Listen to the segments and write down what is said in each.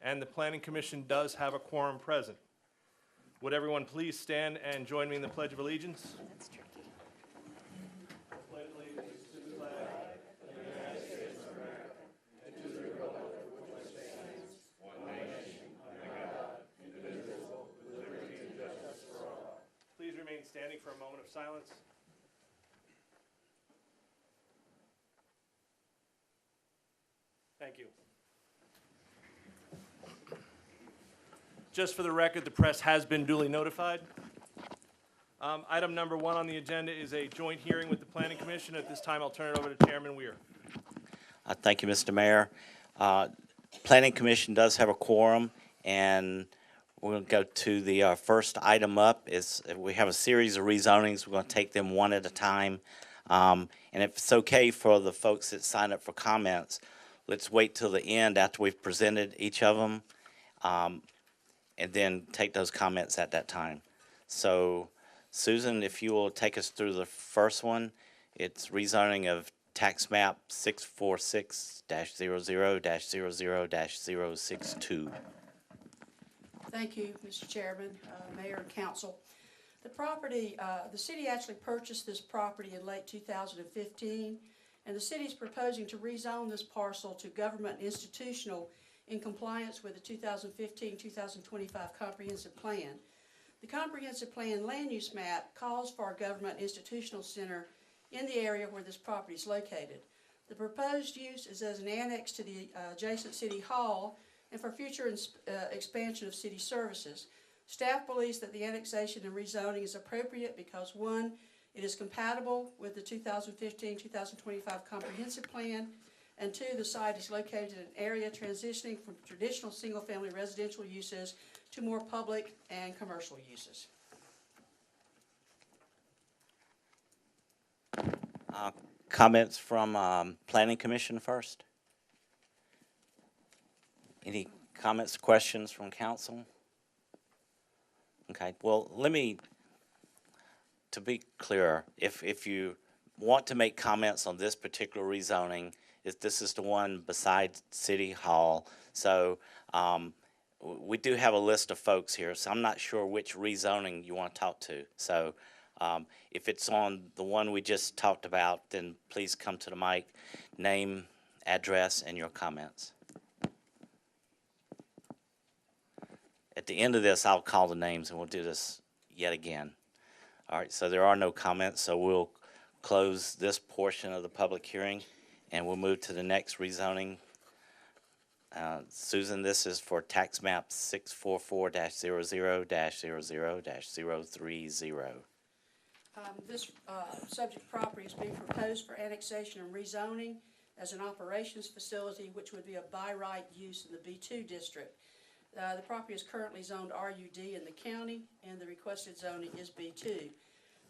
and the Planning Commission does have a quorum present. Would everyone please stand and join me in the Pledge of Allegiance? That's tricky. Please remain standing for a moment of silence. Thank you. Just for the record, the press has been duly notified. Item number 1 on the agenda is a joint hearing with the Planning Commission. At this time, I'll turn it over to Chairman Weir. Thank you, Mr. Mayor. Planning Commission does have a quorum, and we're going to go to the first item up. We have a series of rezonings. We're going to take them one at a time. And if it's okay for the folks that sign up for comments, let's wait till the end after we've presented each of them, and then take those comments at that time. So, Susan, if you will take us through the first one. It's rezoning of tax map 646-00-00-062. Thank you, Mr. Chairman, Mayor, and Council. The property, the city actually purchased this property in late 2015, and the city is proposing to rezone this parcel to government institutional in compliance with the 2015-2025 Comprehensive Plan. The Comprehensive Plan land use map calls for a government institutional center in the area where this property is located. The proposed use is as an annex to the adjacent City Hall and for future expansion of city services. Staff believes that the annexation and rezoning is appropriate because 1, it is compatible with the 2015-2025 Comprehensive Plan, and 2, the site is located in an area transitioning from traditional single-family residential uses to more public and commercial uses. Comments from Planning Commission first? Any comments, questions from council? Okay, well, to be clear, if you want to make comments on this particular rezoning, this is the one beside City Hall. So we do have a list of folks here, so I'm not sure which rezoning you want to talk to. So if it's on the one we just talked about, then please come to the mic, name, address, and your comments. At the end of this, I'll call the names, and we'll do this yet again. All right, so there are no comments, so we'll close this portion of the public hearing, and we'll move to the next rezoning. Susan, this is for tax map 644-00-00-030. This subject property is being proposed for annexation and rezoning as an operations facility, which would be a by right use in the B2 district. The property is currently zoned RUD in the county, and the requested zoning is B2.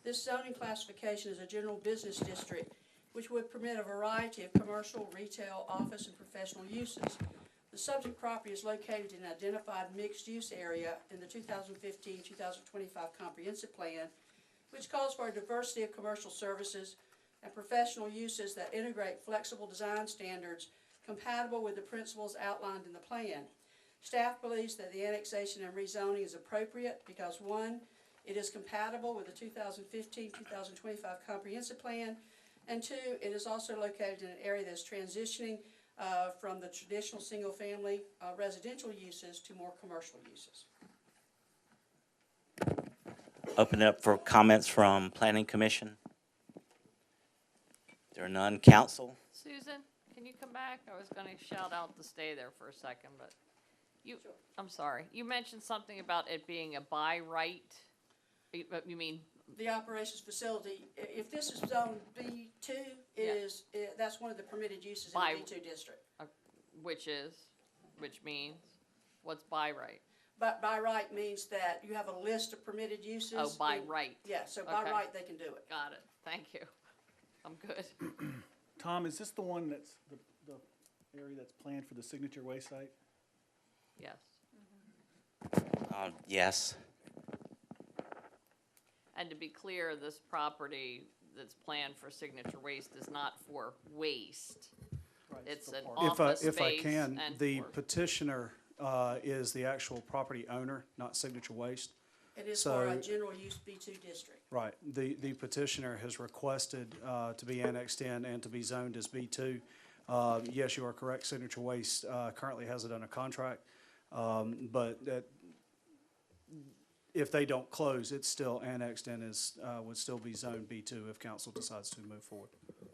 This zoning classification is a general business district, which would permit a variety of commercial, retail, office, and professional uses. The subject property is located in an identified mixed-use area in the 2015-2025 Comprehensive Plan, which calls for a diversity of commercial services and professional uses that integrate flexible design standards compatible with the principles outlined in the plan. Staff believes that the annexation and rezoning is appropriate because 1, it is compatible with the 2015-2025 Comprehensive Plan, and 2, it is also located in an area that is transitioning from the traditional single-family residential uses to more commercial uses. Open it up for comments from Planning Commission. There are none. Council? Susan, can you come back? I was going to shout out to stay there for a second, but sure. I'm sorry. You mentioned something about it being a by right. You mean the operations facility? If this is zone B2, that's one of the permitted uses in the B2 district. Which means what's by right? But by right means that you have a list of permitted uses. Oh, by right. Yeah, so by right they can do it. Got it. Thank you. I'm good. Tom, is this the one that's the area that's planned for the Signature Way site? Yes. Yes. And to be clear, this property that's planned for Signature Waste is not for waste. Right, It's for an parking. office space. If I can, and the for- petitioner is the actual property owner, not Signature Waste. It is for a So- general use B2 district. Right. The petitioner has requested to be annexed in and to be zoned as B2. Yes, you are correct. Signature Waste currently has it under contract. But that, if they don't close, it's still annexed and would still be zoned B2 if council decides to move forward.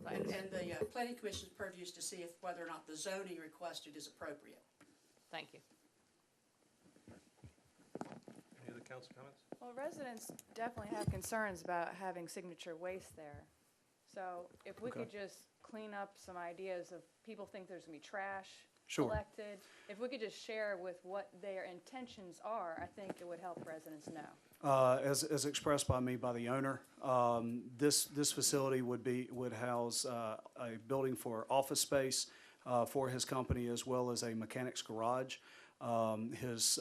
And the planning commission's purview is to see if whether or not the zoning requested is appropriate. Thank you. Any other council comments? Well, residents definitely have concerns about having Signature Waste there. So if we could just clean up some ideas of, people think there's gonna be trash Sure. collected. If we could just share with what their intentions are, I think it would help residents know. As expressed by me by the owner, this facility would house a building for office space for his company as well as a mechanics garage. His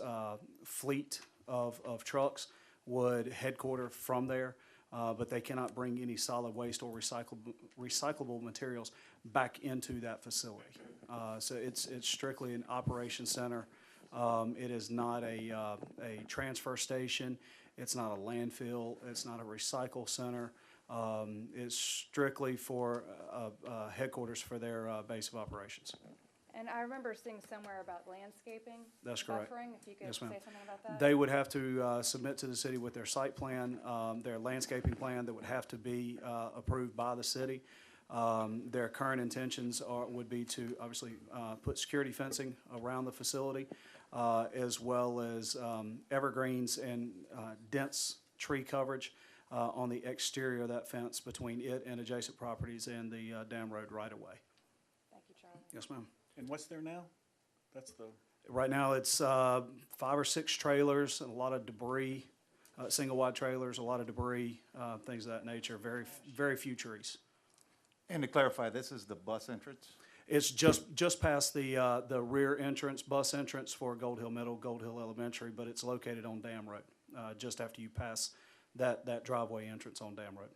fleet of trucks would headquarter from there, but they cannot bring any solid waste or recyclable materials back into that facility. So it's strictly an operation center. It is not a transfer station. It's not a landfill. It's not a recycle center. It's strictly for headquarters for their base of operations. And I remember seeing somewhere about landscaping. That's correct. Buffering, if you could Yes, say ma'am. something about that. They would have to submit to the city with their site plan, their landscaping plan that would have to be approved by the city. Their current intentions would be to obviously put security fencing around the facility, as well as evergreens and dense tree coverage on the exterior of that fence between it and adjacent properties and the dam road right-of-way. Thank you, Charlie. Yes, ma'am. And what's there now? That's the. Right now, it's 5 or 6 trailers and a lot of debris, single-wide trailers, a lot of debris, things of that nature, very few trees. And to clarify, this is the bus entrance? It's just past the rear entrance, bus entrance for Gold Hill Middle, Gold Hill Elementary, but it's located on Dam Road, just after you pass that driveway entrance on Dam Road.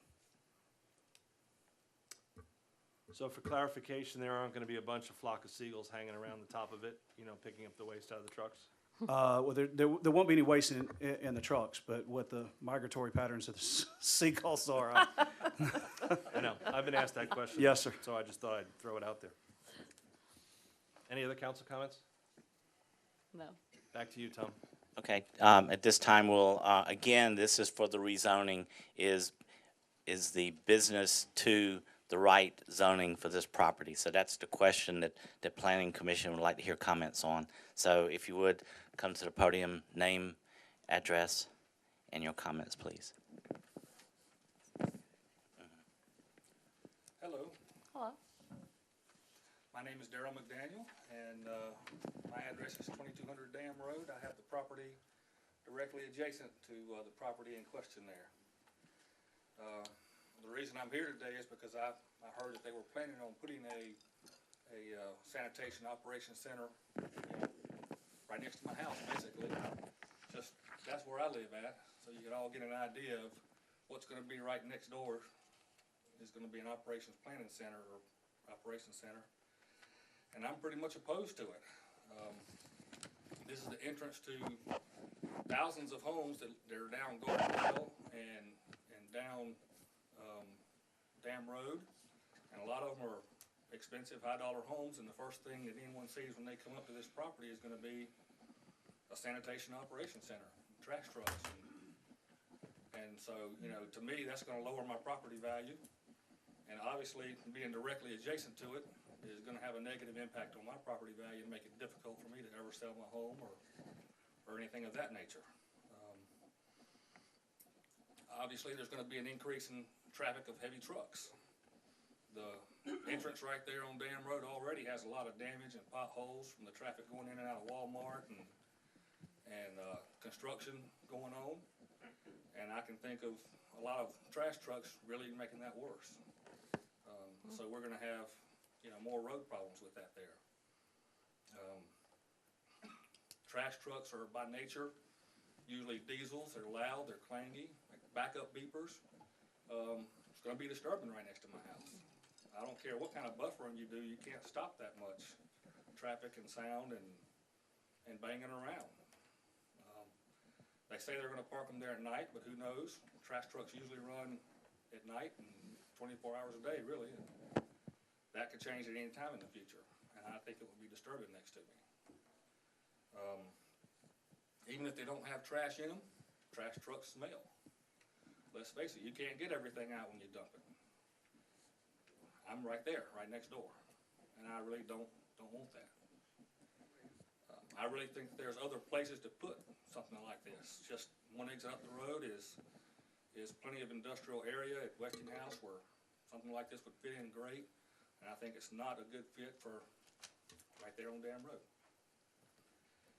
So for clarification, there aren't gonna be a bunch of flock of seagulls hanging around the top of it, picking up the waste out of the trucks? Well, there won't be any waste in the trucks, but what the migratory patterns of the seagulls are, I know, I've been asked that question. Yes, sir. So I just thought I'd throw it out there. Any other council comments? No. Back to you, Tom. Okay, at this time, we'll, again, this is for the rezoning, is the business to the right zoning for this property? So that's the question that the Planning Commission would like to hear comments on. So if you would, come to the podium, name, address, and your comments, please. Hello, Hello. my name is Darrell McDaniel, and my address is 2200 Dam Road. I have the property directly adjacent to the property in question there. The reason I'm here today is because I heard that they were planning on putting a sanitation operations center right next to my house, basically. Just, that's where I live at, so you can all get an idea of what's gonna be right next door is gonna be an operations planning center or operations center. And I'm pretty much opposed to it. This is the entrance to thousands of homes that are down Golden Hill and down Dam Road. And a lot of them are expensive, high-dollar homes, and the first thing that anyone sees when they come up to this property is gonna be a sanitation operations center, trash trucks. And so, to me, that's gonna lower my property value. And obviously, being directly adjacent to it is gonna have a negative impact on my property value and make it difficult for me to ever sell my home or anything of that nature. Obviously, there's gonna be an increase in traffic of heavy trucks. The entrance right there on Dam Road already has a lot of damage and potholes from the traffic going in and out of Walmart and construction going on. And I can think of a lot of trash trucks really making that worse. So we're gonna have, more road problems with that there. Trash trucks are by nature usually diesels. They're loud, they're clangy, like backup beepers. It's gonna be disturbing right next to my house. I don't care what kind of buffering you do, you can't stop that much traffic and sound and and banging around. They say they're gonna park them there at night, but who knows? Trash trucks usually run at night and 24 hours a day, really. And that could change at any time in the future, and I think it would be disturbing next to me. Even if they don't have trash in them, trash trucks smell. Let's face it, you can't get everything out when you dump it. I'm right there, right next door, and I really don't want that. I really think that there's other places to put something like this. Just one exit up the road is plenty of industrial area at Westinghouse where something like this would fit in great, and I think it's not a good fit for right there on Dam Road.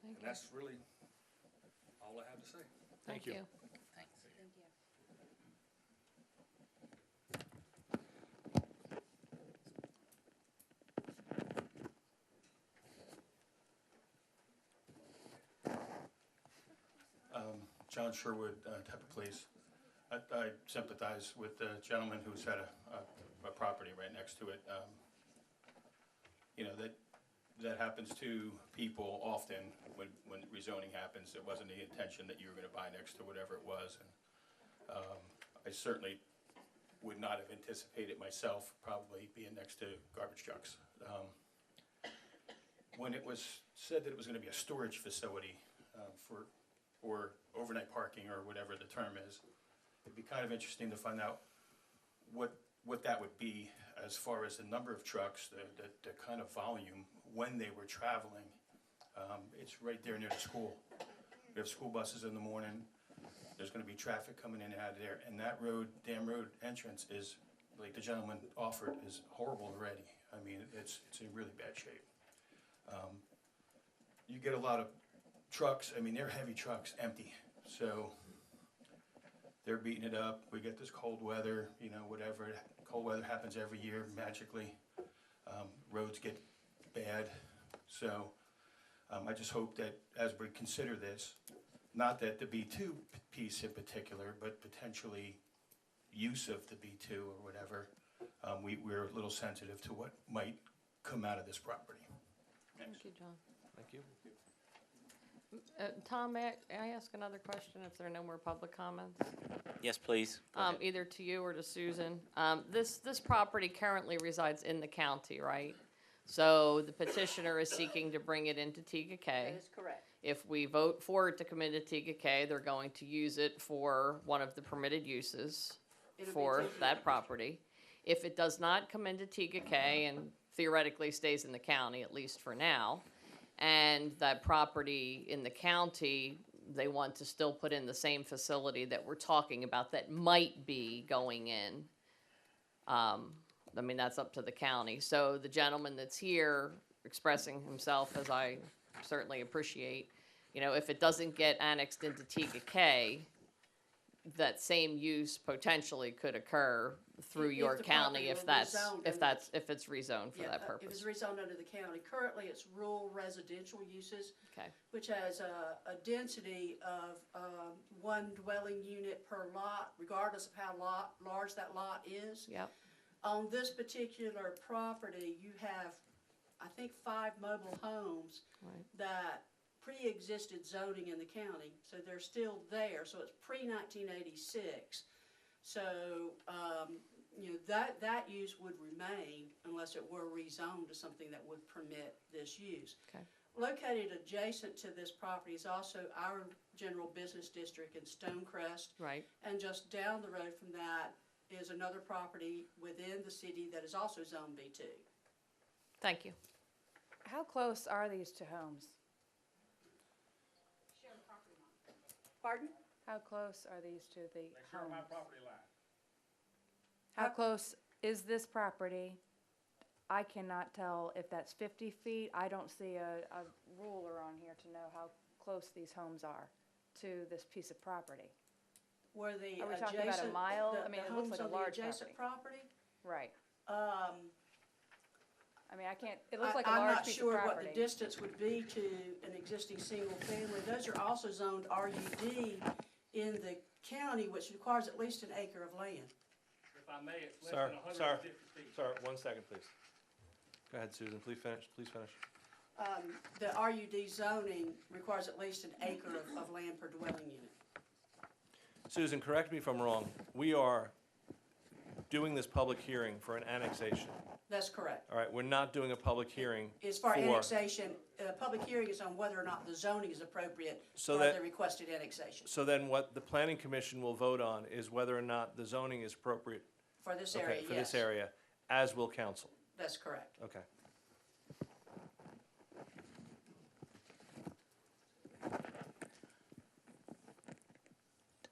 And that's really all I have to say. Thank you. Thanks. John Sherwood, Tepa Police. I sympathize with the gentleman who's had a property right next to it. You know, that happens to people often when rezoning happens. It wasn't the intention that you were gonna buy next to whatever it was. And I certainly would not have anticipated myself probably being next to garbage trucks. When it was said that it was gonna be a storage facility or overnight parking or whatever the term is, it'd be kind of interesting to find out what that would be as far as the number of trucks, the kind of volume, when they were traveling. It's right there near the school. We have school buses in the morning. There's gonna be traffic coming in and out of there, and that road, Dam Road entrance is, like the gentleman offered, is horrible already. I mean, it's in really bad shape. You get a lot of trucks, I mean, they're heavy trucks, empty, so they're beating it up. We get this cold weather, you know, whatever. Cold weather happens every year magically. Roads get bad, so I just hope that as we consider this, not that the B2 piece in particular, but potentially use of the B2 or whatever, we're a little sensitive to what might come out of this property. Thank you, John. Thank you. Tom, may I ask another question if there are no more public comments? Yes, please. Go ahead. Either to you or to Susan. This property currently resides in the county, right? So the petitioner is seeking to bring it into Tega K. That is correct. If we vote for it to come into Tega K, they're going to use it for one of the permitted uses It'll be for Tega. that property. If it does not come into Tega K and theoretically stays in the county, at least for now, and that property in the county, they want to still put in the same facility that we're talking about that might be going in. I mean, that's up to the county. So the gentleman that's here expressing himself, as I certainly appreciate, you know, if it doesn't get annexed into Tega K, that same use potentially could occur through If your the county property if were that's, rezoned if under- that's, if it's rezoned for Yeah, that If it's purpose. rezoned under the county, currently it's rural residential uses, Okay, which has a density of one dwelling unit per lot, regardless of how large that lot is. yep, On this particular property, you have, I think, 5 mobile homes right. that pre-existed zoning in the county, so they're still there, so it's pre-1986. So, you know, that use would remain unless it were rezoned to something that would permit this use. Okay. Located adjacent to this property is also our general business district in Stonecrest, Right, and just down the road from that is another property within the city that is also Zone B2. thank you. How close are these two homes? Pardon? How close are these to the They share my homes? property line. How close is this property? I cannot tell if that's 50 feet. I don't see a ruler on here to know how close these homes are to this piece of property. Where the Are we talking adjacent, about a mile? the I mean, the it looks homes like a on the large adjacent property? Right. Um, I mean, I can't, it looks like a I'm large not piece of sure what property. the distance would be to an existing single family. Those are also zoned RUD in the county, which requires at least an acre of land. If I may, it's Sir, less than sir, 150 feet. Sir, 1 second, please. Go ahead, Susan, please finish. The RUD zoning requires at least an acre of land per dwelling unit. Susan, correct me if I'm wrong. We are doing this public hearing for an annexation. That's correct. All right, we're not doing a public hearing As far for, annexation, public hearing is on whether or not the zoning is appropriate So for that- the requested annexation so then what the planning commission will vote on is whether or not the zoning is appropriate, for this area, okay, yes. for this area, as will council. That's correct. Okay.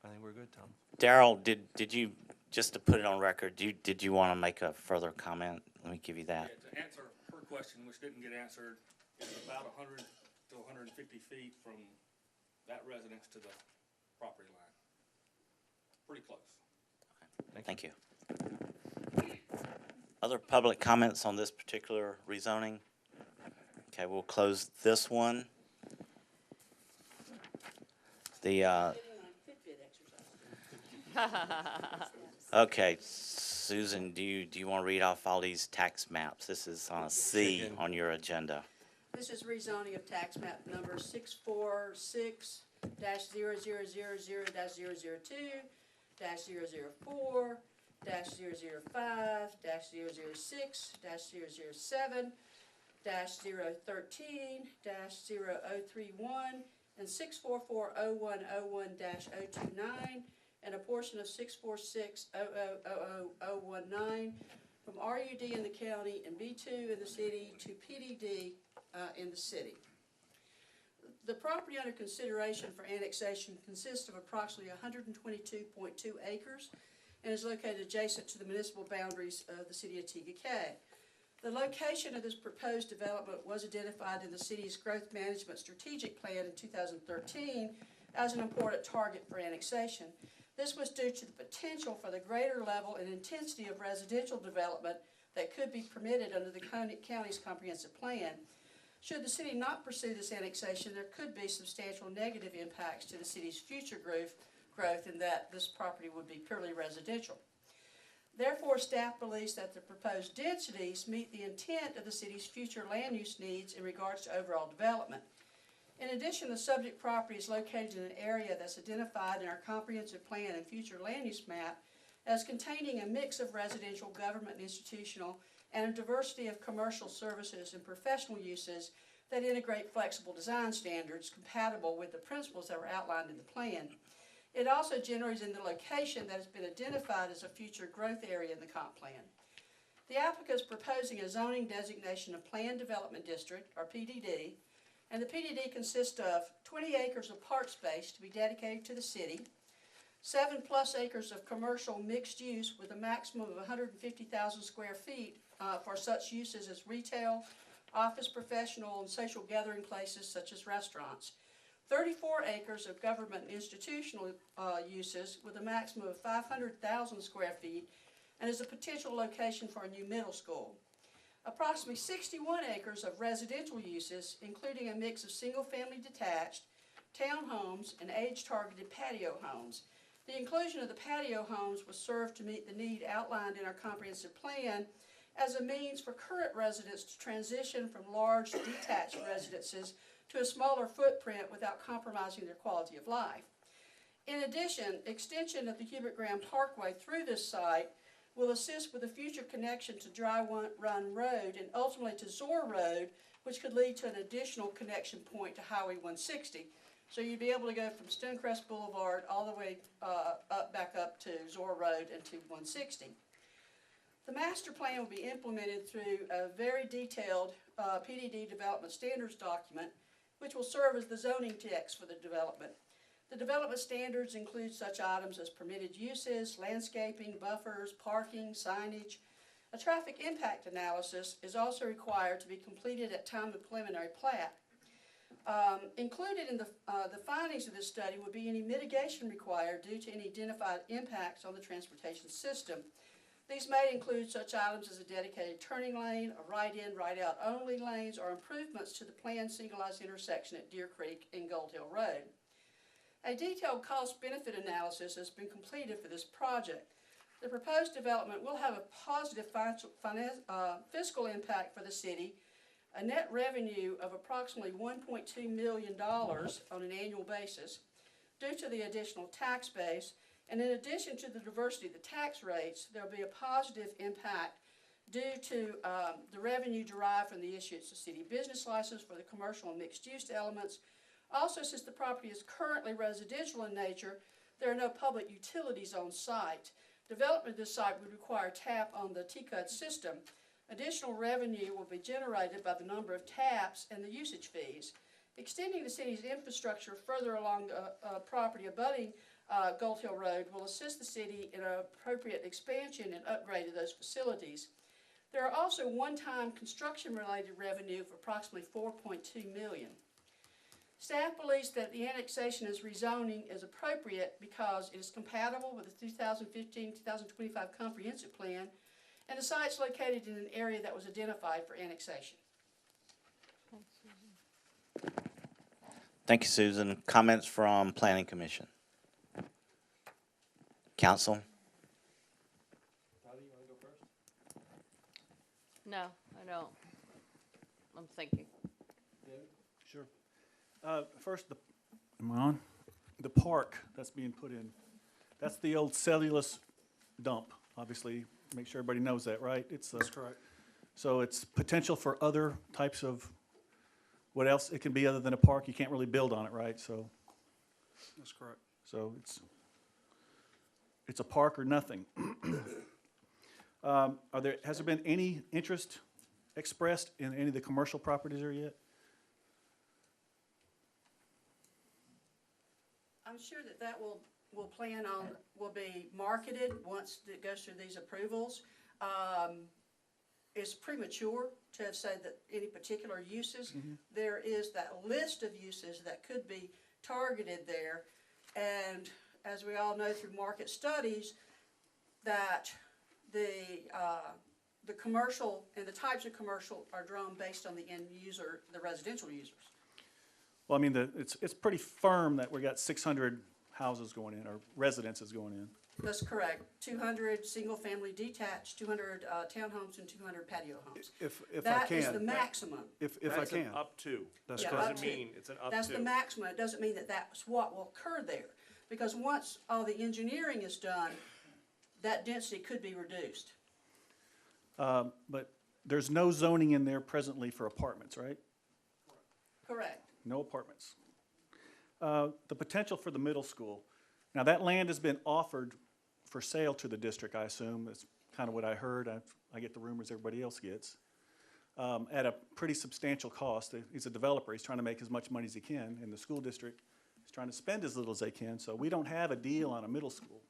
I think we're good, Tom. Daryl, did you, just to put it on record, did you want to make a further comment? Let me give you Yeah, that. to answer her question, which didn't get answered, it's about 100 to 150 feet from that residence to the property line. Pretty close. Thank you. Other public comments on this particular rezoning? Okay, we'll close this one. The, okay, Susan, do you want to read off all these tax maps? This is on a C Chicken. on your agenda. This is rezoning of tax map number 646-0000-002, -004, -005, -006, -007, -013, -0031, and 644-0101-029, and a portion of 646-000019 from RUD in the county and B2 in the city to PDD in the city. The property under consideration for annexation consists of approximately 122.2 acres and is located adjacent to the municipal boundaries of the city of Tega. The location of this proposed development was identified in the city's growth management strategic plan in 2013 as an important target for annexation. This was due to the potential for the greater level and intensity of residential development that could be permitted under the county's comprehensive plan. Should the city not pursue this annexation, there could be substantial negative impacts to the city's future growth in that this property would be purely residential. Therefore, staff believes that the proposed densities meet the intent of the city's future land use needs in regards to overall development. In addition, the subject property is located in an area that's identified in our comprehensive plan and future land use map as containing a mix of residential, government, and institutional, and a diversity of commercial services and professional uses that integrate flexible design standards compatible with the principles that were outlined in the plan. It also generates in the location that has been identified as a future growth area in the comp plan. The applicant is proposing a zoning designation of Planned Development District, or PDD, and the PDD consists of 20 acres of park space to be dedicated to the city, 7+ acres of commercial mixed use with a maximum of 150,000 square feet for such uses as retail, office, professional, and social gathering places such as restaurants, 34 acres of government and institutional uses with a maximum of 500,000 square feet and is a potential location for a new middle school. Approximately 61 acres of residential uses, including a mix of single-family detached, townhomes, and age-targeted patio homes. The inclusion of the patio homes was served to meet the need outlined in our comprehensive plan as a means for current residents to transition from large detached residences to a smaller footprint without compromising their quality of life. In addition, extension of the Hubert Graham Parkway through this site will assist with the future connection to Dry Run Road and ultimately to Zor Road, which could lead to an additional connection point to Highway 160. So you'd be able to go from Stonecrest Boulevard all the way back up to Zor Road and to 160. The master plan will be implemented through a very detailed PDD development standards document, which will serve as the zoning text for the development. The development standards include such items as permitted uses, landscaping, buffers, parking, signage. A traffic impact analysis is also required to be completed at time of preliminary plat. Included in the findings of this study would be any mitigation required due to any identified impacts on the transportation system. These may include such items as a dedicated turning lane, a right-in, right-out only lanes, or improvements to the planned signalized intersection at Deer Creek and Gold Hill Road. A detailed cost-benefit analysis has been completed for this project. The proposed development will have a positive fiscal impact for the city a net revenue of approximately $1.2 million on an annual basis due to the additional tax base. And in addition to the diversity of the tax rates, there will be a positive impact due to the revenue derived from the issuance of city business license for the commercial and mixed-use elements. Also, since the property is currently residential in nature, there are no public utilities on site. Development of this site would require tap on the Tega system. Additional revenue will be generated by the number of taps and the usage fees. Extending the city's infrastructure further along the property abutting Gold Hill Road will assist the city in an appropriate expansion and upgrade of those facilities. There are also one-time construction-related revenue of approximately $4.2 million. Staff believes that the annexation as rezoning is appropriate because it is compatible with the 2015-2025 comprehensive plan, and the site is located in an area that was identified for annexation. Thank you, Susan. Comments from Planning Commission? Council? Tyler, you want to go first? No, I don't. I'm thinking. Sure. First, am I on? The park that's being put in, that's the old cellulose dump, obviously. Make sure everybody knows that, right? That's correct. So it's potential for other types of, what else it can be other than a park? You can't really build on it, right? So That's correct. it's a park or nothing. Has there been any interest expressed in any of the commercial properties there yet? I'm sure that will be marketed once it goes through these approvals. It's premature to have said that any particular uses. There is that list of uses that could be targeted there, and as we all know through market studies, that the commercial and the types of commercial are drawn based on the end user, the residential users. Well, I mean, it's pretty firm that we got 600 houses going in, or residences going in. That's correct. 200 single-family detached, 200 townhomes, and 200 patio homes. If I That is the can, maximum. if I That's an can. up to. That's Yeah, correct. up Doesn't to. mean it's an up to. That's the maximum. It doesn't mean that that's what will occur there. Because once all the engineering is done, that density could be reduced. But there's no zoning in there presently for apartments, right? Correct. No apartments. The potential for the middle school. Now, that land has been offered for sale to the district, I assume. That's kind of what I heard. I get the rumors everybody else gets. At a pretty substantial cost. He's a developer. He's trying to make as much money as he can, and the school district is trying to spend as little as they can. So we don't have a deal on a middle school.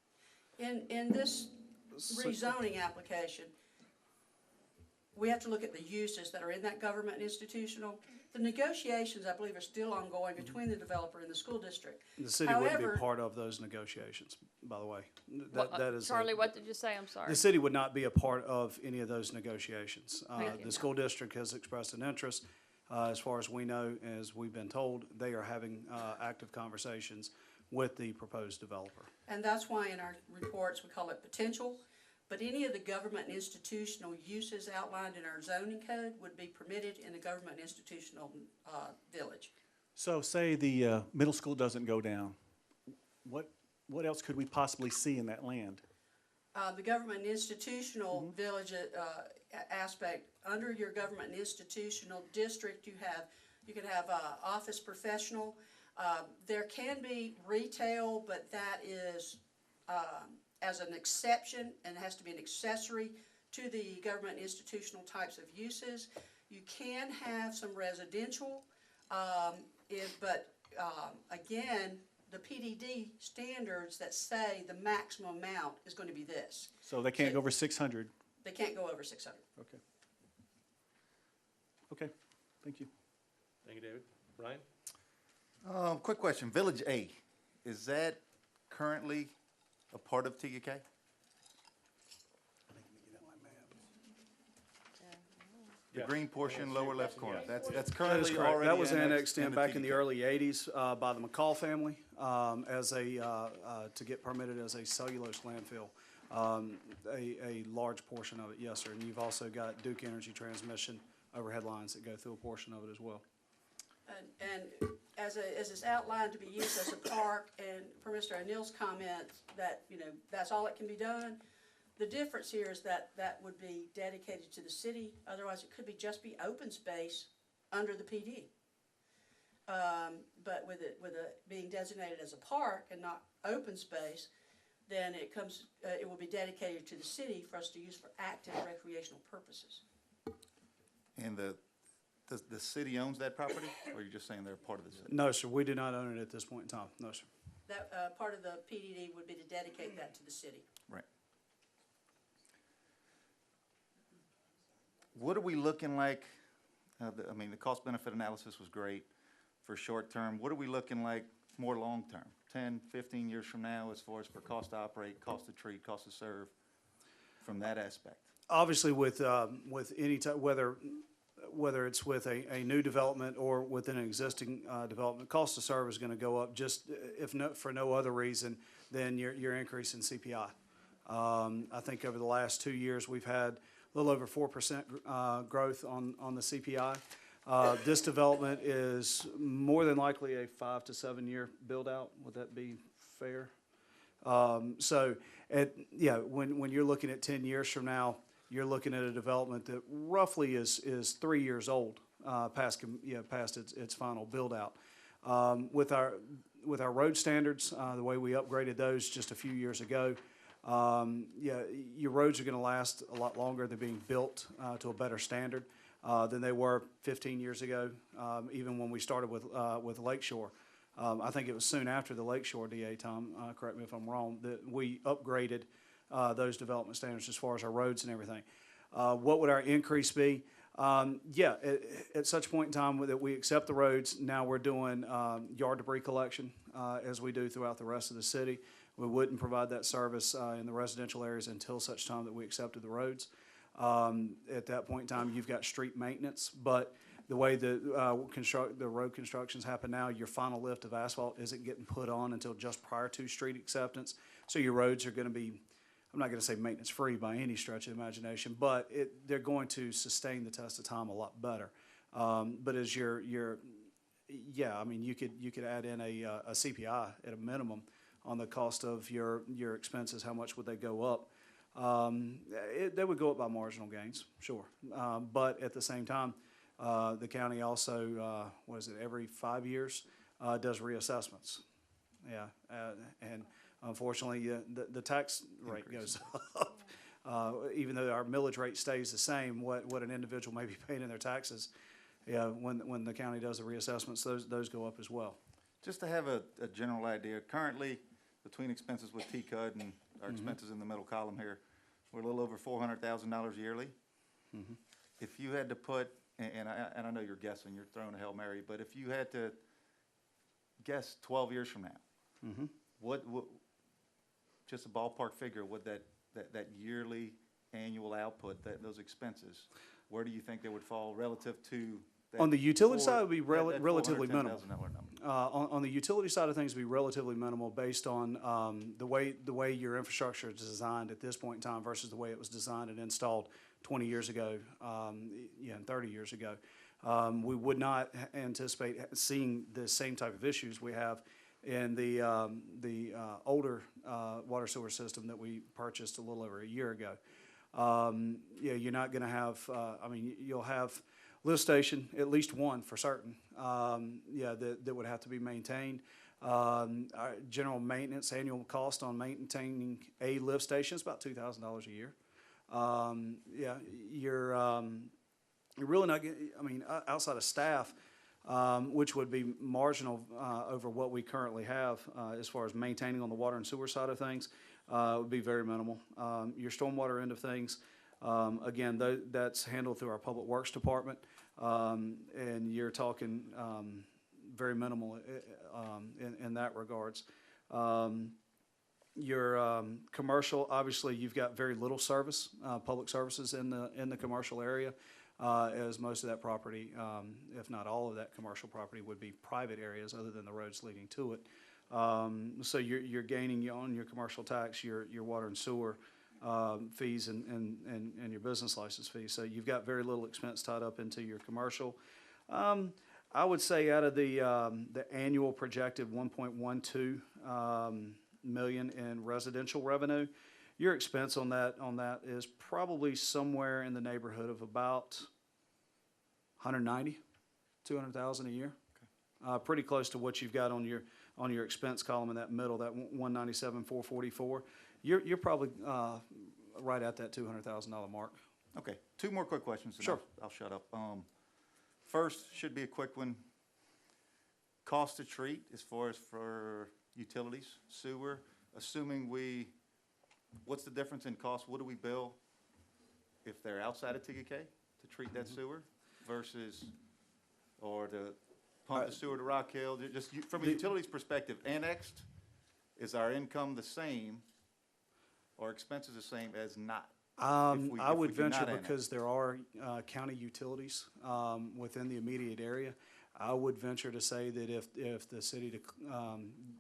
In this rezoning application, we have to look at the uses that are in that government and institutional. The negotiations, I believe, are still ongoing between the developer and the school district. The city wouldn't However- be part of those negotiations, by the way. What, That is. Charlie, what did you say? I'm sorry. The city would not be a part of any of those negotiations. Thank you. The school district has expressed an interest. As far as we know, as we've been told, they are having active conversations with the proposed developer. And that's why in our reports, we call it potential. But any of the government and institutional uses outlined in our zoning code would be permitted in the government and institutional village. So say the middle school doesn't go down. What else could we possibly see in that land? The government and institutional village aspect, under your government and institutional district, you can have office professional. There can be retail, but that is as an exception, and it has to be an accessory to the government institutional types of uses. You can have some residential, but again, the PDD standards that say the maximum amount is going to be this. So they can't go over 600. They can't go over 600. Okay. Okay, thank you. Thank you, David. Ryan? Quick question, Village A, is that currently a part of TEK? The green portion, lower left corner, that's That is currently correct. already That was annexed in into back in the TDK. early 80s by the McCall family as to get permitted as a cellulose landfill. A large portion of it, yes, sir. And you've also got Duke Energy Transmission overhead lines that go through a portion of it as well. And as it's outlined to be used as a park, and for Mr. O'Neill's comment that, that's all that can be done, the difference here is that that would be dedicated to the city, otherwise it could just be open space under the PD. But with it being designated as a park and not open space, then it will be dedicated to the city for us to use for active recreational purposes. And the city owns that property, or you're just saying they're part of the city? No, sir, we do not own it at this point in time. No, sir. That, part of the PDD would be to dedicate that to the city. Right. What are we looking like? The cost-benefit analysis was great for short term. What are we looking like more long-term, 10, 15 years from now, as far as for cost to operate, cost to treat, cost to serve, from that aspect? Obviously, with any type, whether it's with a new development or within an existing development, cost to serve is going to go up just for no other reason than your increase in CPI. I think over the last 2 years, we've had a little over 4% growth on the CPI. This development is more than likely a 5 to 7 year build out. Would that be fair? When you're looking at 10 years from now, you're looking at a development that roughly is 3 years old, past its final build out. With our road standards, the way we upgraded those just a few years ago, your roads are going to last a lot longer. They're being built to a better standard than they were 15 years ago, even when we started with Lakeshore. I think it was soon after the Lakeshore DA, Tom, correct me if I'm wrong, that we upgraded those development standards as far as our roads and everything. What would our increase be? At such point in time that we accept the roads, now we're doing yard debris collection as we do throughout the rest of the city. We wouldn't provide that service in the residential areas until such time that we accepted the roads. At that point in time, you've got street maintenance, but the way the road constructions happen now, your final lift of asphalt isn't getting put on until just prior to street acceptance. So your roads are going to be, I'm not going to say maintenance-free by any stretch of the imagination, but they're going to sustain the test of time a lot better. But as you could add in a CPI at a minimum on the cost of your expenses. How much would they go up? They would go up by marginal gains, sure. But at the same time, the county also, every 5 years, does reassessments. And unfortunately, the tax rate goes up. Even though our millage rate stays the same, what an individual may be paying in their taxes, when the county does the reassessments, those go up as well. Just to have a general idea, currently, between expenses with T-CUD and our expenses in the middle column here, we're a little over $400,000 yearly. Mm-hmm. If you had to put, and I know you're guessing, you're throwing a Hail Mary, but if you had to guess 12 years from now, Mm-hmm. what just a ballpark figure, would that yearly annual output, those expenses, where do you think they would fall relative to that? On the utility side, it would be that relatively minimal. $410,000 number? On the utility side of things, it'd be relatively minimal based on the way your infrastructure is designed at this point in time versus the way it was designed and installed 20 years ago, and 30 years ago. We would not anticipate seeing the same type of issues we have in the older water sewer system that we purchased a little over a year ago. You're not going to have. You'll have lift station, at least one for certain, that would have to be maintained. Our general maintenance, annual cost on maintaining a lift station is about $2,000 a year. You're really not getting, outside of staff, which would be marginal over what we currently have as far as maintaining on the water and sewer side of things, would be very minimal. Your stormwater end of things, again, that's handled through our Public Works Department, and you're talking very minimal in that regards. Your commercial, obviously, you've got very little service, public services in the commercial area, as most of that property, if not all of that commercial property, would be private areas other than the roads leading to it. So you're gaining on your commercial tax, your water and sewer, fees and your business license fees. So you've got very little expense tied up into your commercial. I would say out of the annual projected 1.12 million in residential revenue, your expense on that is probably somewhere in the neighborhood of about 190, 200,000 a year. Pretty close to what you've got on your expense column in that middle, that 197, 444. You're probably right at that $200,000 mark. Okay, two more quick questions, and Sure. I'll shut up. First, should be a quick one. Cost to treat as far as for utilities, sewer, assuming what's the difference in cost? What do we bill if they're outside of TK to treat that sewer versus, or to pump the sewer to Rock Hill? Just from a utilities perspective, annexed, is our income the same or expenses the same as not? I if would we do venture, not annex. because there are county utilities within the immediate area, I would venture to say that if the city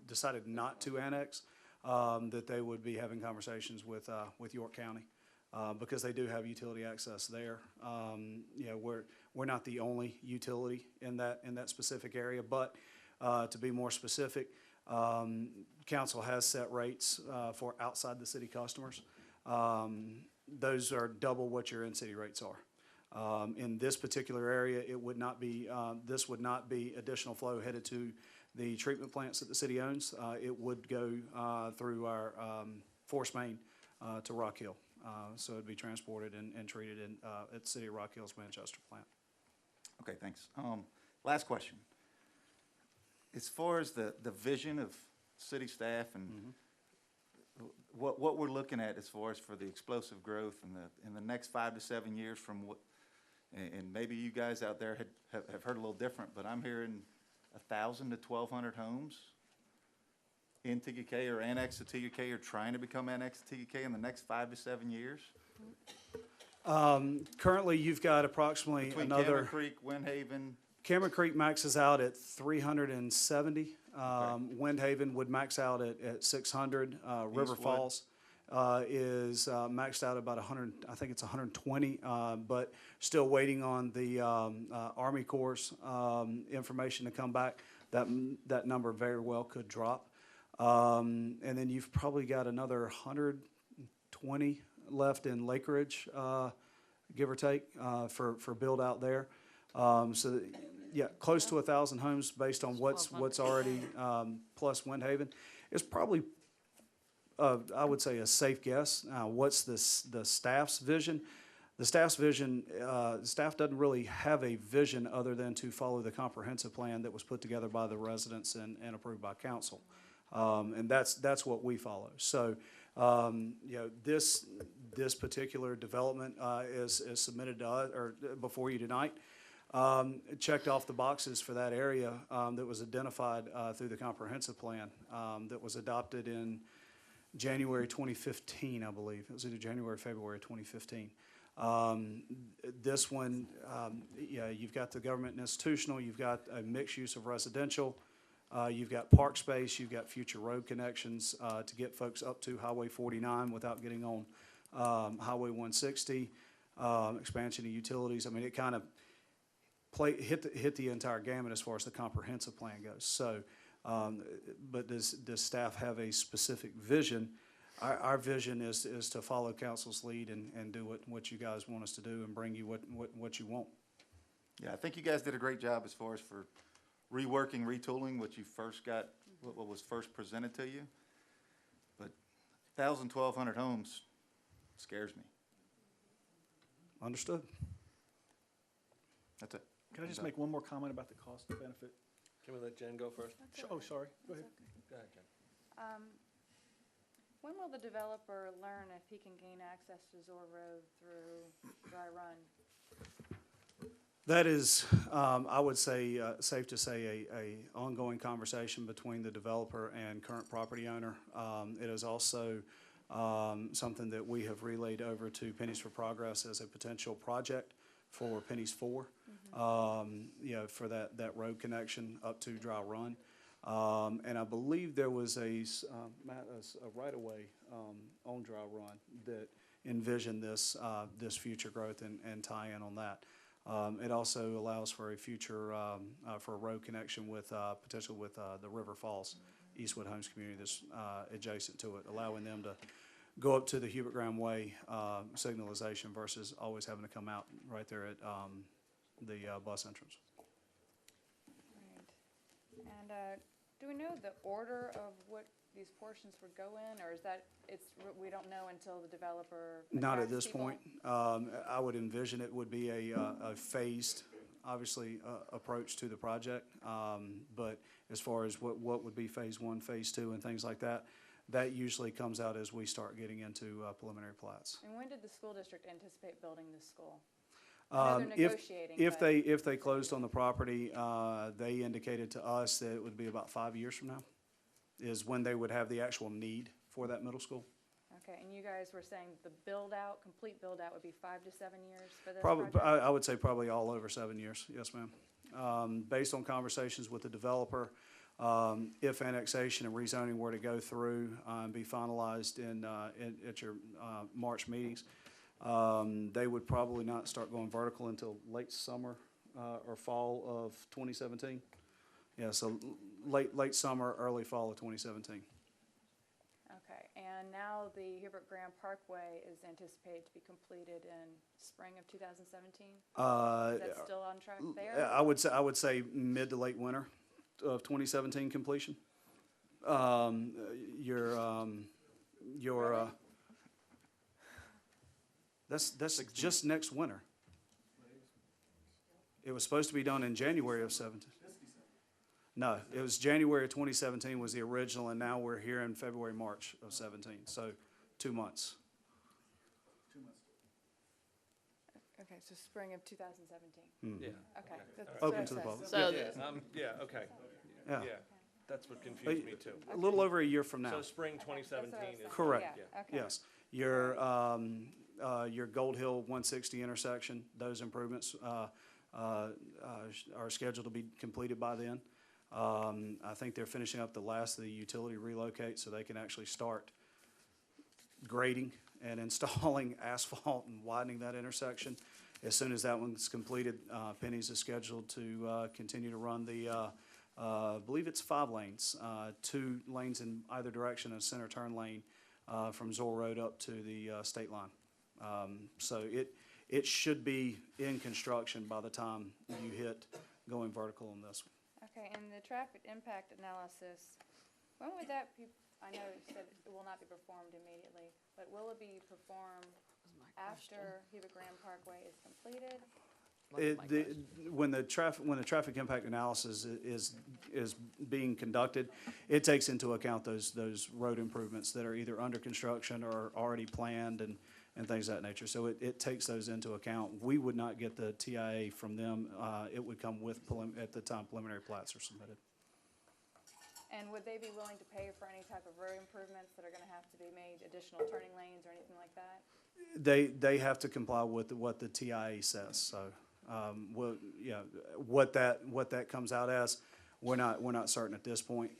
decided not to annex, that they would be having conversations with York County, because they do have utility access there. We're not the only utility in that specific area, but to be more specific, council has set rates for outside the city customers. Those are double what your in-city rates are. In this particular area, it would not be, this would not be additional flow headed to the treatment plants that the city owns. It would go through our force main to Rock Hill. So it'd be transported and treated at the City of Rock Hill's Manchester plant. Okay, thanks. Last question. As far as the vision of city staff and what we're looking at as far as for the explosive growth in the next 5 to 7 years from what, and maybe you guys out there have heard a little different, but I'm hearing 1,000 to 1,200 homes in TK or annexed to TK or trying to become annexed to TK in the next 5 to 7 years? Currently, you've got approximately Between another. Cameron Creek, Windhaven, Cameron Creek maxes out at 370. Windhaven would max out at 600. River Eastwood. Falls is maxed out at about 100, I think it's 120, but still waiting on the Army Corps' information to come back. That number very well could drop. And then you've probably got another 120 left in Lakeridge, give or take, for build out there. So, yeah, close to 1,000 homes based on what's already, plus Windhaven. It's probably, I would say, a safe guess. What's the staff's vision? The staff's vision, staff doesn't really have a vision other than to follow the comprehensive plan that was put together by the residents and approved by council. And that's what we follow. So, this particular development is submitted to us, or before you tonight. Checked off the boxes for that area that was identified through the comprehensive plan that was adopted in January 2015, I believe. It was either January or February 2015. This one, you've got the government and institutional, you've got a mixed use of residential, you've got park space, you've got future road connections to get folks up to Highway 49 without getting on Highway 160, expansion of utilities. I mean, it kind of hit the entire gamut as far as the comprehensive plan goes. So, but does staff have a specific vision? Our vision is to follow council's lead and do what you guys want us to do and bring you what you want. yeah, I think you guys did a great job as far as for reworking, retooling what you first got, what was first presented to you. But 1,000, 1,200 homes scares me. Understood. That's it. Can I just make one more comment about the cost benefit? Can we let Jen go first? Oh, sorry, go ahead. Go ahead, Jen. When will the developer learn if he can gain access to Zor Road through Dry Run? That is, I would say, safe to say, a ongoing conversation between the developer and current property owner. It is also something that we have relayed over to Pennies for Progress as a potential project for Pennies 4, for that road connection up to Dry Run. And I believe there was Matt, a right-of-way on Dry Run that envisioned this, this future growth and tie-in on that. It also allows for a future, for a road connection with, potentially with the River Falls, Eastwood Homes community that's adjacent to it, allowing them to go up to the Hubert Graham Way signalization versus always having to come out right there at the bus entrance. Right. And do we know the order of what these portions would go in, or is that, we don't know until the developer Not at attracts this people? point. I would envision it would be a phased, obviously, approach to the project. But as far as what would be phase one, phase two, and things like that, that usually comes out as we start getting into preliminary plats. And when did the school district anticipate building this school? I know they're negotiating, If but- they closed on the property, they indicated to us that it would be about 5 years from now, is when they would have the actual need for that middle school. Okay, and you guys were saying the build-out, complete build-out would be 5 to 7 years for this Probably, project? I would say probably all over 7 years, yes, ma'am. Based on conversations with the developer, if annexation and rezoning were to go through, and be finalized at your March meetings, they would probably not start going vertical until late summer or fall of 2017. Yeah, so late summer, early fall of 2017. Okay, and now the Hubert Graham Parkway is anticipated to be completed in spring of 2017? Is that still on track there? I would say mid to late winter of 2017 completion. That's just next winter. It was supposed to be done in January of 17. No, it was January of 2017 was the original, and now we're here in February, March of 17, so 2 months. Okay, so spring of 2017? Yeah. Okay. that's Open what to the it public. says. So, Yeah, okay. Yeah. Yeah, that's what confused me too. A little over a year from now. So spring Okay, that's what I 2017 was is. saying. Correct. Yeah, okay. Yes. Your Gold Hill 160 intersection, those improvements are scheduled to be completed by then. I think they're finishing up the last of the utility relocate so they can actually start grading and installing asphalt and widening that intersection. As soon as that one's completed, Penny's is scheduled to continue to run the, I believe it's 5 lanes, 2 lanes in either direction, and a center turn lane from Zoll Road up to the state line. So it should be in construction by the time you hit going vertical on this one. Okay, and the traffic impact analysis, when would that be, I know you said it will not be performed immediately, but will it be performed after Hubert Graham Parkway is completed? When the traffic impact analysis is being conducted, it takes into account those road improvements that are either under construction or already planned and things of that nature. So it takes those into account. We would not get the TIA from them. It would come with, at the time preliminary plats are submitted. And would they be willing to pay for any type of road improvements that are gonna have to be made, additional turning lanes or anything like that? They have to comply with what the TIA says, so, what that comes out as, we're not certain at this point.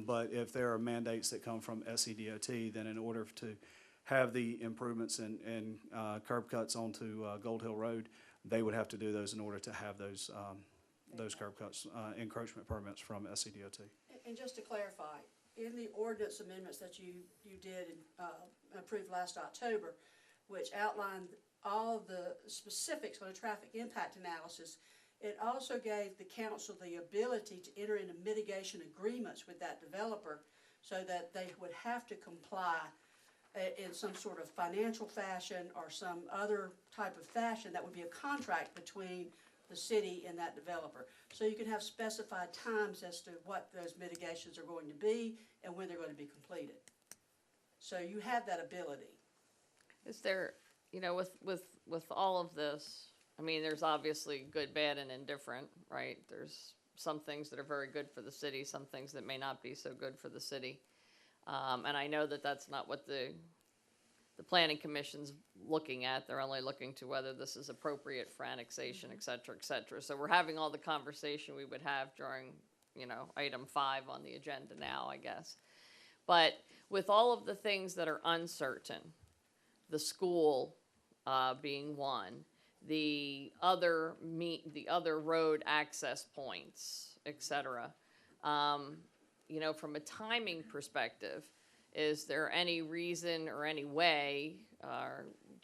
But if there are mandates that come from SCDOT, then in order to have the improvements and curb cuts onto Gold Hill Road, they would have to do those in order to have those curb cuts, encroachment permits from SCDOT. And just to clarify, in the ordinance amendments that you did and approved last October, which outlined all the specifics on a traffic impact analysis, it also gave the council the ability to enter into mitigation agreements with that developer so that they would have to comply in some sort of financial fashion or some other type of fashion that would be a contract between the city and that developer. So you can have specified times as to what those mitigations are going to be and when they're going to be completed. So you have that ability. is there, with all of this, I mean, there's obviously good, bad, and indifferent, right? There's some things that are very good for the city, some things that may not be so good for the city. And I know that that's not what the planning commission's looking at. They're only looking to whether this is appropriate for annexation, et cetera, et cetera. So we're having all the conversation we would have during item 5 on the agenda now, I guess. But with all of the things that are uncertain, the school being one, the other road access points, et cetera, from a timing perspective, is there any reason or any way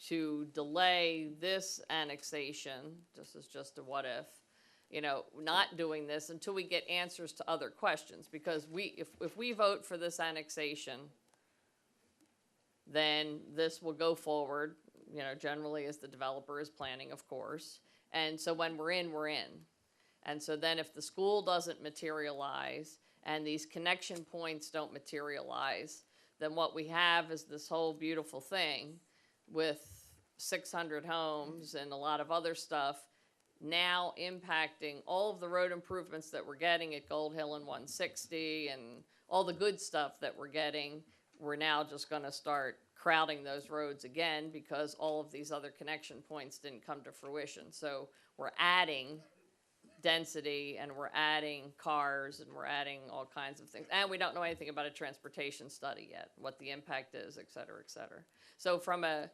to delay this annexation, this is just a what if, not doing this until we get answers to other questions? Because if we vote for this annexation, then this will go forward, generally as the developer is planning, of course. And so when we're in, we're in. And so then if the school doesn't materialize and these connection points don't materialize, then what we have is this whole beautiful thing with 600 homes and a lot of other stuff now impacting all of the road improvements that we're getting at Gold Hill and 160 and all the good stuff that we're getting. We're now just going to start crowding those roads again because all of these other connection points didn't come to fruition. So we're adding density and we're adding cars and we're adding all kinds of things. And we don't know anything about a transportation study yet, what the impact is, et cetera, et cetera. So from a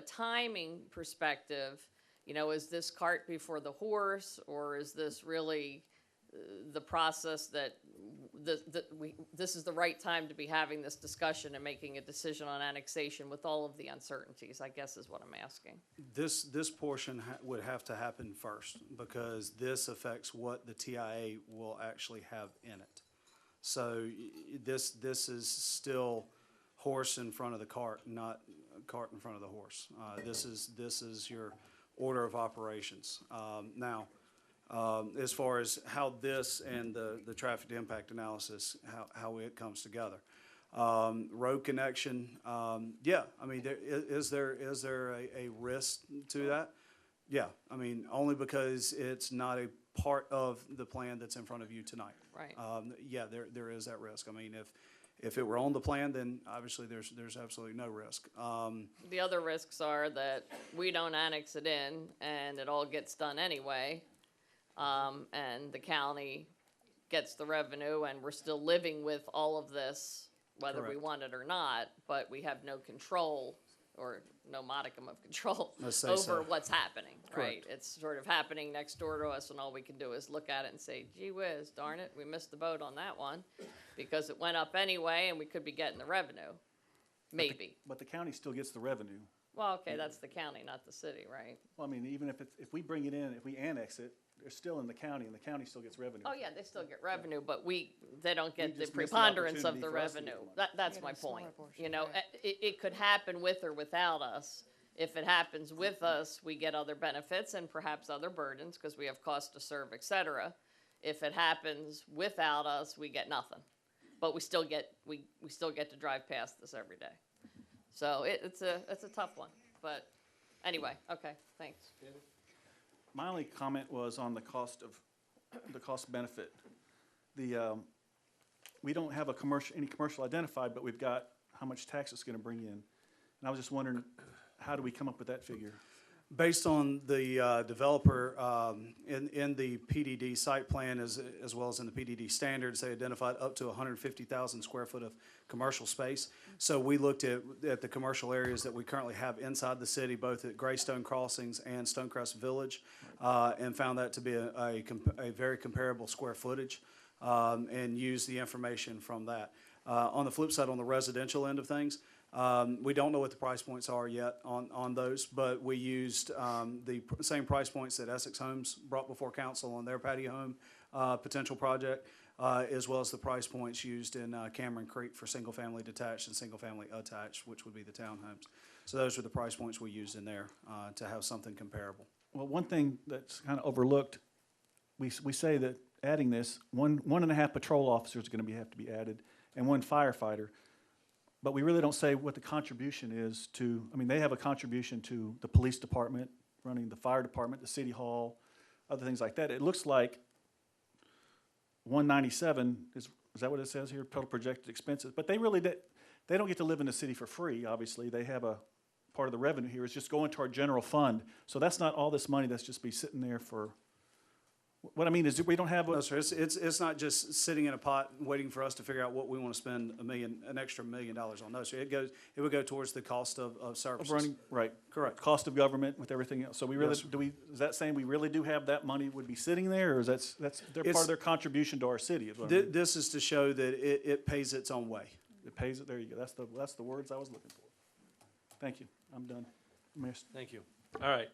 timing perspective, is this cart before the horse, or is this really the process that this is the right time to be having this discussion and making a decision on annexation with all of the uncertainties, I guess is what I'm asking. This portion would have to happen first, because this affects what the TIA will actually have in it. So this is still horse in front of the cart, not cart in front of the horse. This is your order of operations. Now, as far as how this and the traffic impact analysis, how it comes together. Road connection, yeah, I mean, is there a risk to that? Yeah, I mean, only because it's not a part of the plan that's in front of you tonight. Right. Yeah, there is that risk. I mean, if it were on the plan, then obviously there's absolutely no risk. The other risks are that we don't annex it in and it all gets done anyway. And the county gets the revenue and we're still living with all of this, whether we Correct. want it or not, but we have no control or no modicum of control Let's say over so. what's happening, right? Correct. It's sort of happening next door to us and all we can do is look at it and say, gee whiz, darn it, we missed the boat on that one because it went up anyway and we could be getting the revenue, maybe. But the county still gets the revenue. Well, okay, that's the county, not the city, right? Well, I mean, even if we bring it in, if we annex it, they're still in the county, and the county still gets revenue. Oh, yeah, they still get revenue, but they don't get the just missed the preponderance of opportunity the for us to get revenue. the money. That's my point. It could happen with or without us. If it happens with us, we get other benefits and perhaps other burdens because we have cost to serve, et cetera. If it happens without us, we get nothing. But we still get to drive past this every day. So it's a tough one. But anyway, okay, thanks. My only comment was on the cost benefit. We don't have any commercial identified, but we've got how much tax it's gonna bring in. And I was just wondering, how do we come up with that figure? Based on the developer, in the PDD site plan as well as in the PDD standards, they identified up to 150,000 square foot of commercial space. So we looked at the commercial areas that we currently have inside the city, both at Greystone Crossings and Stonecrest Village, and found that to be a very comparable square footage, and used the information from that. On the flip side, on the residential end of things, we don't know what the price points are yet on those, but we used the same price points that Essex Homes brought before council on their patio home potential project, as well as the price points used in Cameron Creek for single-family detached and single-family attached, which would be the townhomes. So those are the price points we used in there to have something comparable. Well, one thing that's kind of overlooked, we say that adding this, one and a half patrol officers are gonna have to be added, and one firefighter. But we really don't say what the contribution is to, I mean, they have a contribution to the police department, running the fire department, the city hall, other things like that. It looks like 197 is that what it says here, total projected expenses? But they don't get to live in the city for free, obviously. They have a part of the revenue here is just going to our general fund. So that's not all this money that's just be sitting there for What I mean is, we don't have, No, sir, it's not just sitting in a pot and waiting for us to figure out what we want to spend an extra $1 million on. No, sir, it would go towards the cost of services. running, right. Correct. Cost of government with everything else. So we really, Yes, sir. is that saying we really do have that money would be sitting there, or is they're part of their contribution to our city? Is what I mean. This is to show that it pays its own way. It pays it, there you go. That's the words I was looking for. Thank you. I'm done. Mayor, Thank you. All right.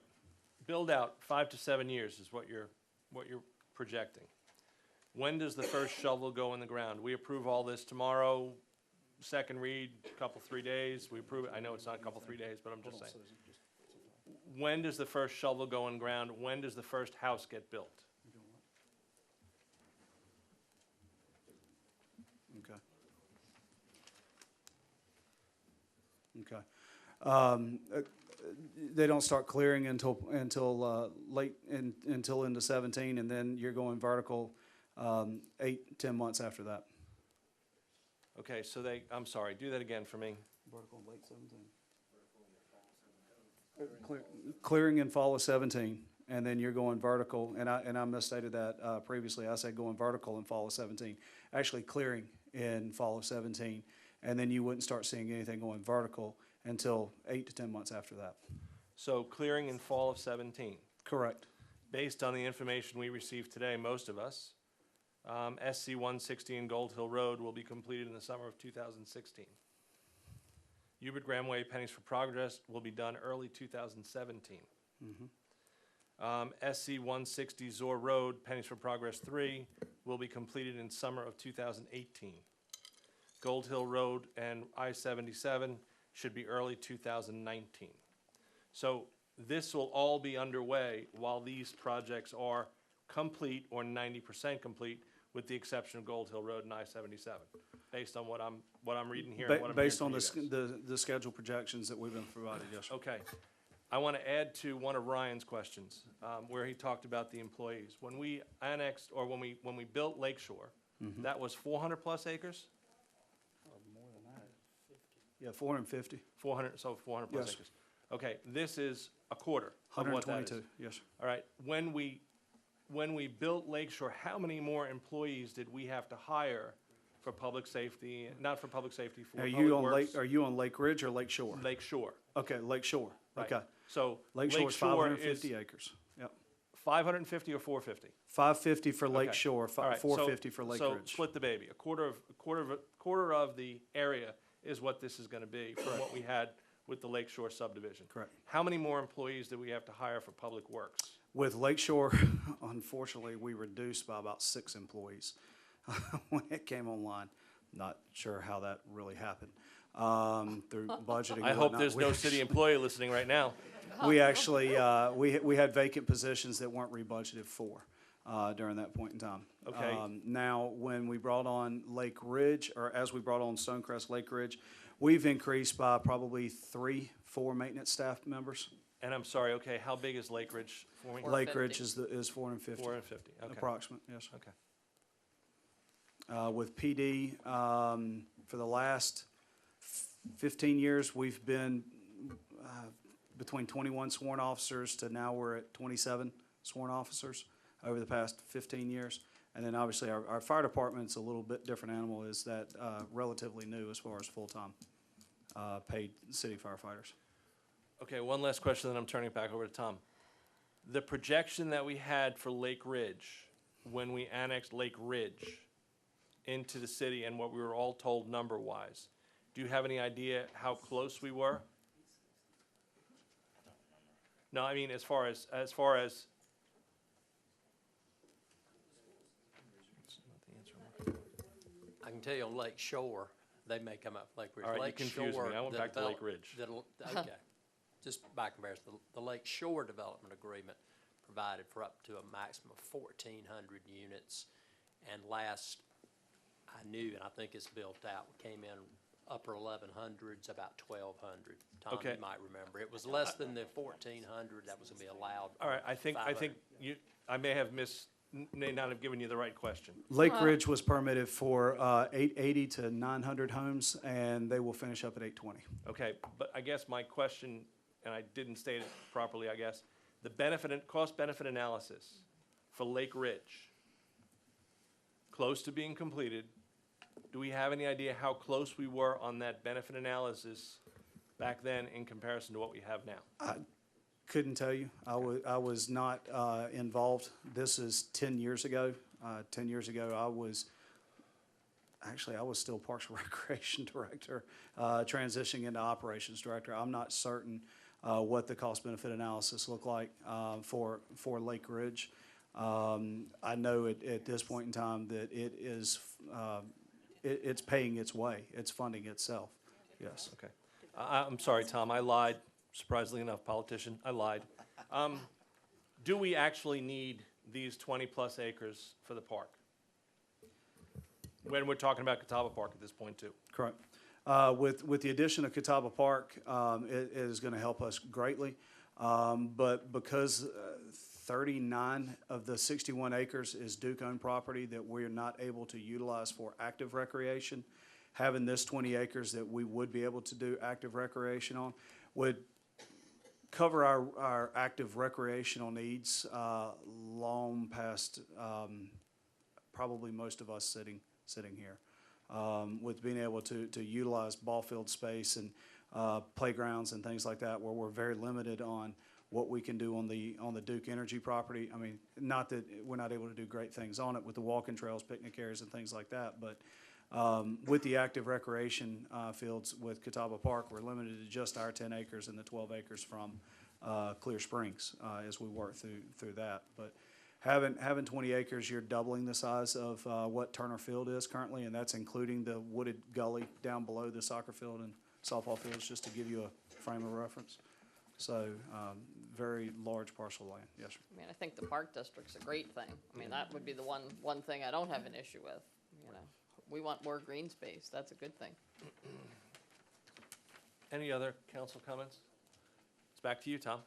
Build out 5 to 7 years is what you're projecting. When does the first shovel go in the ground? We approve all this tomorrow, second read, couple, 3 days. We approve it. I know it's not a couple, 3 days, but I'm just saying. When does the first shovel go in ground? When does the first house get built? Okay. Okay. They don't start clearing until into 17, and then you're going vertical 8-10 months after that. Okay, so I'm sorry, do that again for me. Vertical in late 17. Clearing in fall of 17, and then you're going vertical, and I misstated that previously. I said going vertical in fall of 17. Actually clearing in fall of 17, and then you wouldn't start seeing anything going vertical until 8 to 10 months after that. So clearing in fall of 17. Correct. Based on the information we received today, most of us, SC 160 and Gold Hill Road will be completed in the summer of 2016. Hubert Graham Way, Pennies for Progress will be done early 2017. SC 160 Zor Road, Pennies for Progress 3 will be completed in summer of 2018. Gold Hill Road and I-77 should be early 2019. So this will all be underway while these projects are complete or 90% complete, with the exception of Gold Hill Road and I-77, based on what I'm reading here. And what I'm Based hearing on from you guys. the schedule projections that we've been provided, yes, sir. Okay. I want to add to one of Ryan's questions, where he talked about the employees. When we annexed, or when we built Lakeshore, that was 400+ acres? Yeah, 450, 400, so 400+ Yes. acres. Okay, this is a quarter of what that is. 122, yes, sir. All right, when we built Lakeshore, how many more employees did we have to hire for public safety, not for public safety, for Are public you on works? Are you on Lake Ridge or Lake Shore? Lakeshore, Okay, Lake Shore, right. okay. So Lake Shore's Lakeshore 550 is acres, yep. 550 or 450? 550 for Lake Okay. Shore, All right, so- 450 for Lake So Ridge. split the baby. A quarter of the area is what this is gonna be from what we had with the Lakeshore subdivision. Correct. How many more employees do we have to hire for public works? With Lake Shore, unfortunately, we reduced by about 6 employees when it came online. Not sure how that really happened, through budgeting and I hope whatnot. there's We no city employee listening right now. We actually, we had vacant positions that weren't rebudgeted for during that point in time. Okay. Now, when we brought on Lake Ridge, or as we brought on Stonecrest Lake Ridge, we've increased by probably 3-4 maintenance staff members. And I'm sorry, okay, how big is Lake Ridge for me? Lake Ridge 450. is 450. 450, okay. Approximate, yes. Okay. With PD, for the last 15 years, we've been between 21 sworn officers to now we're at 27 sworn officers over the past 15 years. And then obviously our fire department's a little bit different animal, is that relatively new as far as full-time paid city firefighters. Okay, one last question, then I'm turning it back over to Tom. The projection that we had for Lake Ridge, when we annexed Lake Ridge into the city and what we were all told number-wise, do you have any idea how close we were? No, I mean, as far as, I can tell you on Lake Shore, they may come up with Lake Ridge. All right, you Lake confused me. Shore, I went the back to Lake develop- Ridge. Okay, just by comparison, the Lake Shore Development Agreement provided for up to a maximum of 1,400 units. And last I knew, and I think it's built out, we came in upper 1100s, about 1,200. Tom, Okay. you might remember. It was less than the 1,400 that was gonna be allowed. all right, I think 500. I may have may not have given you the right question. Lake Ridge was permitted for 880 to 900 homes, and they will finish up at 820. Okay, but I guess my question, and I didn't state it properly, I guess, the cost-benefit analysis for Lake Ridge, close to being completed. Do we have any idea how close we were on that benefit analysis back then in comparison to what we have now? Couldn't tell you. I was not involved. This is 10 years ago. 10 years ago, I was still Parks and Recreation Director, transitioning into Operations Director. I'm not certain what the cost-benefit analysis looked like for Lake Ridge. I know at this point in time that it is, it's paying its way. It's funding itself, yes. Okay. I'm sorry, Tom, I lied. Surprisingly enough, politician, I lied. Do we actually need these 20-plus acres for the park? When we're talking about Catawba Park at this point, too. Correct. With the addition of Catawba Park, it is going to help us greatly. But because 39 of the 61 acres is Duke-owned property that we're not able to utilize for active recreation, having this 20 acres that we would be able to do active recreation on would cover our active recreational needs long past probably most of us sitting here. With being able to utilize ball field space and playgrounds and things like that, where we're very limited on what we can do on the Duke Energy property. I mean, not that we're not able to do great things on it with the walking trails, picnic areas, and things like that, but with the active recreation fields with Catawba Park, we're limited to just our 10 acres and the 12 acres from Clear Springs as we work through that. But having 20 acres, you're doubling the size of what Turner Field is currently, and that's including the wooded gully down below the soccer field and softball fields, just to give you a frame of reference. So, very large parcel of land, yes, sir. I mean, I think the park district's a great thing. I mean, that would be the one thing I don't have an issue with, you know. We want more green space, that's a good thing. Any other council comments? It's back to you, Tom.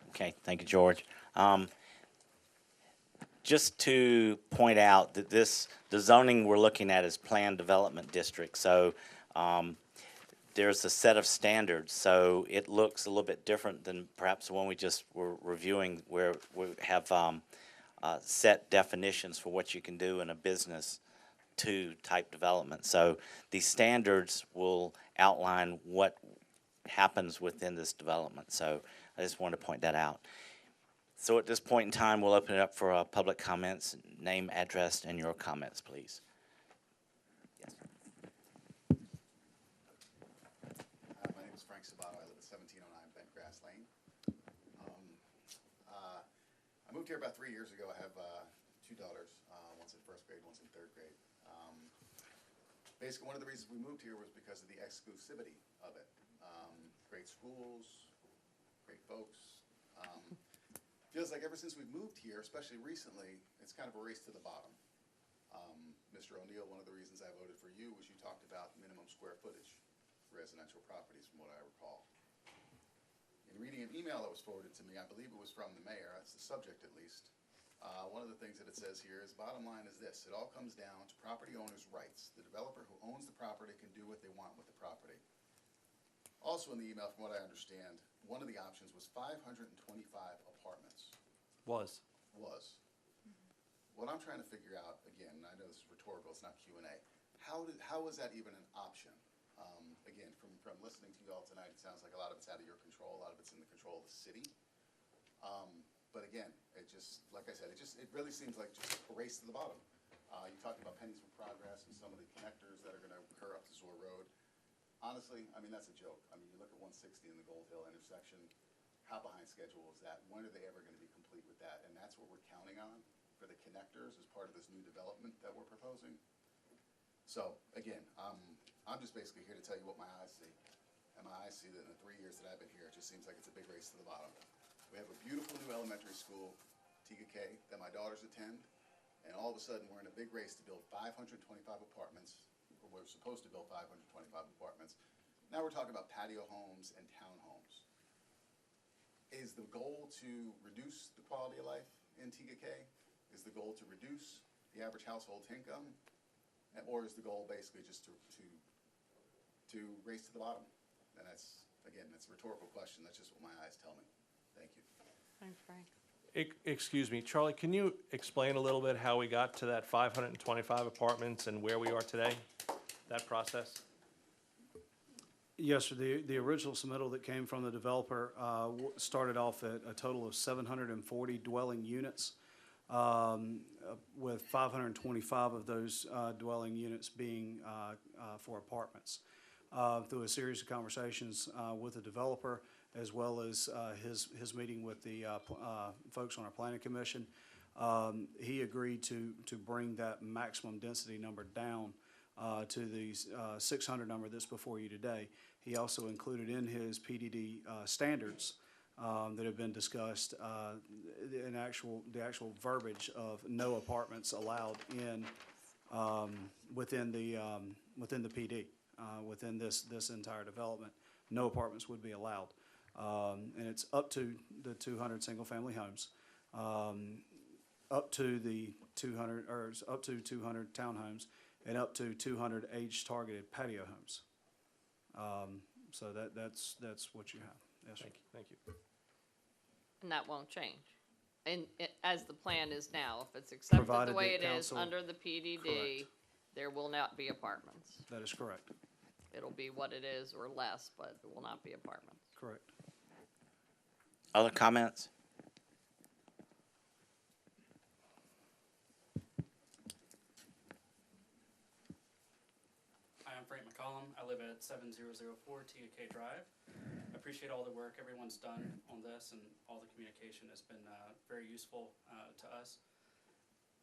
Okay, thank you, George. Just to point out that the zoning we're looking at is planned development district, so there's a set of standards, so it looks a little bit different than perhaps the one we just were reviewing, where we have set definitions for what you can do in a business to type development. So these standards will outline what happens within this development. So I just wanted to point that out. So at this point in time, we'll open it up for public comments. Name, address, and your comments, please. Yes. My name is Frank Sabato. I live at 1709 Bentgrass Lane. I moved here about 3 years ago. I have two daughters. One's in first grade, one's in third grade. Basically, one of the reasons we moved here was because of the exclusivity of it. Great schools, great folks. Feels like ever since we've moved here, especially recently, it's kind of a race to the bottom. Mr. O'Neill, one of the reasons I voted for you was you talked about minimum square footage for residential properties, from what I recall. In reading an email that was forwarded to me, I believe it was from the mayor, that's the subject at least, one of the things that it says here is, bottom line is this: it all comes down to property owners' rights. The developer who owns the property can do what they want with the property. Also in the email, from what I understand, one of the options was 525 apartments. Was. What I'm trying to figure out, again, and I know this is rhetorical, it's not Q&A, how is that even an option? Again, from listening to you all tonight, it sounds like a lot of it's out of your control, a lot of it's in the control of the city. But again, it just, like I said, it really seems like just a race to the bottom. You talked about pennies for progress and some of the connectors that are gonna occur up to Zor Road. Honestly, I mean, that's a joke. I mean, you look at 160 in the Gold Hill intersection, how behind schedule is that? When are they ever gonna be complete with that? And that's what we're counting on for the connectors as part of this new development that we're proposing. So, again, I'm just basically here to tell you what my eyes see. And my eyes see that in the 3 years that I've been here, it just seems like it's a big race to the bottom. We have a beautiful new elementary school, Tega K, that my daughters attend, and all of a sudden, we're in a big race to build 525 apartments, or we're supposed to build 525 apartments. Now we're talking about patio homes and townhomes. Is the goal to reduce the quality of life in Tega K? Is the goal to reduce the average household income? Or is the goal basically just to race to the bottom? And that's, again, that's a rhetorical question. That's just what my eyes tell me. Thank you. Thanks, Frank. Excuse me, Charlie, can you explain a little bit how we got to that 525 apartments and where we are today? That process? Yes, sir. The original submittal that came from the developer started off at a total of 740 dwelling units, with 525 of those dwelling units being for apartments. Through a series of conversations with the developer, as well as his meeting with the folks on our planning commission, he agreed to bring that maximum density number down to the 600 number that's before you today. He also included in his PDD standards that have been discussed, the actual verbiage of no apartments allowed in, within the PD, within this entire development. No apartments would be allowed. And it's up to the 200 single-family homes, up to the 200, or it's up to 200 townhomes, and up to 200 age-targeted patio homes. So that's what you have. Yes, sir. Thank you. And that won't change. And as the plan is now, if it's accepted the Provided way that it is council- under the PDD, Correct. there will not be apartments. That is correct. It'll be what it is or less, but it will not be apartments. Correct. Other comments? Hi, I'm Frank McCollum. I live at 7004 Tega Drive. I appreciate all the work everyone's done on this, and all the communication has been very useful to us.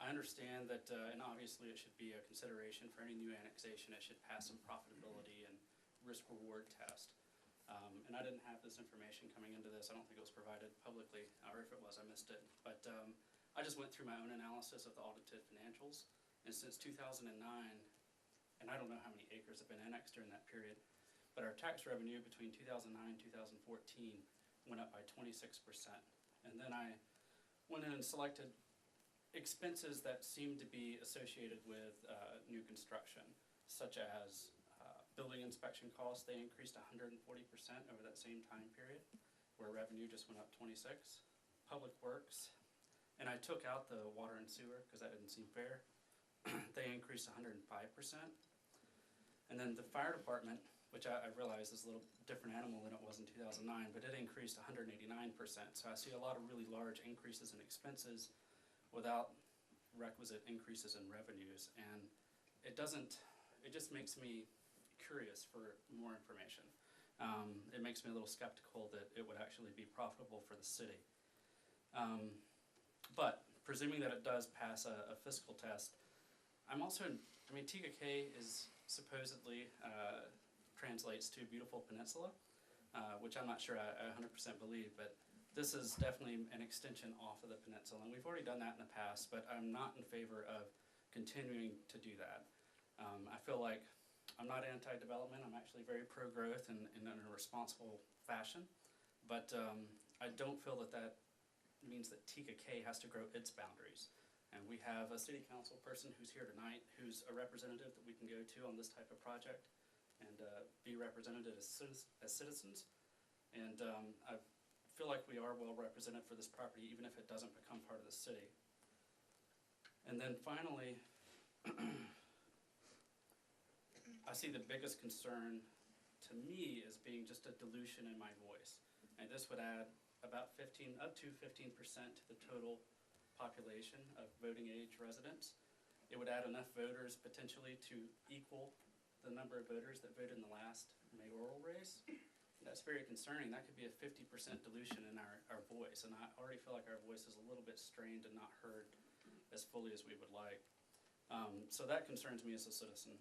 I understand that, and obviously it should be a consideration for any new annexation. It should pass some profitability and risk-reward test. And I didn't have this information coming into this. I don't think it was provided publicly, or if it was, I missed it. But I just went through my own analysis of the audited financials, and since 2009, and I don't know how many acres have been annexed during that period, but our tax revenue between 2009 and 2014 went up by 26%. And then I went in and selected expenses that seemed to be associated with new construction, such as building inspection costs. They increased 140% over that same time period, where revenue just went up 26. Public Works, and I took out the water and sewer because that didn't seem fair. They increased 105%. And then the fire department, which I realize is a little different animal than it was in 2009, but it increased 189%. So I see a lot of really large increases in expenses without requisite increases in revenues. And it just makes me curious for more information. It makes me a little skeptical that it would actually be profitable for the city. But presuming that it does pass a fiscal test, Tega is supposedly translates to beautiful peninsula, which I'm not sure I 100% believe, but this is definitely an extension off of the peninsula, and we've already done that in the past, but I'm not in favor of continuing to do that. I feel like I'm not anti-development. I'm actually very pro-growth and in a responsible fashion, but I don't feel that that means that Tega has to grow its boundaries. And we have a city council person who's here tonight who's a representative that we can go to on this type of project and be represented as citizens. And I feel like we are well represented for this property, even if it doesn't become part of the city. And then finally, I see the biggest concern to me as being just a dilution in my voice. And this would add about up to 15% to the total population of voting age residents. It would add enough voters potentially to equal the number of voters that voted in the last mayoral race. That's very concerning. That could be a 50% dilution in our voice, and I already feel like our voice is a little bit strained and not heard as fully as we would like. So that concerns me as a citizen.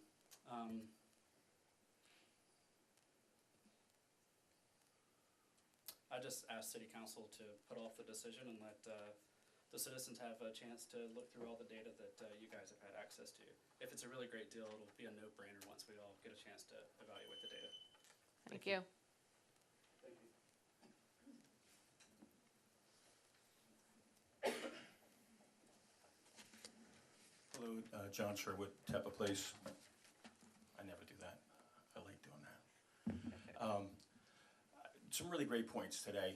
I just asked City Council to put off the decision and let the citizens have a chance to look through all the data that you guys have had access to. If it's a really great deal, it'll be a no-brainer once we all get a chance to evaluate the data. Thank you. Thank you. Hello, John Sherwood, Tepa Place. I never do that. I like doing that. some really great points today,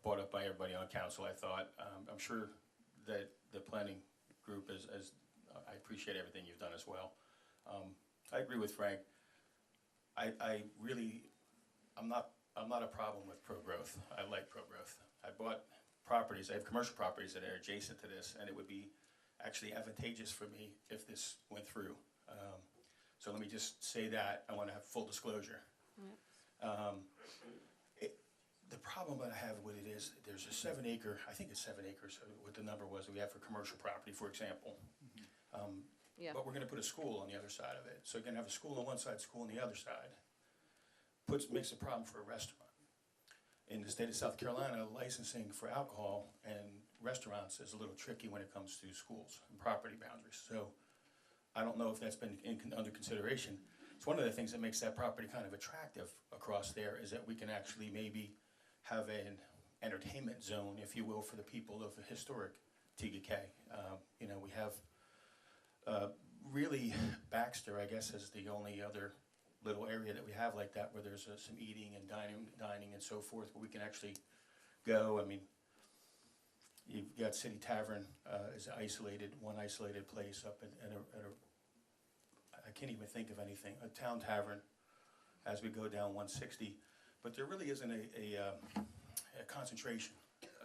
brought up by everybody on council, I thought. I'm sure that the planning group I appreciate everything you've done as well. I agree with Frank. I'm not a problem with pro-growth. I like pro-growth. I bought properties, I have commercial properties that are adjacent to this, and it would be actually advantageous for me if this went through. So let me just say that, I want to have full disclosure. The problem that I have with it is, there's a 7 acre, I think it's 7 acres, what the number was that we have for commercial property, for example. Yeah. But we're gonna put a school on the other side of it, so you're gonna have a school on one side, school on the other side. Makes a problem for a restaurant. In the state of South Carolina, licensing for alcohol and restaurants is a little tricky when it comes to schools and property boundaries. So I don't know if that's been under consideration. It's one of the things that makes that property kind of attractive across there, is that we can actually maybe have an entertainment zone, if you will, for the people of the historic Tega. You know, we have really Baxter, I guess, is the only other little area that we have like that, where there's some eating and dining and so forth, where we can actually go. I mean, you've got City Tavern is one isolated place up at a, I can't even think of anything, a town tavern as we go down 160. But there really isn't a concentration,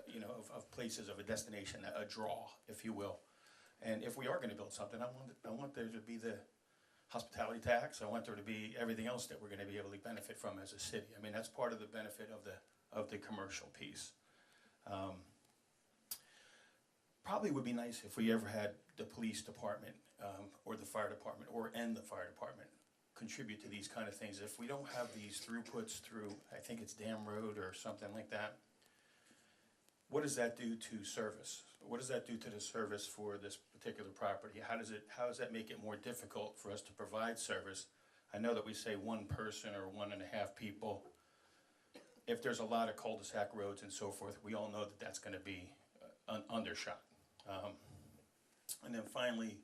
you know, of places, of a destination, a draw, if you will. And if we are going to build something, I want there to be the hospitality tax. I want there to be everything else that we're going to be able to benefit from as a city. I mean, that's part of the benefit of the commercial piece. Probably would be nice if we ever had the police department or the fire department and the fire department contribute to these kind of things. If we don't have these throughputs through, I think it's Dam Road or something like that, what does that do to service? What does that do to the service for this particular property? How does that make it more difficult for us to provide service? I know that we say one person or 1.5 people. If there's a lot of cul-de-sac roads and so forth, we all know that that's going to be undershot. And then finally,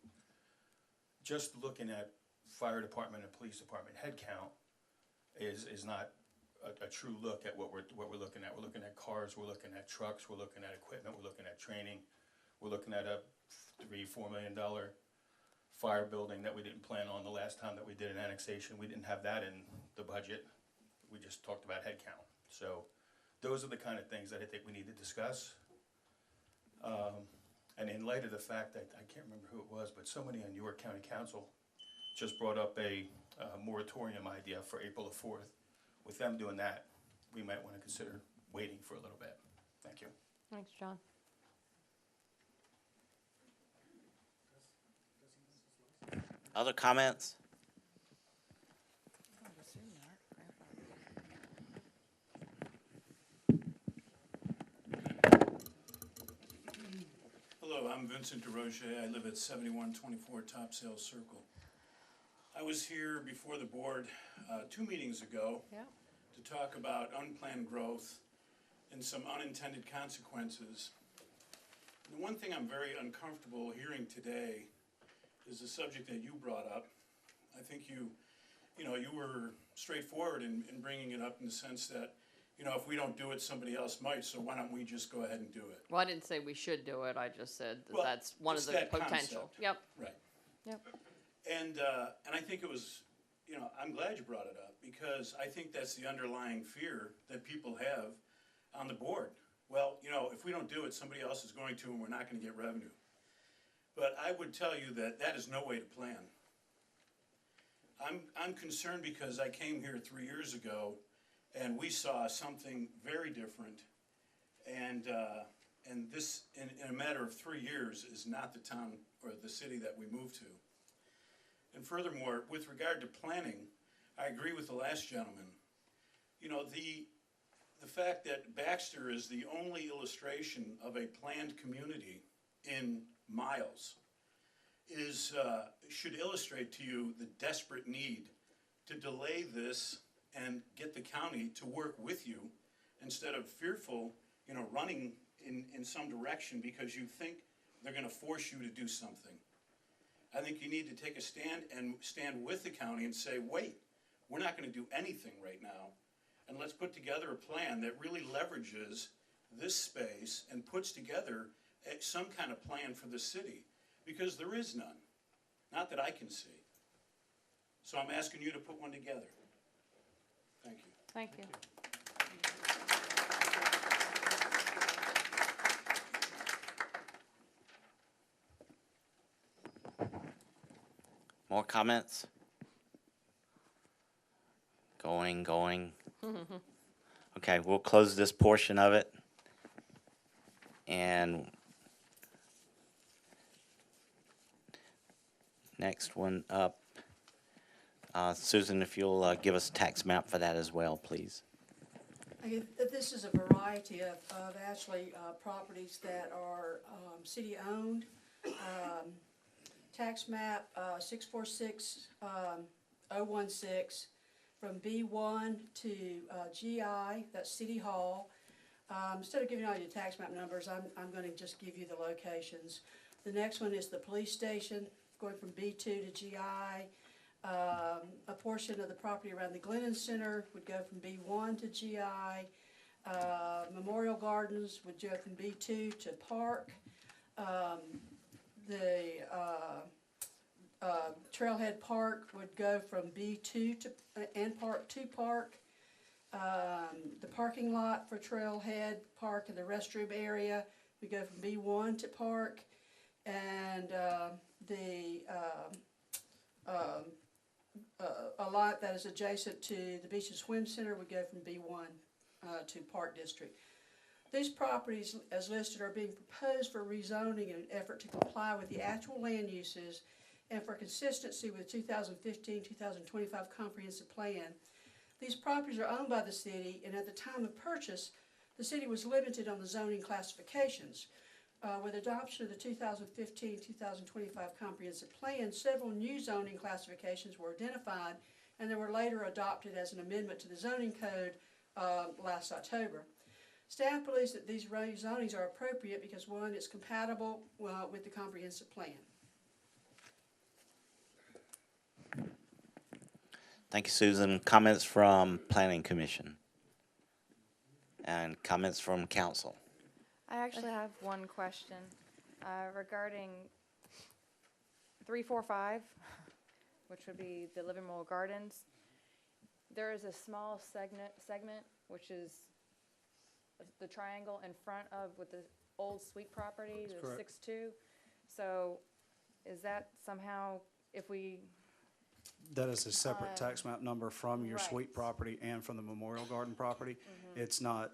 just looking at fire department and police department headcount is not a true look at what we're looking at. We're looking at cars, we're looking at trucks, we're looking at equipment, we're looking at training, we're looking at a $3-4 million fire building that we didn't plan on the last time that we did an annexation. We didn't have that in the budget. We just talked about headcount. So those are the kind of things that I think we need to discuss. And in light of the fact that, I can't remember who it was, but somebody on York County Council just brought up a moratorium idea for April the 4th. With them doing that, we might want to consider waiting for a little bit. Thank you. Thanks, John. Other comments? Hello, I'm Vincent DeRoche. I live at 7124 Topsail Circle. I was here before the board 2 meetings ago to talk about unplanned growth and some unintended consequences. The one thing I'm very uncomfortable hearing today is the subject that you brought up. I think you were straightforward in bringing it up in the sense that, if we don't do it, somebody else might, so why don't we just go ahead and do it? Well, I didn't say we should do it, I just said that Well, that's one of it's the that potential. concept. Yep. Right. Yep. And I think it was, I'm glad you brought it up, because I think that's the underlying fear that people have on the board. Well, if we don't do it, somebody else is going to, and we're not going to get revenue. But I would tell you that that is no way to plan. I'm concerned because I came here 3 years ago, and we saw something very different. And this, in a matter of 3 years, is not the town or the city that we moved to. And furthermore, with regard to planning, I agree with the last gentleman. The fact that Baxter is the only illustration of a planned community in miles should illustrate to you the desperate need to delay this and get the county to work with you instead of fearful, running in some direction because you think they're going to force you to do something. I think you need to take a stand and stand with the county and say, wait, we're not going to do anything right now and let's put together a plan that really leverages this space and puts together some kind of plan for the city, because there is none, not that I can see. So I'm asking you to put one together. Thank you. Thank you. More comments? Going. Okay, we'll close this portion of it. And next one up, Susan, if you'll give us a tax map for that as well, please. This is a variety of actually properties that are city-owned. Tax map 646016 from B1 to GI, that's City Hall. Instead of giving all your tax map numbers, I'm going to just give you the locations. The next one is the police station, going from B2 to GI. A portion of the property around the Glennon Center would go from B1 to GI. Memorial Gardens would go from B2 to Park. The Trailhead Park would go from B2 to and Park to Park. The parking lot for Trailhead Park and the restroom area would go from B1 to Park, and a lot that is adjacent to the Beach and Swim Center would go from B1 to Park District. These properties, as listed, are being proposed for rezoning in an effort to comply with the actual land uses and for consistency with 2015-2025 comprehensive plan. These properties are owned by the city, and at the time of purchase, the city was limited on the zoning classifications. With adoption of the 2015-2025 comprehensive plan, several new zoning classifications were identified, and they were later adopted as an amendment to the zoning code last October. Staff believes that these rezonings are appropriate because, one, it's compatible with the comprehensive plan. Thank you, Susan. Comments from Planning Commission? And comments from council? I actually have one question regarding 345, which would be the Living Memorial Gardens. There is a small segment which is the triangle in front of with the old Sweet property, the 6-2. So is that somehow, if we... That is a separate tax map number from your right. Sweet property and from the Memorial Garden property. It's not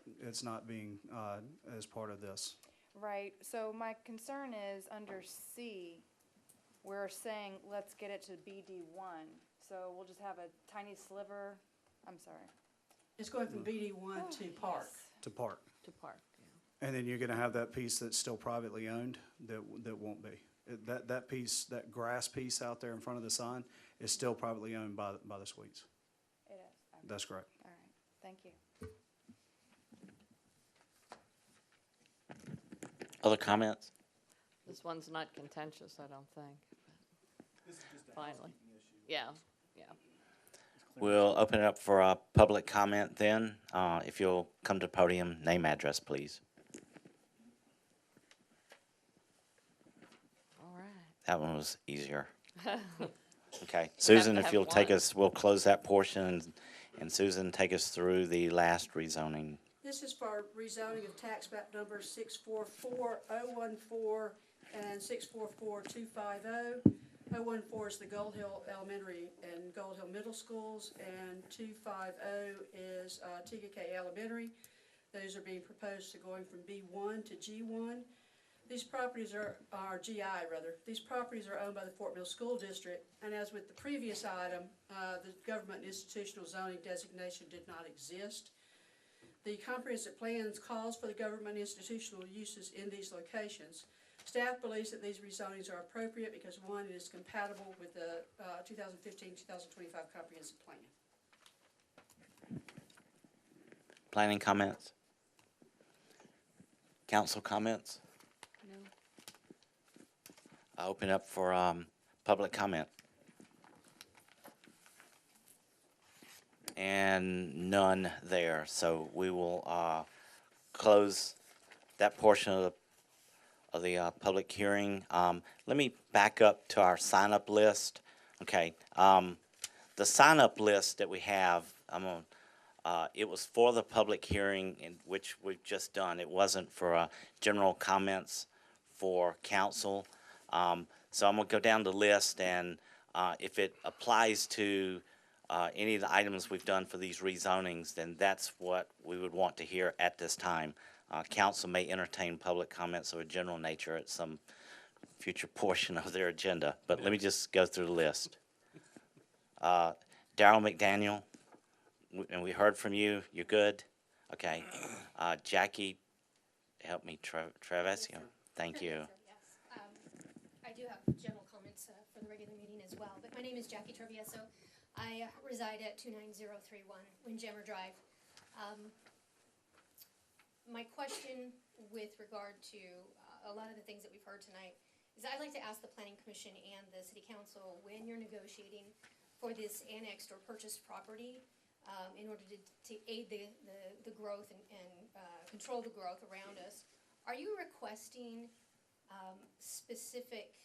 being as part of this. Right, so my concern is under C, we're saying let's get it to BD1. So we'll just have a tiny sliver, I'm sorry. It's going from BD1 to Park. To Park. To Park, And then you're gonna have that piece that's still privately owned that won't be. That piece, that grass piece out there in front of the sign is still privately owned by the Sweets. It is, okay. That's correct. All right, thank you. Other comments? This one's not contentious, I don't think. Finally. Yeah. We'll open it up for a public comment then. If you'll come to the podium, name, address, please. All right. That one was easier. Okay, Susan, to if have you'll take one. us, we'll close that portion, and Susan, take us through the last rezoning. This is for rezoning of tax map numbers 644014 and 644250. 014 is the Gold Hill Elementary and Gold Hill Middle Schools, and 250 is Tega Elementary. Those are being proposed to going from B1 to G1. These properties are GI rather. These properties are owned by the Fort Mill School District, and as with the previous item, the government institutional zoning designation did not exist. The comprehensive plans calls for the government institutional uses in these locations. Staff believes that these rezonings are appropriate because, one, it is compatible with the 2015-2025 comprehensive plan. Planning comments? Council comments? No. I open up for public comment. And none there, so we will close that portion of the public hearing. Let me back up to our sign-up list. Okay, the sign-up list that we have, it was for the public hearing in which we've just done. It wasn't for general comments for council. So I'm gonna go down the list, and if it applies to any of the items we've done for these rezonings, then that's what we would want to hear at this time. Council may entertain public comments of a general nature at some future portion of their agenda, but let me just go through the list. Darrell McDaniel, and we heard from you, you're good? Okay. Jackie, help me, Travesio, thank you. Yes. I do have general comments for the regular meeting as well, but my name is Jackie Travieso. I reside at 29031 Windjammer Drive. My question with regard to a lot of the things that we've heard tonight is I'd like to ask the Planning Commission and the City Council, when you're negotiating for this annexed or purchased property, in order to aid the growth and control the growth around us, are you requesting specific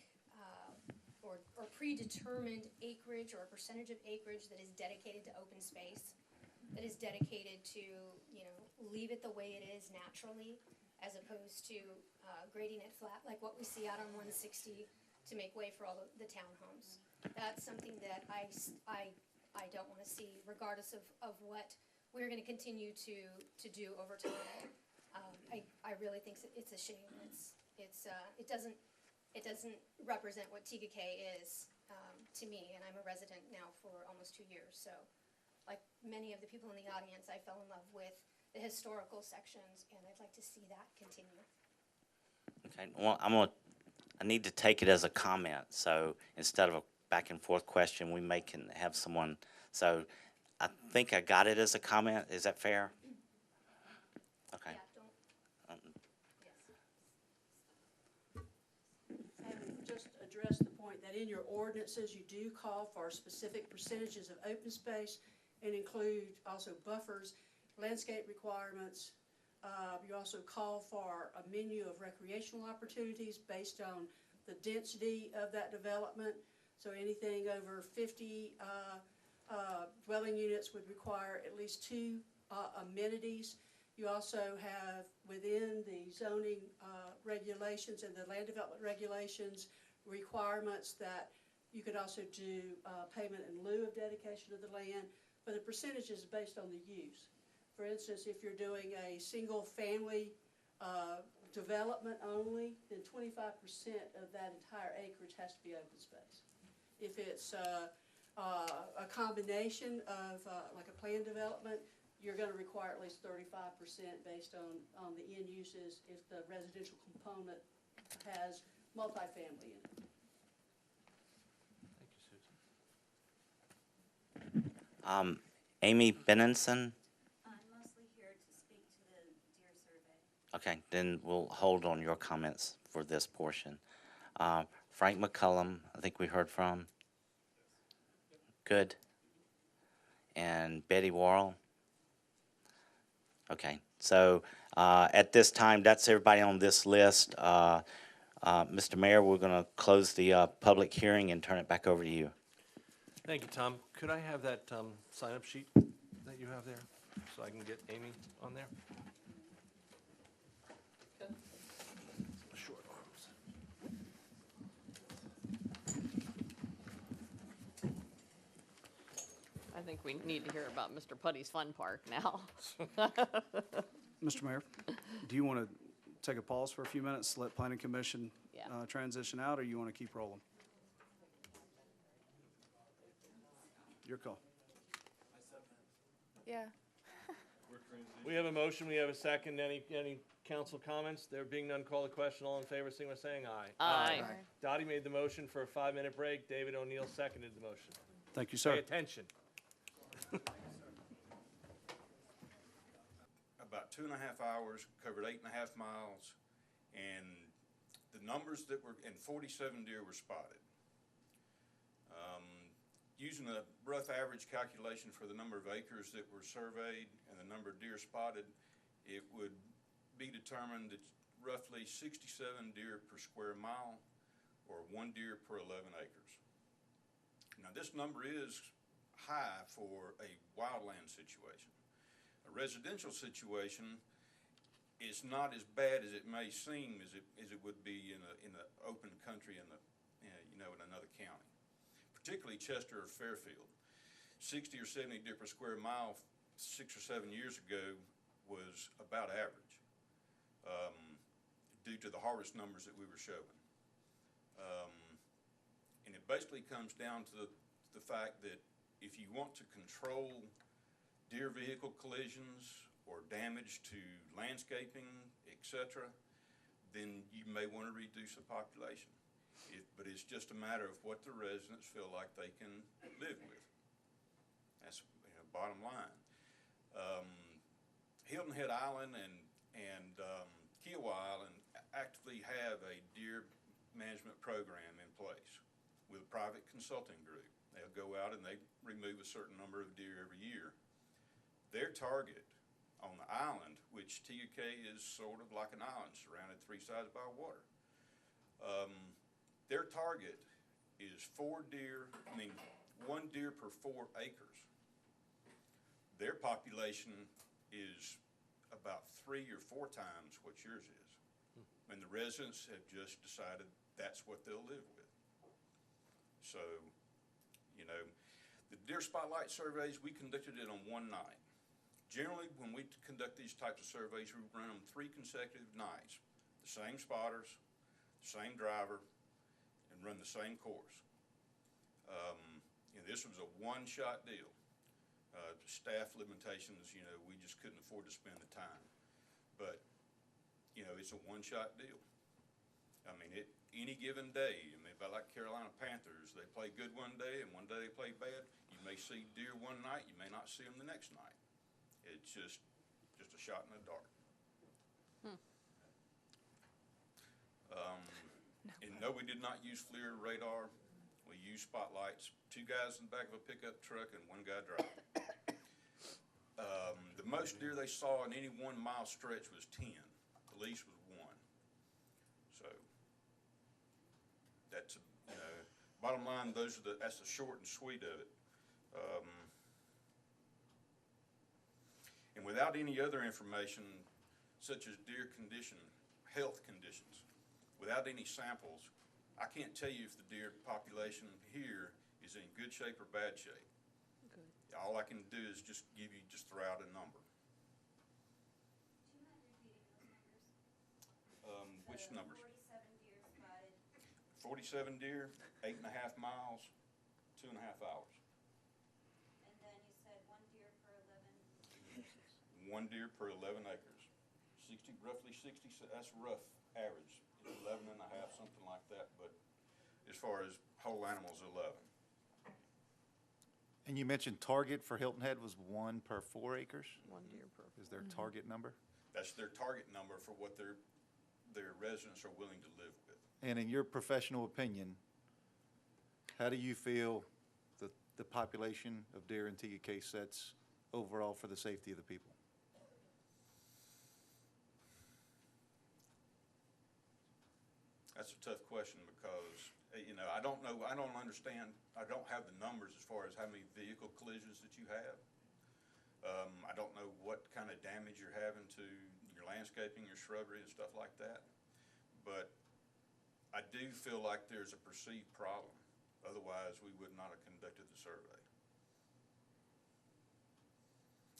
or predetermined acreage or a percentage of acreage that is dedicated to open space, that is dedicated to, leave it the way it is naturally, as opposed to grading it flat like what we see out on 160 to make way for all the townhomes? That's something that I don't want to see, regardless of what we're going to continue to do over time. I really think it's a shame. It doesn't represent what Tega is to me, and I'm a resident now for almost 2 years. So, like many of the people in the audience, I fell in love with the historical sections, and I'd like to see that continue. Okay, well, I need to take it as a comment, so instead of a back and forth question, we can have someone, so I think I got it as a comment, is that fair? Okay. Yeah, And just address the point that in your ordinances, you do call for specific percentages of open space and include also buffers, landscape requirements. You also call for a menu of recreational opportunities based on the density of that development. So anything over 50 dwelling units would require at least 2 amenities. You also have within the zoning regulations and the land development regulations requirements that you could also do payment in lieu of dedication of the land, but the percentage is based on the use. For instance, if you're doing a single family development only, then 25% of that entire acreage has to be open space. If it's a combination of like a planned development, you're going to require at least 35% based on the end uses if the residential component has multifamily in it. Thank you, Susan. Amy Benenson? I'm mostly here to speak to the deer survey. Okay, then we'll hold on your comments for this portion. Frank McCullum, I think we heard from. Good. And Betty Worrell? Okay, so at this time, that's everybody on this list. Mr. Mayor, we're going to close the public hearing and turn it back over to you. Thank you, Tom. Could I have that sign-up sheet that you have there, so I can get Amy on there? Short arms. I think we need to hear about Mr. Putty's fun park now. Mr. Mayor, do you want to take a pause for a few minutes, let Planning Commission Yeah. transition out, or you want to keep rolling? Your call. Yeah. We have a motion, we have a second. Any council comments? There being none, call the question. All in favor, signify by saying aye. Aye. Dottie made the motion for a 5-minute break. David O'Neill seconded the motion. Thank you, Pay sir. attention. About 2.5 hours, covered 8.5 miles, and the numbers that were, and 47 deer were spotted. using a rough average calculation for the number of acres that were surveyed and the number of deer spotted, it would be determined that roughly 67 deer per square mile, or 1 deer per 11 acres. Now, this number is high for a wildland situation. A residential situation is not as bad as it may seem as it would be in the open country in in another county, particularly Chester or Fairfield. 60 or 70 deer per square mile 6 or 7 years ago was about average, due to the harvest numbers that we were showing. And it basically comes down to the fact that if you want to control deer vehicle collisions or damage to landscaping, etc., then you may want to reduce the population. But it's just a matter of what the residents feel like they can live with. That's bottom line. Hilton Head Island and Kiowa Island actively have a deer management program in place with a private consulting group. They'll go out and they remove a certain number of deer every year. Their target on the island, which Tega is sort of like an island surrounded 3 sides by water, their target is 1 deer per 4 acres. Their population is about 3 or 4 times what yours is. And the residents have just decided that's what they'll live with. So, the deer spotlight surveys, we conducted it on one night. Generally, when we conduct these types of surveys, we run them 3 consecutive nights. The same spotters, the same driver, and run the same course. This was a one-shot deal. Staff limitations, we just couldn't afford to spend the time. But, it's a one-shot deal. I mean, any given day, about like Carolina Panthers, they play good one day and one day they play bad. You may see deer one night, you may not see them the next night. It's just a shot in the dark. And no, we did not use FLIR radar. We used spotlights. 2 guys in the back of a pickup truck and 1 guy driving. The most deer they saw in any 1 mile stretch was 10. The least was 1. So that's bottom line. That's the short and sweet of it. And without any other information, such as deer condition, health conditions, without any samples, I can't tell you if the deer population here is in good shape or bad shape. Good. All I can do is just throw out a number. 200 feet of those numbers. Which numbers? 47 deer spotted. 47 deer, 8.5 miles, 2.5 hours. And then you said 1 deer per 11. 1 deer per 11 acres. Roughly 60, that's rough average. 11 and a half, something like that, but as far as whole animals, 11. And you mentioned target for Hilton Head was 1 per 4 acres? 1 deer per. Is their target number? That's their target number for what their residents are willing to live with. And in your professional opinion, how do you feel the population of deer in Tega sets overall for the safety of the people? That's a tough question because, I don't know, I don't understand, I don't have the numbers as far as how many vehicle collisions that you have. I don't know what kind of damage you're having to your landscaping, your shrubbery and stuff like that. But I do feel like there's a perceived problem. Otherwise, we would not have conducted the survey.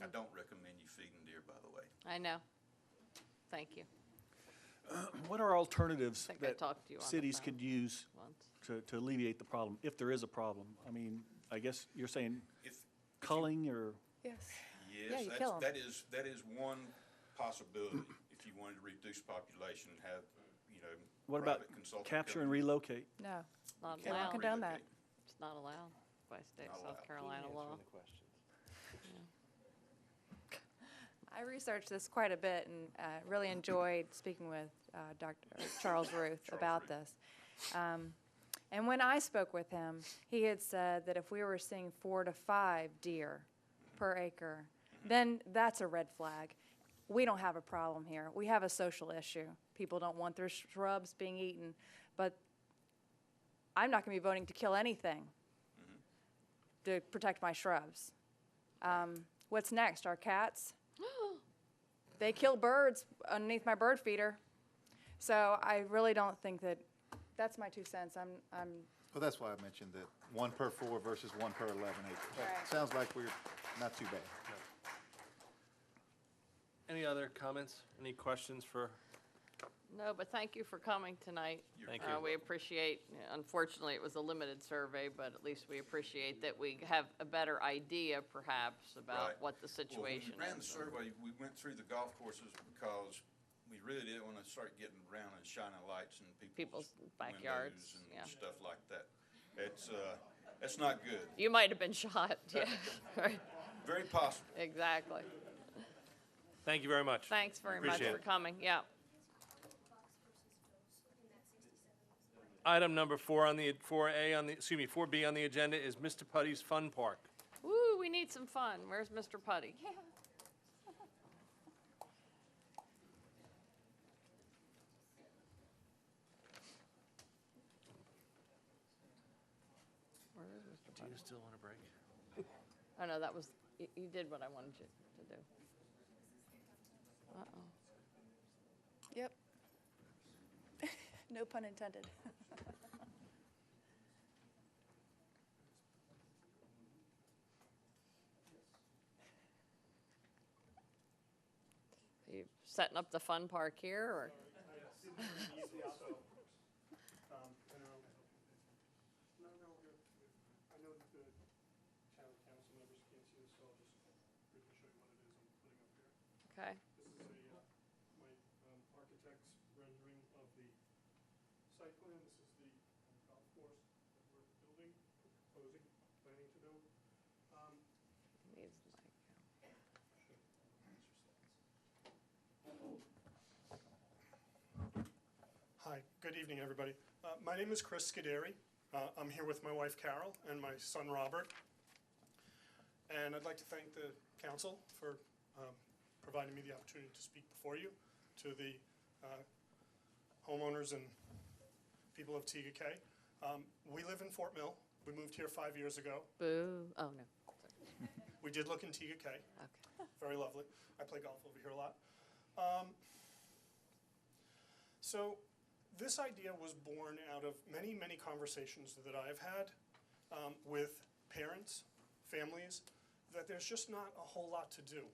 I don't recommend you feeding deer, by the way. I know. Thank you. What are alternatives I think I that talked to you on the cities phone could use once. to alleviate the problem, if there is a problem? I mean, I guess you're saying If culling or, Yes. Yes, you kill 'em. that is one possibility. If you wanted to reduce population, have, what about private consultant capture and company. relocate? No. It's not Cannot allowed. condone that. relocate. It's not allowed by state Not South allowed. Carolina law. I researched this quite a bit and really enjoyed speaking with Dr. Charles Ruth about this. And when I spoke with him, he had said that if we were seeing 4 to 5 deer per acre, then that's a red flag. We don't have a problem here. We have a social issue. People don't want their shrubs being eaten, but I'm not going to be voting to kill anything to protect my shrubs. What's next? Our cats? They kill birds underneath my bird feeder. So I really don't think that, that's my 2 cents. I'm Well, that's why I mentioned that 1 per 4 versus 1 per 11 acres. Right. Sounds like we're not too bad. Any other comments? Any questions for? No, but thank you for coming tonight. Thank you. We appreciate, unfortunately, it was a limited survey, but at least we appreciate that we have a better idea perhaps about Right. what the situation Well, when we ran the is. survey, we went through the golf courses because we really didn't want to start getting around and shining lights in People's people's backyards, windows yeah. and stuff like that. It's not good. You might have been shot, yeah, right, Very possible. exactly. Thank you very much. Thanks very much Appreciate for it. coming, yeah. Item number 4 on the, 4A on the, excuse me, 4B on the agenda is Mr. Putty's Fun Park. Woo, we need some fun. Where's Mr. Putty? Where is Mr. Do Putty? you still want a break? Oh, no, that was, you did what I wanted you to do. Uh-oh. Yep. No pun intended. Are you setting up the fun park here, or? I know that the town council members can't see this, so I'll just briefly show you what it is I'm putting up here. Okay. This is my architect's rendering of the site plan. This is the golf course that we're building, proposing, planning to build. Needs the mic. Hi, good evening, everybody. My name is Chris Scuderi. I'm here with my wife Carol and my son Robert. And I'd like to thank the council for providing me the opportunity to speak before you, to the homeowners and people of Tega K. We live in Fort Mill. We moved here 5 years ago. Boo. Oh, no. Sorry. We did look in Tega K. Okay. Very lovely. I play golf over here a lot. So this idea was born out of many, many conversations that I've had with parents, families, that there's just not a whole lot to do.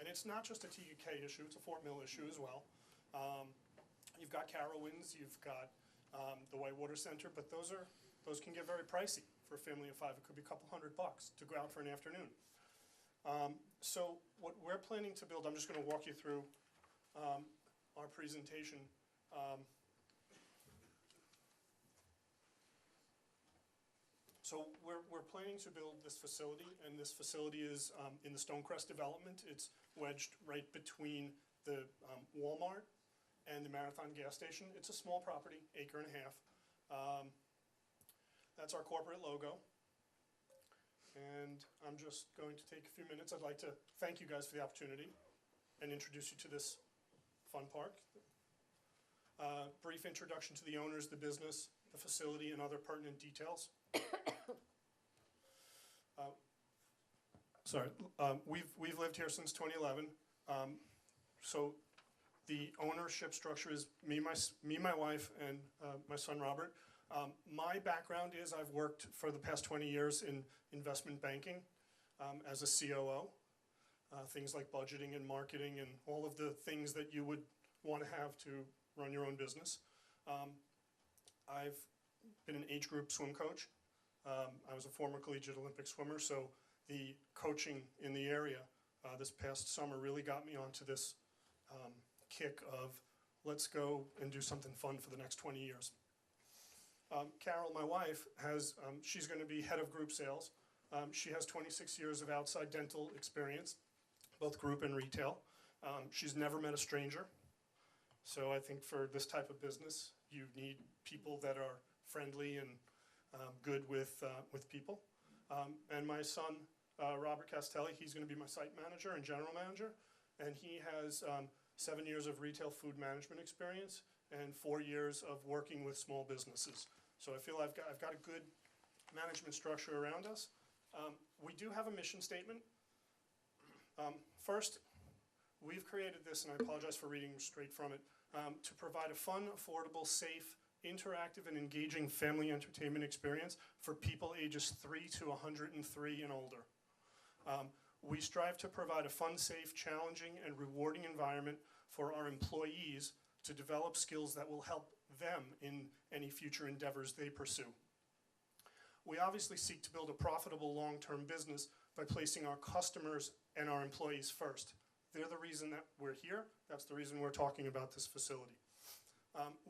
And it's not just a TUK issue, it's a Fort Mill issue as well. You've got Carowinds, you've got the Whitewater Center, but those can get very pricey for a family of 5. It could be a couple $100 to go out for an afternoon. So what we're planning to build, I'm just going to walk you through our presentation. So we're planning to build this facility, and this facility is in the Stonecrest development. It's wedged right between the Walmart and the Marathon gas station. It's a small property, 1.5 acres. That's our corporate logo. And I'm just going to take a few minutes. I'd like to thank you guys for the opportunity and introduce you to this fun park. Brief introduction to the owners, the business, the facility, and other pertinent details. We've lived here since 2011. So the ownership structure is me, my wife, and my son Robert. My background is I've worked for the past 20 years in investment banking as a COO. Things like budgeting and marketing and all of the things that you would want to have to run your own business. I've been an age group swim coach. I was a former collegiate Olympic swimmer, so the coaching in the area this past summer really got me onto this kick of let's go and do something fun for the next 20 years. Carol, my wife, she's going to be head of group sales. She has 26 years of outside dental experience, both group and retail. She's never met a stranger. So I think for this type of business, you need people that are friendly and good with people. And my son, Robert Castelli, he's going to be my site manager and general manager, and he has 7 years of retail food management experience and 4 years of working with small businesses. So I feel I've got a good management structure around us. We do have a mission statement. First, we've created this, and I apologize for reading straight from it, to provide a fun, affordable, safe, interactive, and engaging family entertainment experience for people ages 3 to 103 and older. We strive to provide a fun, safe, challenging, and rewarding environment for our employees to develop skills that will help them in any future endeavors they pursue. We obviously seek to build a profitable long-term business by placing our customers and our employees first. They're the reason that we're here. That's the reason we're talking about this facility.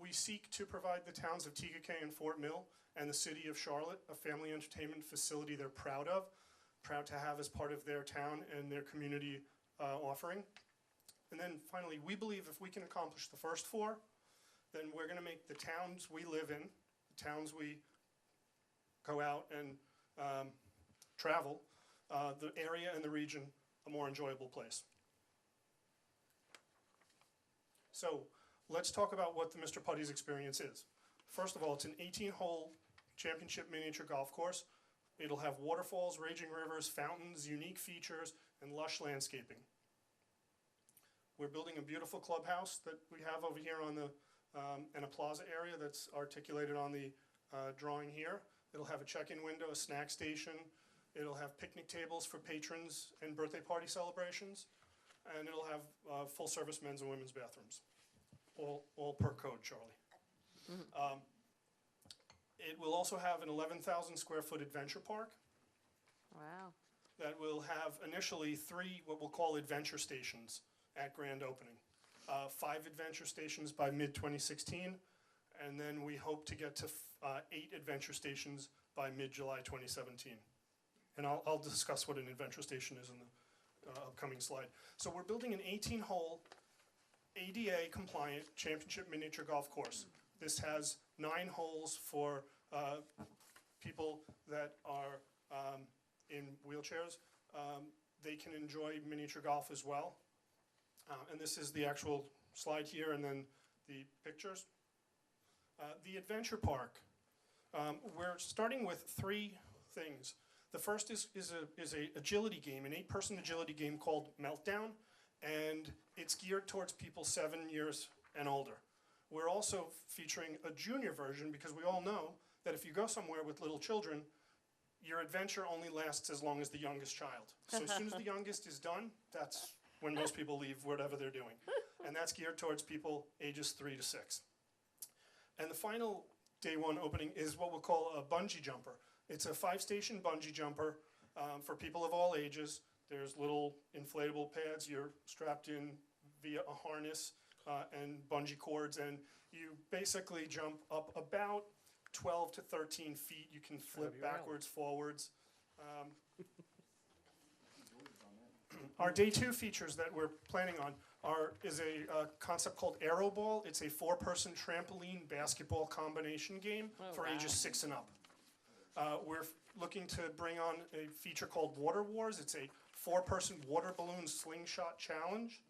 We seek to provide the towns of Tega and Fort Mill and the city of Charlotte a family entertainment facility they're proud to have as part of their town and their community offering. And then finally, we believe if we can accomplish the first four, then we're going to make the towns we live in, the towns we go out and travel, the area and the region, a more enjoyable place. So let's talk about what the Mr. Putty's experience is. First of all, it's an 18-hole championship miniature golf course. It'll have waterfalls, raging rivers, fountains, unique features, and lush landscaping. We're building a beautiful clubhouse that we have over here on the, and a plaza area that's articulated on the drawing here. It'll have a check-in window, a snack station. It'll have picnic tables for patrons and birthday party celebrations. And it'll have full-service men's and women's bathrooms, all per code, Charlie. It will also have an 11,000 square foot adventure park. Wow. That will have initially 3 what we'll call adventure stations at grand opening. 5 adventure stations by mid-2016, and then we hope to get to 8 adventure stations by mid-July 2017. And I'll discuss what an adventure station is in the upcoming slide. So we're building an 18-hole ADA compliant championship miniature golf course. This has 9 holes for people that are in wheelchairs. They can enjoy miniature golf as well. And this is the actual slide here and then the pictures. The adventure park. We're starting with 3 things. The first is a agility game, an 8-person agility game called Meltdown, and it's geared towards people 7 years and older. We're also featuring a junior version because we all know that if you go somewhere with little children, your adventure only lasts as long as the youngest child. So as soon as the youngest is done, that's when most people leave whatever they're doing. And that's geared towards people ages 3 to 6. And the final day 1 opening is what we'll call a bungee jumper. It's a 5-station bungee jumper for people of all ages. There's little inflatable pads. You're strapped in via a harness and bungee cords, and you basically jump up about 12 to 13 feet. You can flip backwards, forwards. Our day 2 features that we're planning on is a concept called Aero Ball. It's a 4-person trampoline basketball combination game for ages 6 and up. We're looking to bring on a feature called Water Wars. It's a 4-person water balloon slingshot challenge.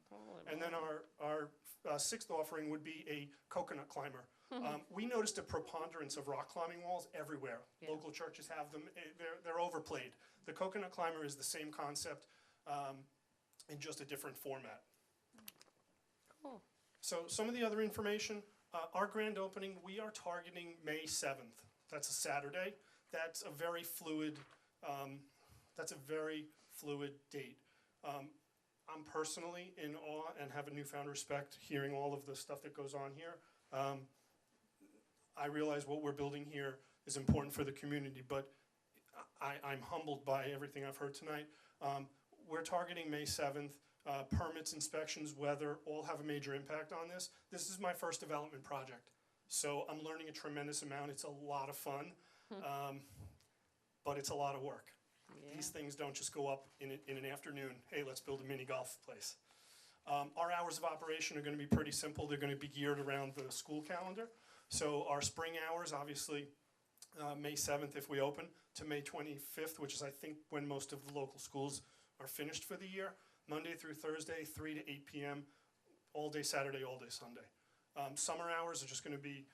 And then our 6th offering would be a coconut climber. We noticed a preponderance of rock climbing walls everywhere. Yeah. Local churches have them. They're overplayed. The coconut climber is the same concept in just a different format. Cool. So some of the other information, our grand opening, we are targeting May 7th. That's a Saturday. That's a very fluid date. I'm personally in awe and have a newfound respect hearing all of the stuff that goes on here. I realize what we're building here is important for the community, but I'm humbled by everything I've heard tonight. We're targeting May 7th. Permits, inspections, weather, all have a major impact on this. This is my first development project, so I'm learning a tremendous amount. It's a lot of fun, but it's a lot of work. Yeah. These things don't just go up in an afternoon. Hey, let's build a mini golf place. Our hours of operation are going to be pretty simple. They're going to be geared around the school calendar. So our spring hours, obviously, May 7th if we open, to May 25th, which is I think when most of the local schools are finished for the year. Monday through Thursday, 3 to 8 p.m., all day Saturday, all day Sunday. Summer hours are just going to be,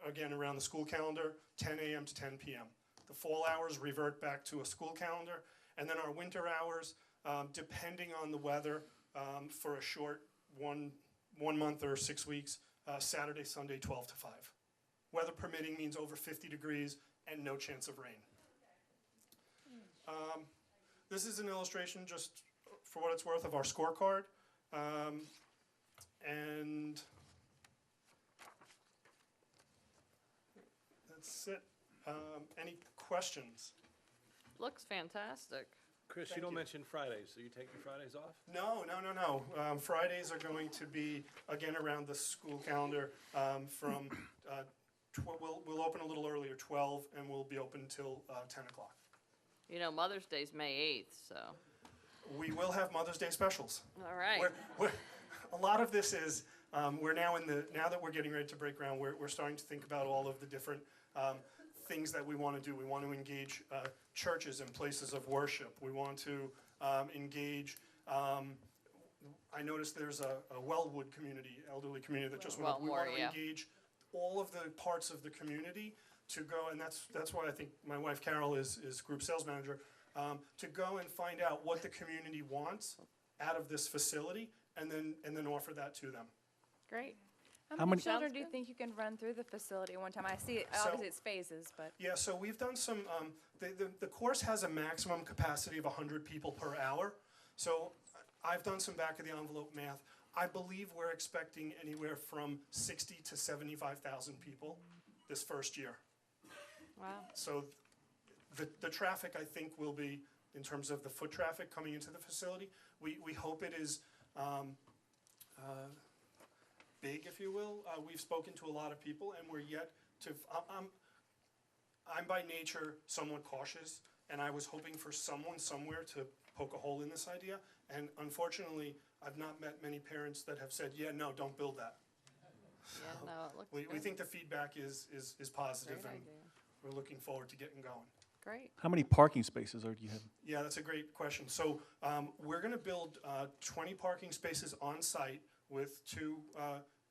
again, around the school calendar, 10 a.m. to 10 p.m. The fall hours revert back to a school calendar, and then our winter hours, depending on the weather, for a short one month or 6 weeks, Saturday, Sunday, 12 to 5. Weather permitting means over 50 degrees and no chance of rain. This is an illustration, just for what it's worth, of our scorecard. And that's it. Any questions? Looks fantastic. Chris, you don't mention Fridays, so you take your Fridays off? No. Fridays are going to be, again, around the school calendar from, we'll open a little earlier, 12, and we'll be open until 10 o'clock. You know, Mother's Day's May 8th, so. We will have Mother's Day specials. All right. A lot of this is, we're now now that we're getting ready to break ground, we're starting to think about all of the different things that we want to do. We want to engage churches and places of worship. We want to engage, I noticed there's a Wellwood community, elderly community that just went up. We want to engage all of the parts of the community to go, and that's why I think my wife Carol is group sales manager, to go and find out what the community wants out of this facility, and then offer that to them. Great. How many children do you think you can run through the facility at one time? I see it, obviously it's phases, but. Yeah, so we've done some, the course has a maximum capacity of 100 people per hour. So I've done some back of the envelope math. I believe we're expecting anywhere from 60 to 75,000 people this first year. Wow. So the traffic, I think, will be, in terms of the foot traffic coming into the facility, we hope it is big, if you will. We've spoken to a lot of people, and we're yet to, I'm by nature somewhat cautious, and I was hoping for someone somewhere to poke a hole in this idea, and unfortunately, I've not met many parents that have said, yeah, no, don't build that. Yeah, no, it looks We good. think the feedback is positive, Great and idea. we're looking forward to getting going. Great. How many parking spaces do you have? Yeah, that's a great question. So we're going to build 20 parking spaces on site with 2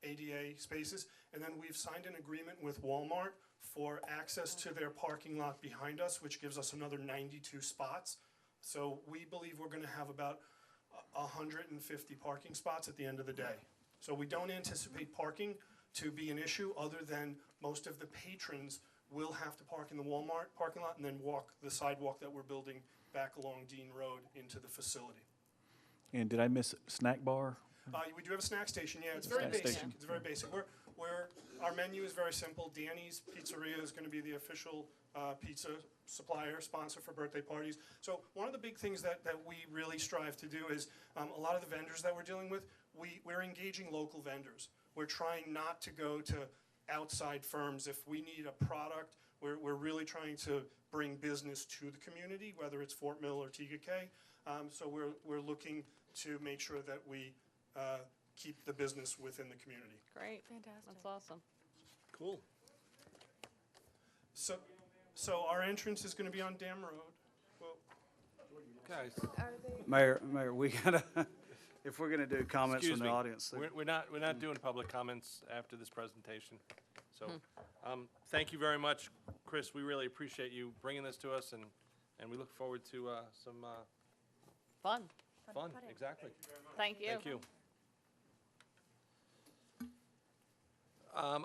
ADA spaces, and then we've signed an agreement with Walmart for access to their parking lot behind us, which gives us another 92 spots. So we believe we're going to have about 150 parking spots at the end of the day. So we don't anticipate parking to be an issue, other than most of the patrons will have to park in the Walmart parking lot and then walk the sidewalk that we're building back along Dean Road into the facility. And did I miss snack bar? We do have a snack station, yeah, it's very Snack basic, station. it's very basic. Our menu is very simple. Danny's Pizzeria is gonna be the official pizza supplier, sponsor for birthday parties. So one of the big things that we really strive to do is, a lot of the vendors that we're dealing with, we're engaging local vendors. We're trying not to go to outside firms. If we need a product, we're really trying to bring business to the community, whether it's Fort Mill or Tega. So we're looking to make sure that we keep the business within the community. Great. Fantastic. That's awesome. Cool. So our entrance is going to be on Dam Road. Well, Guys, Mayor, we gotta, if we're gonna do comments excuse from me. the audience. We're not doing public comments after this presentation. So, thank you very much, Chris. We really appreciate you bringing this to us, and we look forward to some Fun. fun. Exactly. Thank you. Thank you.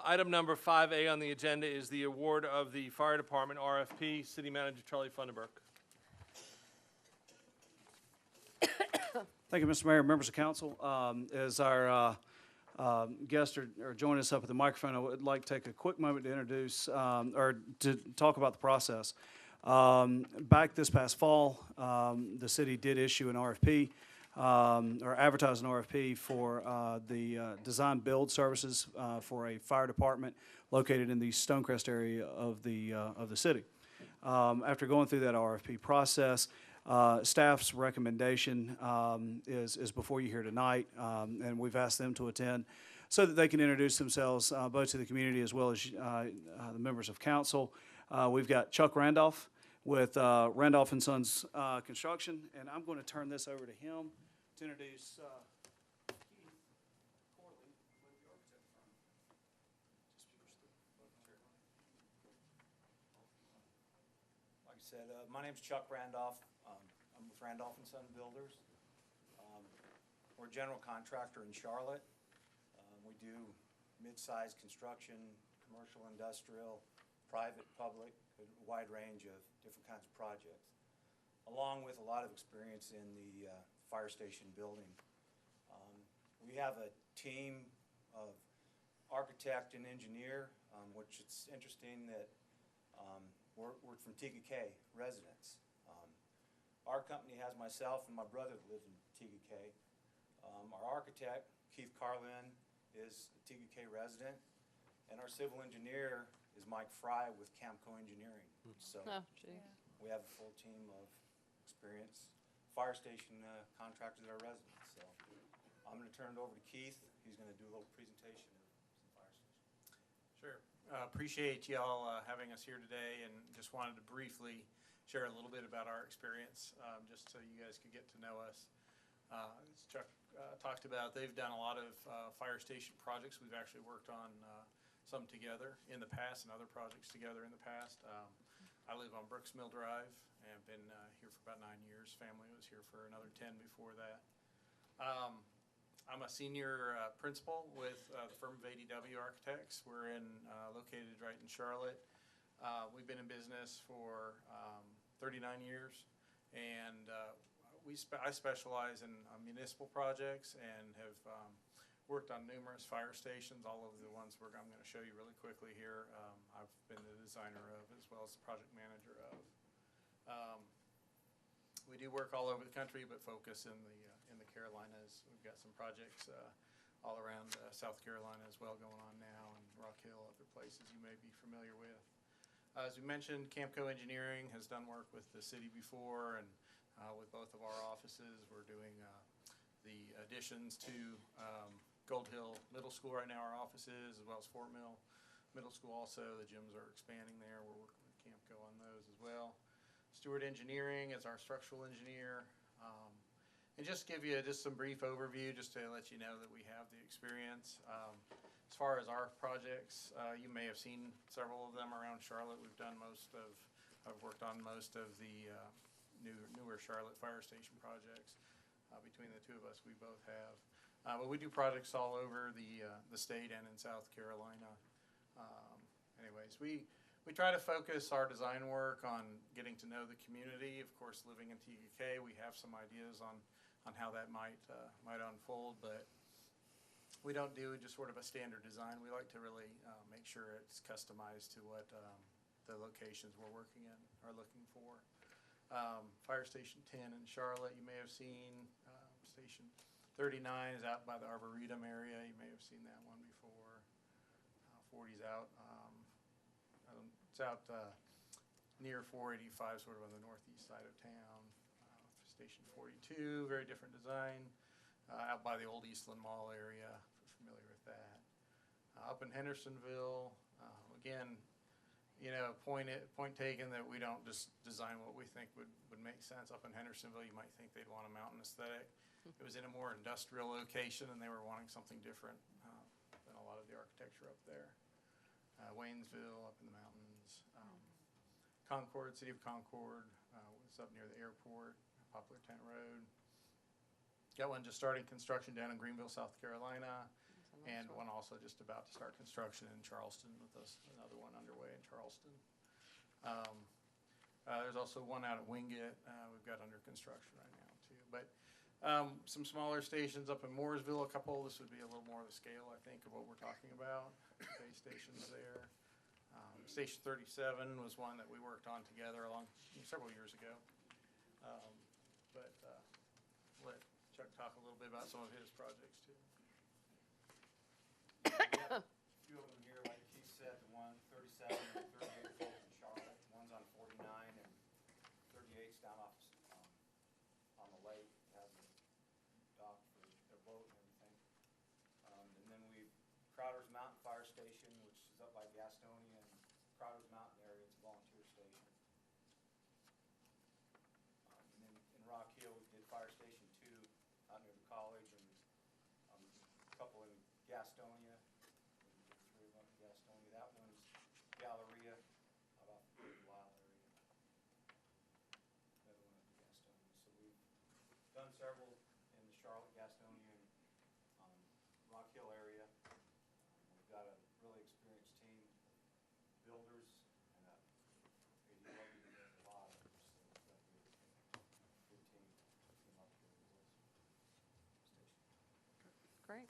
Item number 5A on the agenda is the award of the Fire Department RFP. City Manager Charlie Funderburk. Thank you, Mr. Mayor, members of council. As our guests are joining us up at the microphone, I would like to take a quick moment to introduce, or to talk about the process. Back this past fall, the city did issue an RFP, or advertise an RFP for the design build services for a fire department located in the Stonecrest area of the city. After going through that RFP process, staff's recommendation is before you here tonight, and we've asked them to attend. so that they can introduce themselves both to the community as well as the members of council. We've got Chuck Randolph with Randolph and Sons Construction, and I'm going to turn this over to him to introduce Keith Corley with the architect firm. Like I said, my name's Chuck Randolph. I'm with Randolph and Son Builders. We're a general contractor in Charlotte. We do mid-sized construction, commercial, industrial, private, public, a wide range of different kinds of projects, along with a lot of experience in the fire station building. We have a team of architect and engineer, which it's interesting that we're from Tega residents. Our company has myself and my brother that live in Tega. Our architect, Keith Carlin, is a Tega resident, and our civil engineer is Mike Fry with Camco Engineering. So we have a full team of experienced fire station contractors that are residents. So I'm going to turn it over to Keith. He's going to do a little presentation of some fire stations. Sure. Appreciate y'all having us here today, and just wanted to briefly share a little bit about our experience, just so you guys could get to know us. As Chuck talked about, they've done a lot of fire station projects. We've actually worked on some together in the past and other projects together in the past. I live on Brooks Mill Drive and have been here for about 9 years. Family was here for another 10 before that. I'm a senior principal with the firm of ADW Architects. We're located right in Charlotte. We've been in business for 39 years, and I specialize in municipal projects and have worked on numerous fire stations. All of the ones I'm going to show you really quickly here, I've been the designer of, as well as the project manager of. We do work all over the country, but focus in the Carolinas. We've got some projects all around South Carolina as well going on now, and Rock Hill, other places you may be familiar with. As we mentioned, Camco Engineering has done work with the city before, and with both of our offices, we're doing the additions to Gold Hill Middle School right now, our offices, as well as Fort Mill Middle School also. The gyms are expanding there. We're working with Camco on those as well. Stewart Engineering is our structural engineer. And just give you some brief overview, just to let you know that we have the experience. As far as our projects, you may have seen several of them around Charlotte. I've worked on most of the newer Charlotte fire station projects. Between the two of us, we both have. But we do projects all over the state and in South Carolina. Anyways, we try to focus our design work on getting to know the community. Of course, living in Tega, we have some ideas on how that might unfold, but we don't do just sort of a standard design. We like to really make sure it's customized to what the locations we're working in are looking for. Fire Station 10 in Charlotte, you may have seen. Station 39 is out by the Arboretum area. You may have seen that one before. 40's out. It's out near 485, sort of on the northeast side of town. Station 42, very different design. Out by the old Eastland Mall area, if you're familiar with that. Up in Hendersonville, again, point taken that we don't just design what we think would make sense. Up in Hendersonville, you might think they'd want a mountain aesthetic. It was in a more industrial location, and they were wanting something different than a lot of the architecture up there. Waynesville, up in the mountains. Concord, City of Concord, was up near the airport, Poplar Tent Road. Got one just starting construction down in Greenville, South Carolina. And one also just about to start construction in Charleston with another one underway in Charleston. There's also one out at Wingate we've got under construction right now too. But some smaller stations up in Mooresville, a couple. This would be a little more of the scale, I think, of what we're talking about. Base stations there. Station 37 was one that we worked on together several years ago. But let Chuck talk a little bit about some of his projects too. A few of them here, like he said, the one 37 and 38 both in Charlotte. One's on 49 and 38's down off on the lake. It has a dock for their boat and everything. And then we've Crowder's Mountain Fire Station, which is up by Gastonia and Crowder's Mountain area. It's a volunteer station. And then in Rock Hill, we did Fire Station 2 out near the college, and a couple in Gastonia. We did 3 of them in Gastonia. That one's Galleria, about the Wild area. Another one up in Gastonia. So we've done several in the Charlotte, Gastonia, and Rock Hill area. We've got a really experienced team, builders, and a lot of them. So we've got a good team up here with this station. Great.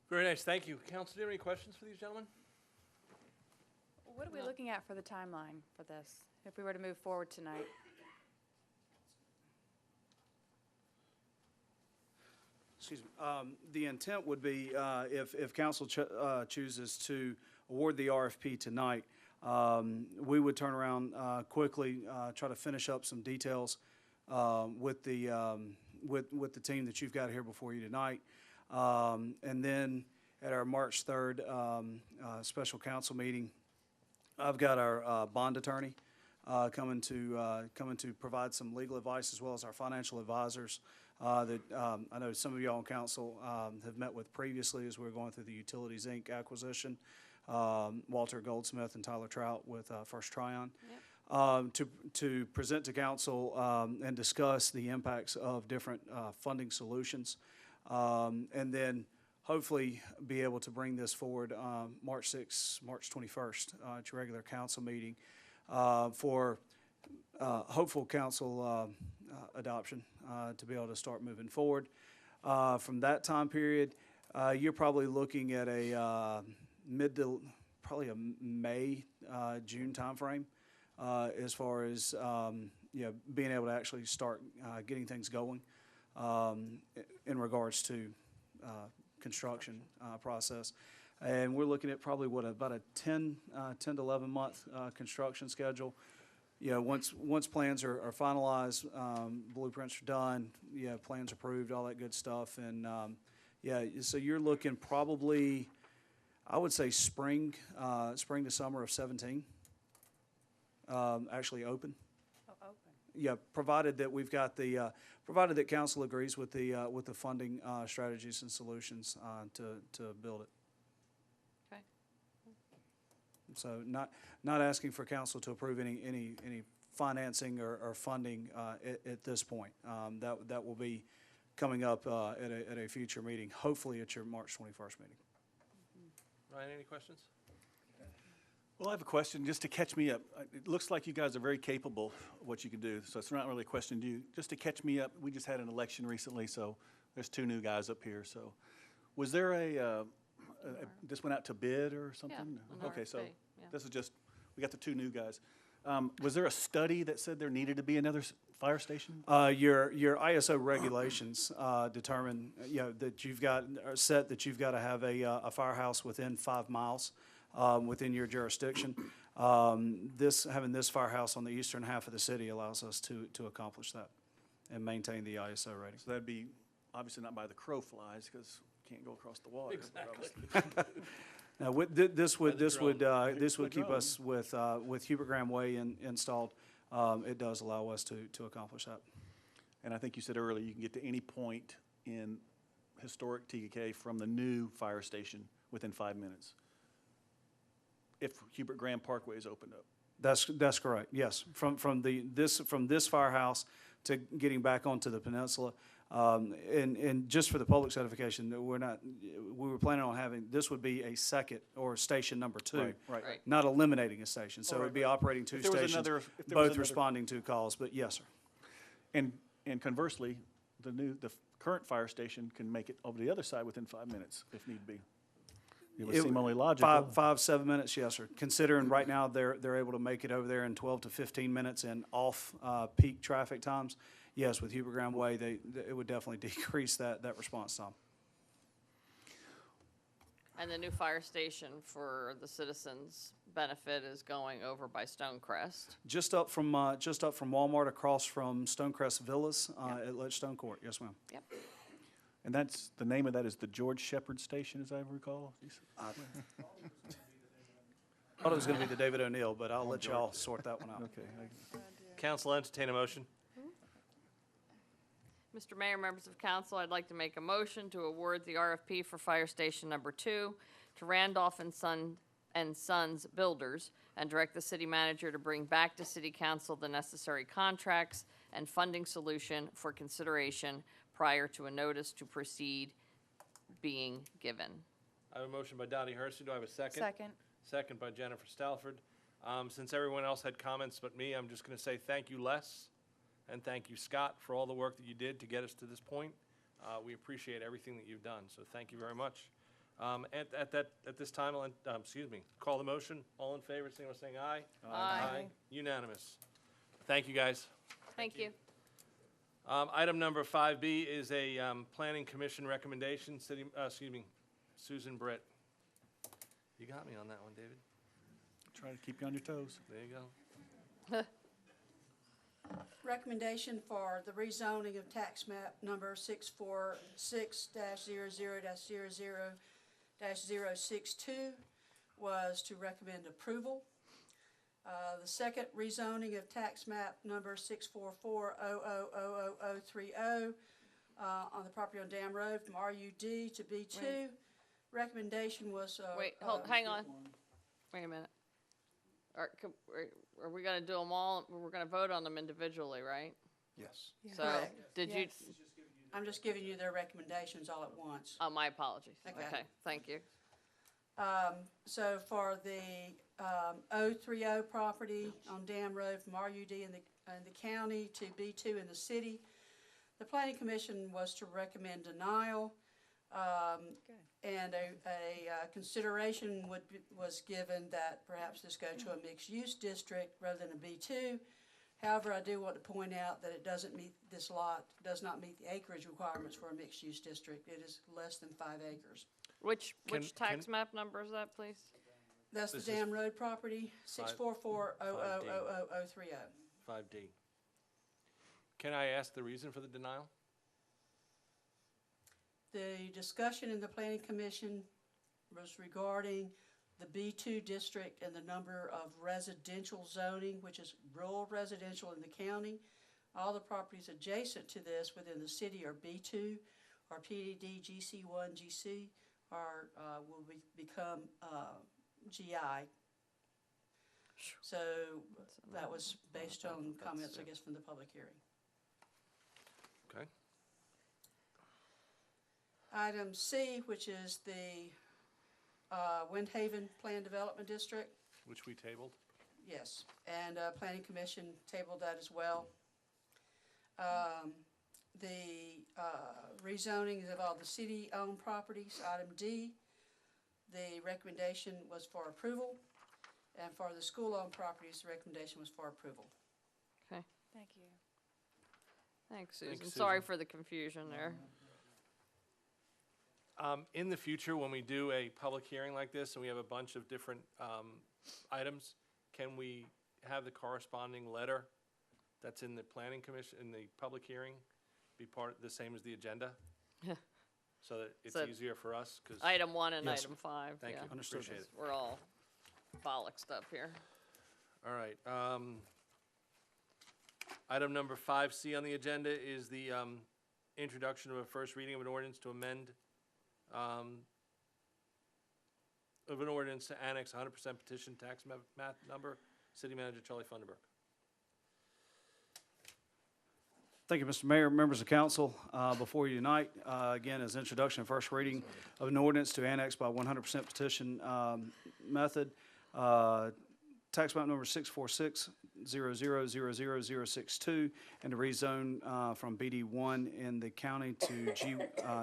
Very nice, thank you. Council, do you have any questions for these gentlemen? What are we looking at for the timeline for this, if we were to move forward tonight? Excuse me. The intent would be, if council chooses to award the RFP tonight, we would turn around quickly, try to finish up some details with the team that you've got here before you tonight. And then at our March 3rd special council meeting, I've got our bond attorney coming to provide some legal advice, as well as our financial advisors that I know some of y'all on council have met with previously as we were going through the Utilities Inc. acquisition. Walter Goldsmith and Tyler Trout with First Tryon. To present to council and discuss the impacts of different funding solutions. And then hopefully be able to bring this forward March 6th, March 21st at your regular council meeting for hopeful council adoption to be able to start moving forward. From that time period, you're probably looking at a probably a May, June timeframe as far as being able to actually start getting things going in regards to construction process. And we're looking at probably about a 10 to 11 month construction schedule. Once plans are finalized, blueprints are done, plans approved, all that good stuff. And so you're looking probably, I would say spring to summer of 17, actually open. Oh, open. Yeah, provided that we've got provided that council agrees with the funding strategies and solutions to build it. Okay. So not asking for council to approve any financing or funding at this point. That will be coming up at a future meeting, hopefully at your March 21st meeting. Ryan, any questions? Well, I have a question, just to catch me up. It looks like you guys are very capable of what you can do, so it's not really a question to you. Just to catch me up, we just had an election recently, so there's 2 new guys up here. So was there this went out to bid or something? Yeah, Okay, so RFP, yeah. this is just, we got the 2 new guys. Was there a study that said there needed to be another fire station? Your ISO regulations determine that you've got you've got to have a firehouse within 5 miles within your jurisdiction. Having this firehouse on the eastern half of the city allows us to accomplish that and maintain the ISO rating. So that'd be obviously not by the crow flies, because you can't go across the water. Exactly. Now, this would keep us with Hubert Graham Way installed. It does allow us to accomplish that. And I think you said earlier you can get to any point in historic Tega from the new fire station within 5 minutes, if Hubert Graham Parkway is opened up. That's correct. Yes, from this firehouse to getting back onto the peninsula. And just for the public certification, we were planning on having, this would be a second or station number 2, Right. not eliminating a station. So it would be operating 2 stations, both responding to calls, but yes, sir. And conversely, the current fire station can make it over the other side within 5 minutes if need be. It would seem only logical. 5-7 minutes, yes, sir. Considering right now they're able to make it over there in 12 to 15 minutes in off peak traffic times. Yes, with Hubert Graham Way, it would definitely decrease that response time. And the new fire station for the citizens' benefit is going over by Stonecrest. Just up from Walmart, across from Stonecrest Villas at Ledgestone Court. Yes, ma'am. Yep. And that's, the name of that is the George Shepherd Station, as I recall? I thought it was gonna be the David O'Neill, but I'll let y'all sort that one out. Okay. Council entertain a motion. Mr. Mayor, members of council, I'd like to make a motion to award the RFP for Fire Station Number 2 to Randolph and Sons Builders, and direct the city manager to bring back to city council the necessary contracts and funding solution for consideration prior to a notice to proceed being given. I have a motion by Dottie Hersey. Do I have a second? Second. Second by Jennifer Stalford. Since everyone else had comments but me, I'm just going to say thank you, Les, and thank you, Scott, for all the work that you did to get us to this point. We appreciate everything that you've done, so thank you very much. At this time, I'll, call the motion. All in favor, signal by saying aye. Aye. Unanimous. Thank you, guys. Thank you. Item number 5B is a planning commission recommendation. Susan Britt. You got me on that one, David. Try to keep you on your toes. There you go. Recommendation for the rezoning of tax map number 646-00-00-062 was to recommend approval. The second rezoning of tax map number 644-000030 on the property on Dam Road from RUD to B2. Wait. Recommendation was. Wait, hang on. Wait a minute. Are we gonna do them all? We're gonna vote on them individually, right? Yes. So, Correct. did you, I'm just giving you their recommendations all at once. oh, my apologies. Okay. Okay, thank you. So for the 030 property on Dam Road from RUD in the county to B2 in the city, the Planning Commission was to recommend denial. And a consideration was given that perhaps this go to a mixed-use district rather than a B2. However, I do want to point out that it doesn't meet, this lot does not meet the acreage requirements for a mixed-use district. It is less than 5 acres. Which tax map number is that, please? That's the This is Dam Road property, 644-000030. 5D. Can I ask the reason for the denial? The discussion in the Planning Commission was regarding the B2 district and the number of residential zoning, which is rural residential in the county. All the properties adjacent to this within the city are B2, or PDD, GC1, GC, or will become GI. So that was based on comments, I guess, from the public hearing. Okay. Item C, which is the Windhaven Plan Development District. Which we tabled. Yes, and Planning Commission tabled that as well. The rezoning of all the city-owned properties, item D, the recommendation was for approval. And for the school-owned properties, the recommendation was for approval. Okay, Thank you. thanks, Susan. Thanks, Sorry Susan. for the confusion there. In the future, when we do a public hearing like this and we have a bunch of different items, can we have the corresponding letter that's in the planning commission, in the public hearing, be the same as the agenda? So that it's So easier for us, because. Item 1 and Yes. item 5. Thank yeah. you. Understood. Appreciate it. We're all bollocksed up here. All right. Item number 5C on the agenda is the introduction of a first reading of an ordinance to amend, of an ordinance to annex 100% petition tax map number. City Manager Charlie Funderburk. Thank you, Mr. Mayor, members of council. Before you tonight, again, as introduction, first reading of an ordinance to annex by 100% petition method, tax map number 646-00000062, and to rezone from BD1 in the county to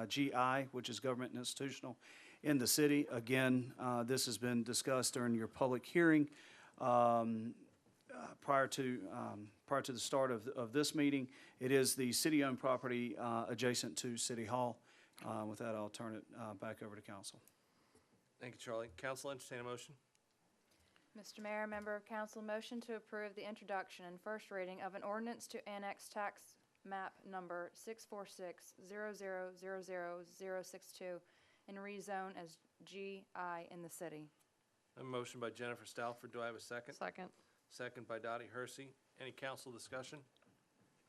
GI, which is government and institutional, in the city. Again, this has been discussed during your public hearing prior to the start of this meeting. It is the city-owned property adjacent to City Hall. With that, I'll turn it back over to council. Thank you, Charlie. Council, entertain a motion. Mr. Mayor, member of council, motion to approve the introduction and first reading of an ordinance to annex tax map number 646-00000062, and rezone as GI in the city. A motion by Jennifer Stalford. Do I have a second? Second. Second by Dottie Hersey. Any council discussion?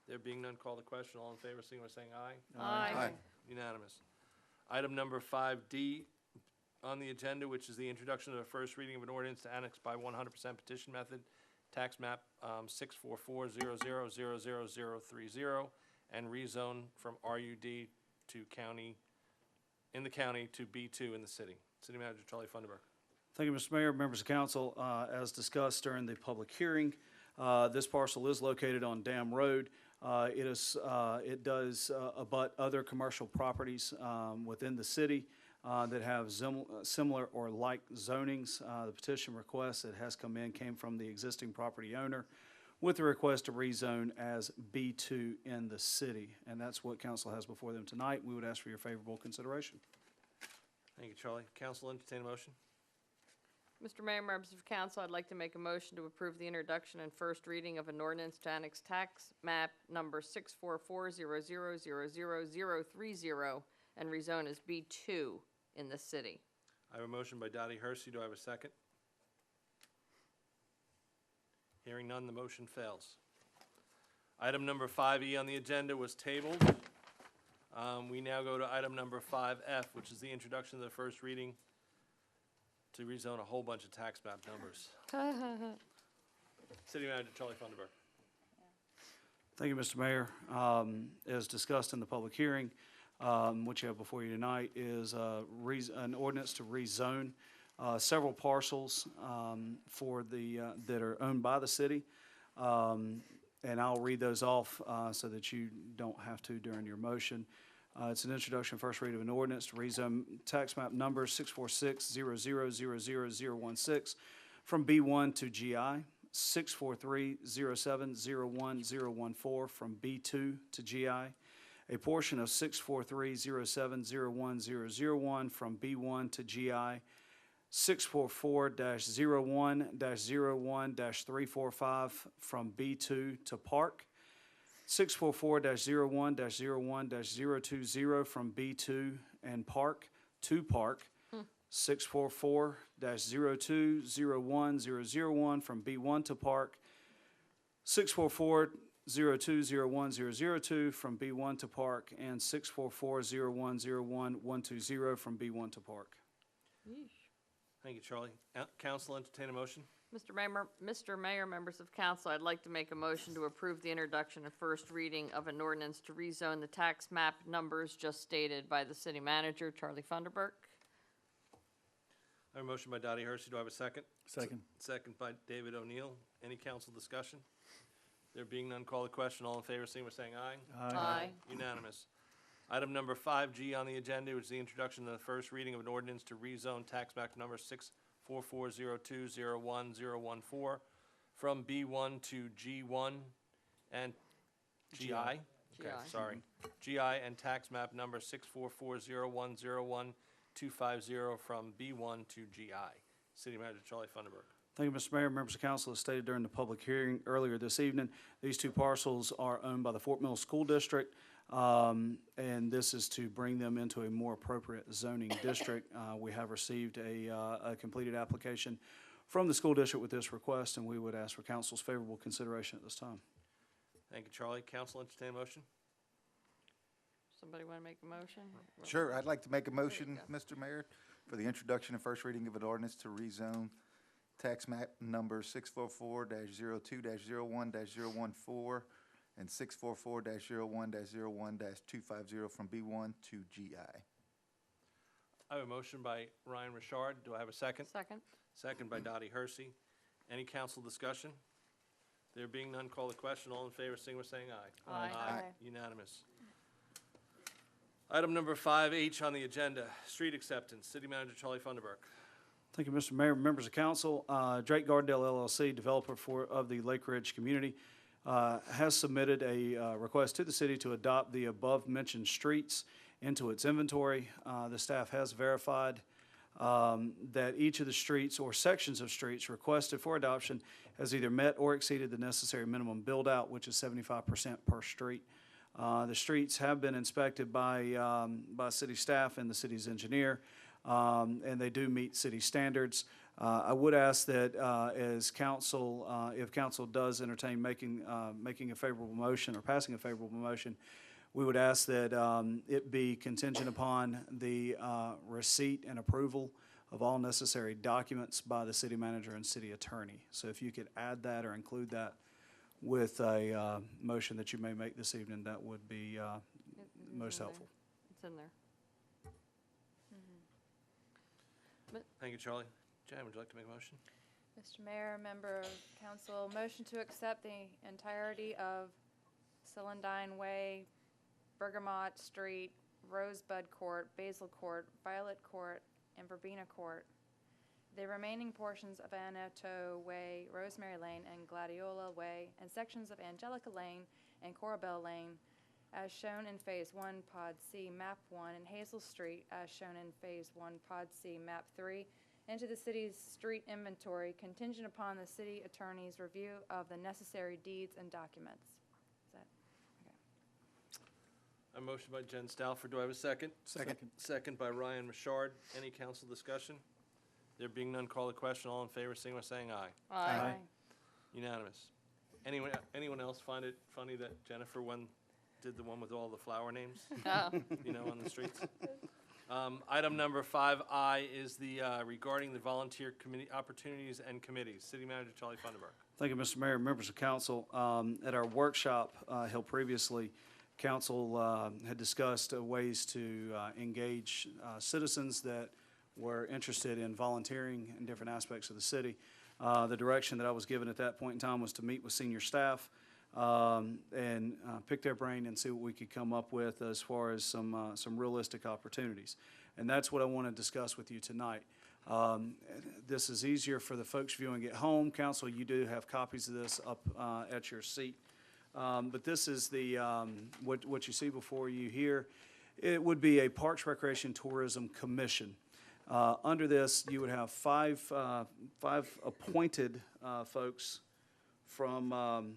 There being none, call the question. All in favor, signify by saying aye. Aye. Unanimous. Item number 5D on the agenda, which is the introduction of the first reading of an ordinance to annex by 100% petition method, tax map 64400000030, and rezone from RUD to county, in the county, to B2 in the city. City Manager Charlie Funderburk. Thank you, Mr. Mayor, members of council. As discussed during the public hearing, this parcel is located on Dam Road. It does abut other commercial properties within the city that have similar or like zonings. The petition request that has come in came from the existing property owner with the request to rezone as B2 in the city. And that's what council has before them tonight. We would ask for your favorable consideration. Thank you, Charlie. Council, entertain a motion. Mr. Mayor, members of council, I'd like to make a motion to approve the introduction and first reading of an ordinance to annex tax map number 64400000030 and rezone as B2 in the city. I have a motion by Dottie Hersey. Do I have a second? Hearing none, the motion fails. Item number 5E on the agenda was tabled. We now go to item number 5F, which is the introduction of the first reading to rezone a whole bunch of tax map numbers. City Manager Charlie Funderburk. Thank you, Mr. Mayor. As discussed in the public hearing, which you have before you tonight, is an ordinance to rezone several parcels that are owned by the city. And I'll read those off so that you don't have to during your motion. It's an introduction, first read of an ordinance to rezone tax map number 64600000016 from B1 to GI, 64307010014 from B2 to GI, a portion of 64307010001 from B1 to GI, 644-01-01-345 from B2 to Park, 644-01-01-020 from B2 and Park to Park, 644-02-01-001 from B1 to Park, 644-02-01-002 from B1 to Park, and 644-01-01-120 from B1 to Park. Thank you, Charlie. Council, entertain a motion. Mr. Mayor, members of council, I'd like to make a motion to approve the introduction and first reading of an ordinance to rezone the tax map numbers just stated by the city manager, Charlie Funderburk. I have a motion by Dottie Hersey. Do I have a second? Second. Second by David O'Neill. Any council discussion? There being none, call the question. All in favor, signify by saying aye. Aye. Unanimous. Item number 5G on the agenda is the introduction of the first reading of an ordinance to rezone tax map number 64402010114 from B1 to G1 and GI. Okay, GI. sorry. GI and tax map number 64401011250 from B1 to GI. City Manager Charlie Funderburk. Thank you, Mr. Mayor. Members of council, as stated during the public hearing earlier this evening, these two parcels are owned by the Fort Mill School District, and this is to bring them into a more appropriate zoning district. We have received a completed application from the school district with this request, and we would ask for council's favorable consideration at this time. Thank you, Charlie. Council, entertain a motion. Somebody want to make a motion? Sure, I'd like to make a motion, Mr. Mayor, for the introduction and first reading of an ordinance to rezone tax map number 644-02-01-014 and 644-01-01-250 from B1 to GI. I have a motion by Ryan Richard. Do I have a second? Second. Second by Dottie Hersey. Any council discussion? There being none, call the question. All in favor, signify by saying aye. Aye. Unanimous. Item number 5H on the agenda, street acceptance. City Manager Charlie Funderburk. Thank you, Mr. Mayor, members of council. Drake Gardendale LLC, developer of the Lake Ridge community, has submitted a request to the city to adopt the above-mentioned streets into its inventory. The staff has verified that each of the streets or sections of streets requested for adoption has either met or exceeded the necessary minimum build-out, which is 75% per street. The streets have been inspected by city staff and the city's engineer, and they do meet city standards. I would ask that as council, if council does entertain making a favorable motion or passing a favorable motion, we would ask that it be contingent upon the receipt and approval of all necessary documents by the city manager and city attorney. So if you could add that or include that with a motion that you may make this evening, that would be most helpful. It's in there. Thank you, Charlie. Jan, would you like to make a motion? Mr. Mayor, member of council, motion to accept the entirety of Celandine Way, Bergamot Street, Rosebud Court, Basil Court, Violet Court, and Verbena Court. The remaining portions of Anato Way, Rosemary Lane, and Gladiola Way, and sections of Angelica Lane and Corabelle Lane, as shown in Phase 1, Pod C, Map 1, and Hazel Street, as shown in Phase 1, Pod C, Map 3, into the city's street inventory, contingent upon the city attorney's review of the necessary deeds and documents. Is that, okay. A motion by Jen Stalford. Do I have a second? Second. Second by Ryan Richard. Any council discussion? There being none, call the question. All in favor, signify by saying aye. Aye. Unanimous. Anyone else find it funny that Jennifer did the one with all the flower names? Oh. You know, on the streets? Item number 5I is the regarding the volunteer committee opportunities and committees. City Manager Charlie Funderburk. Thank you, Mr. Mayor, members of council. At our workshop held previously, council had discussed ways to engage citizens that were interested in volunteering in different aspects of the city. The direction that I was given at that point in time was to meet with senior staff and pick their brain and see what we could come up with as far as some realistic opportunities. And that's what I want to discuss with you tonight. This is easier for the folks viewing at home. Council, you do have copies of this up at your seat. But this is the what you see before you here. It would be a Parks, Recreation, Tourism Commission. Under this, you would have five appointed folks from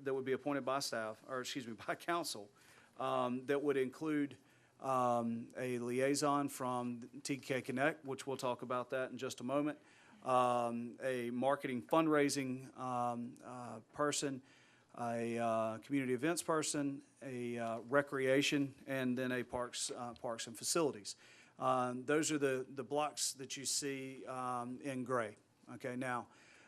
that would be appointed by staff, or excuse me, by council. That would include a liaison from TK Connect, which we'll talk about that in just a moment. A marketing fundraising person, a community events person, a recreation, and then a parks and facilities. Those are the blocks that you see in gray. Okay, now,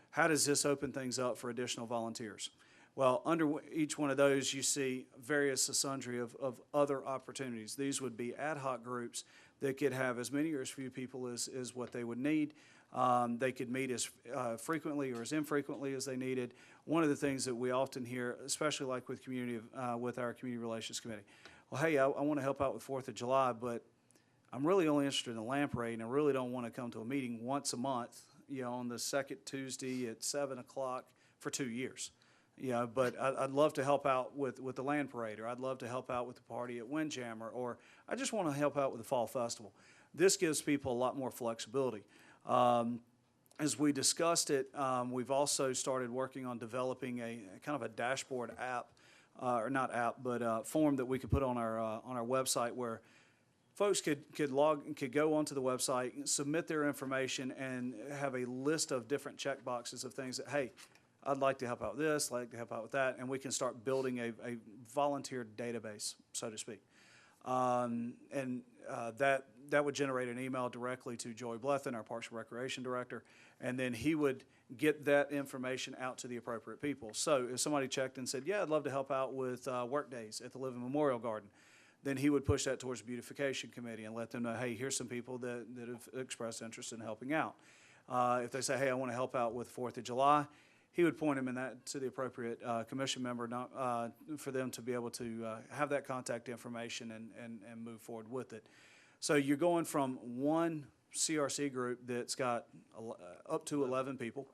how does this open things up for additional volunteers? Well, under each one of those, you see various sundry of other opportunities. These would be ad hoc groups that could have as many or as few people as what they would need. They could meet as frequently or as infrequently as they needed. One of the things that we often hear, especially like with with our Community Relations Committee, well, hey, I want to help out with 4th of July, but I'm really only interested in the lamp parade, and I really don't want to come to a meeting once a month, on the second Tuesday at 7 o'clock for 2 years. But I'd love to help out with the land parade, or I'd love to help out with the party at Windjammer, or I just want to help out with the fall festival. This gives people a lot more flexibility. As we discussed it, we've also started working on developing a kind of a dashboard app, or not app, but form that we could put on our website where folks could go onto the website, submit their information, and have a list of different check boxes of things that, hey, I'd like to help out with this, I'd like to help out with that, and we can start building a volunteer database, so to speak. That would generate an email directly to Joey Blethen, our Parks and Recreation Director, and then he would get that information out to the appropriate people. So if somebody checked and said, yeah, I'd love to help out with work days at the Living Memorial Garden, then he would push that towards the Beautification Committee and let them know, hey, here's some people that have expressed interest in helping out. If they say, hey, I want to help out with 4th of July, he would point them to the appropriate commission member for them to be able to have that contact information and move forward with it. So you're going from one CRC group that's got up to 11 people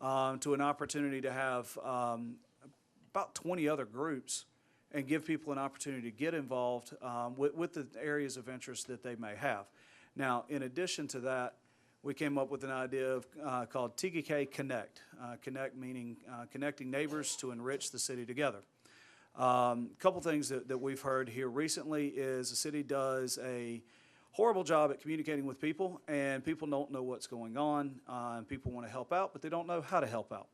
to an opportunity to have about 20 other groups and give people an opportunity to get involved with the areas of interest that they may have. Now, in addition to that, we came up with an idea called Tega Connect. Connect meaning connecting neighbors to enrich the city together. Couple things that we've heard here recently is the city does a horrible job at communicating with people, and people don't know what's going on, and people want to help out, but they don't know how to help out.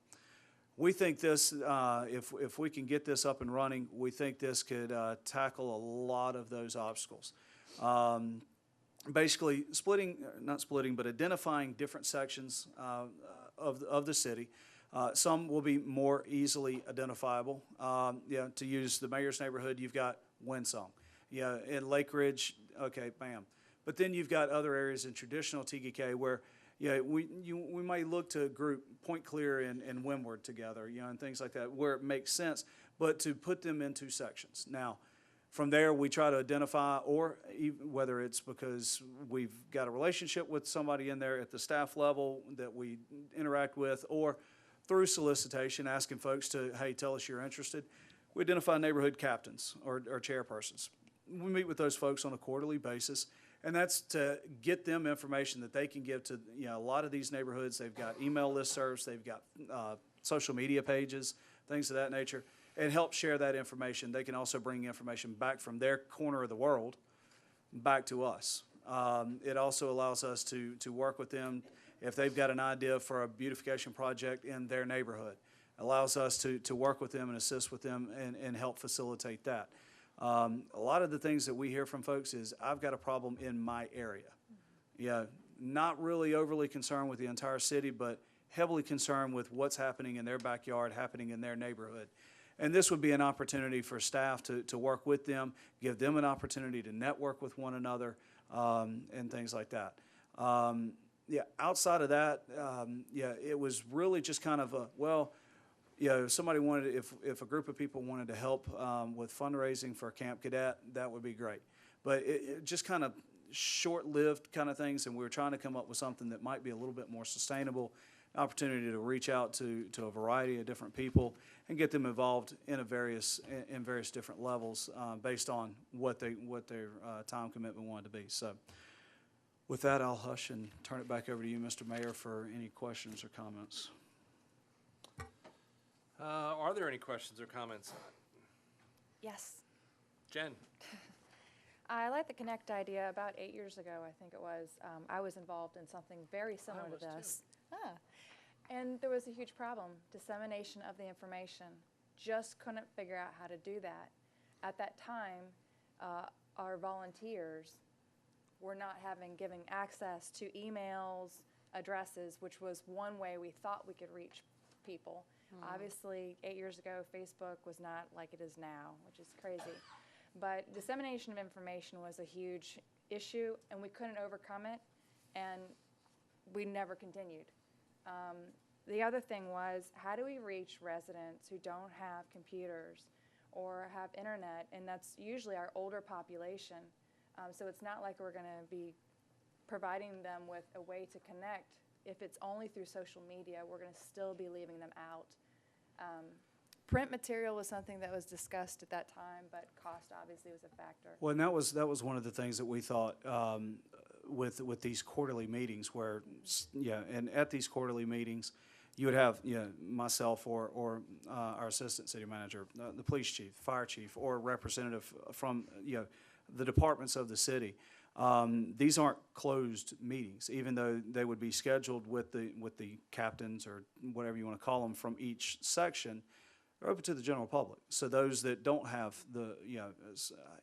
We think this, if we can get this up and running, we think this could tackle a lot of those obstacles. Basically, not splitting, but identifying different sections of the city. Some will be more easily identifiable. To use the mayor's neighborhood, you've got Winsong. In Lake Ridge, okay, bam. But then you've got other areas in traditional TGK where we may look to group Point Clear and Windward together, and things like that, where it makes sense, but to put them into sections. Now, from there, we try to identify, or even whether it's because we've got a relationship with somebody in there at the staff level that we interact with, or through solicitation, asking folks to, hey, tell us you're interested. We identify neighborhood captains or chairpersons. We meet with those folks on a quarterly basis, and that's to get them information that they can give to, a lot of these neighborhoods. They've got email listservs, they've got social media pages, things of that nature, and help share that information. They can also bring information back from their corner of the world back to us. It also allows us to work with them if they've got an idea for a beautification project in their neighborhood. Allows us to work with them and assist with them and help facilitate that. A lot of the things that we hear from folks is, I've got a problem in my area. Not really overly concerned with the entire city, but heavily concerned with what's happening in their backyard, happening in their neighborhood. And this would be an opportunity for staff to work with them, give them an opportunity to network with one another, and things like that. Outside of that, it was really just kind of somebody wanted, if a group of people wanted to help with fundraising for Camp Cadet, that would be great. But it just kind of short-lived kind of things, and we were trying to come up with something that might be a little bit more sustainable, opportunity to reach out to a variety of different people and get them involved in various different levels based on what their time commitment wanted to be. So with that, I'll hush and turn it back over to you, Mr. Mayor, for any questions or comments. Are there any questions or comments? Yes. Jen? I like the Connect idea. About 8 years ago, I think it was, I was involved in something very similar to this. And there was a huge problem. Dissemination of the information. Just couldn't figure out how to do that. At that time, our volunteers were not giving access to emails, addresses, which was one way we thought we could reach people. Obviously, 8 years ago, Facebook was not like it is now, which is crazy. But dissemination of information was a huge issue, and we couldn't overcome it, and we never continued. The other thing was, how do we reach residents who don't have computers or have internet? And that's usually our older population. So it's not like we're going to be providing them with a way to connect. If it's only through social media, we're going to still be leaving them out. Print material was something that was discussed at that time, but cost obviously was a factor. Well, and that was one of the things that we thought with these quarterly meetings, where and at these quarterly meetings, you would have myself or our assistant city manager, the police chief, fire chief, or a representative from the departments of the city. These aren't closed meetings, even though they would be scheduled with the captains or whatever you want to call them from each section. They're open to the general public. So those that don't have the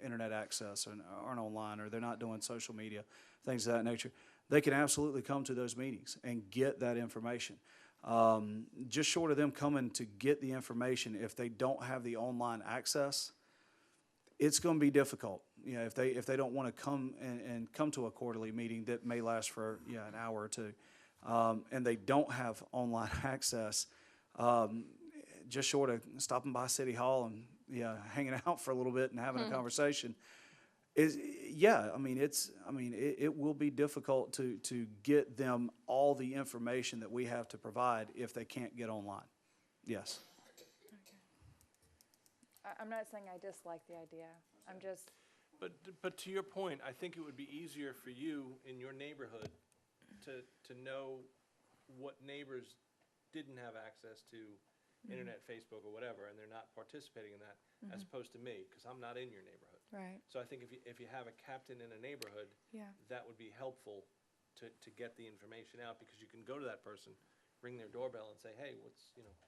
internet access or aren't online, or they're not doing social media, things of that nature, they can absolutely come to those meetings and get that information. Just short of them coming to get the information, if they don't have the online access, it's going to be difficult. If they don't want to come and come to a quarterly meeting that may last for an hour or two, and they don't have online access, just short of stopping by City Hall and hanging out for a little bit and having a conversation, it will be difficult to get them all the information that we have to provide if they can't get online. Yes. I'm not saying I dislike the idea. I'm just. But to your point, I think it would be easier for you in your neighborhood to know what neighbors didn't have access to internet, Facebook or whatever, and they're not participating in that, as opposed to me, because I'm not in your neighborhood. Right, So I think if you have a captain in a neighborhood, yeah. that would be helpful to get the information out, because you can go to that person, ring their doorbell and say, hey,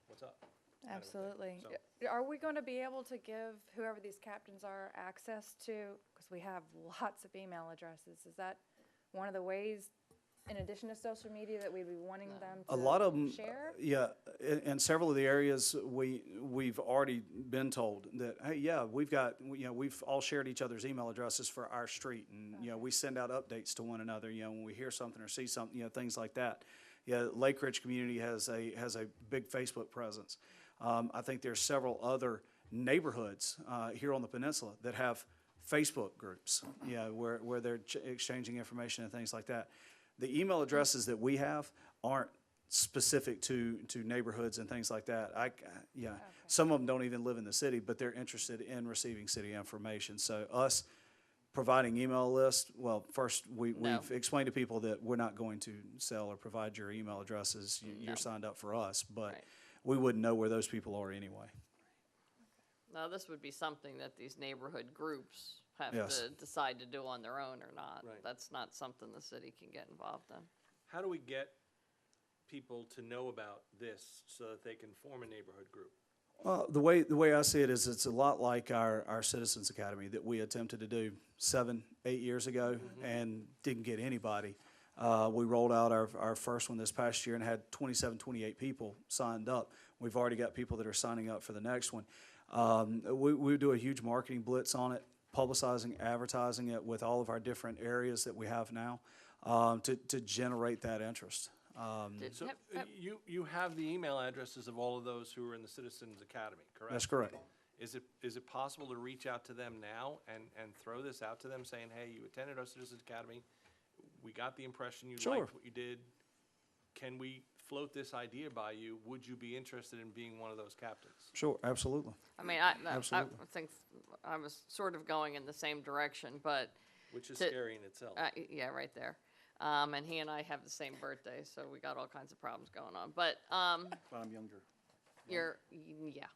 what's up? kind of a thing. Absolutely. So- Are we going to be able to give whoever these captains are access to, because we have lots of email addresses, is that one of the ways, in addition to social media, that we'd be wanting them to A lot of them, share? yeah, in several of the areas, we've already been told that, hey, yeah, we've all shared each other's email addresses for our street, and, we send out updates to one another, when we hear something or see something, things like that. Yeah, Lake Ridge community has a big Facebook presence. I think there's several other neighborhoods here on the peninsula that have Facebook groups, where they're exchanging information and things like that. The email addresses that we have aren't specific to neighborhoods and things like that. Some of them don't even live in the city, but they're interested in receiving city information. So us providing email lists, well, first, we've explained to people that we're not going to sell or provide your email addresses. You're signed up for us, but Right. we wouldn't know where those people are anyway. Now, this would be something that these neighborhood groups have Yes. to decide to do on their own or not. Right. That's not something the city can get involved in. How do we get people to know about this so that they can form a neighborhood group? Well, the way I see it is it's a lot like our Citizens Academy that we attempted to do 7, 8 years ago and didn't get anybody. We rolled out our first one this past year and had 27, 28 people signed up. We've already got people that are signing up for the next one. We do a huge marketing blitz on it, publicizing, advertising it with all of our different areas that we have now to generate that interest. So you have the email addresses of all of those who are in the Citizens Academy, correct? That's correct. Is it possible to reach out to them now and throw this out to them saying, hey, you attended our Citizens Academy, we got the impression you Sure. liked what you did, can we float this idea by you, would you be interested in being one of those captains? Sure, absolutely. I mean, I Absolutely. think I was sort of going in the same direction, but. Which is to- scary in itself. Yeah, right there. And he and I have the same birthday, so we got all kinds of problems going on. But But I'm younger. yeah.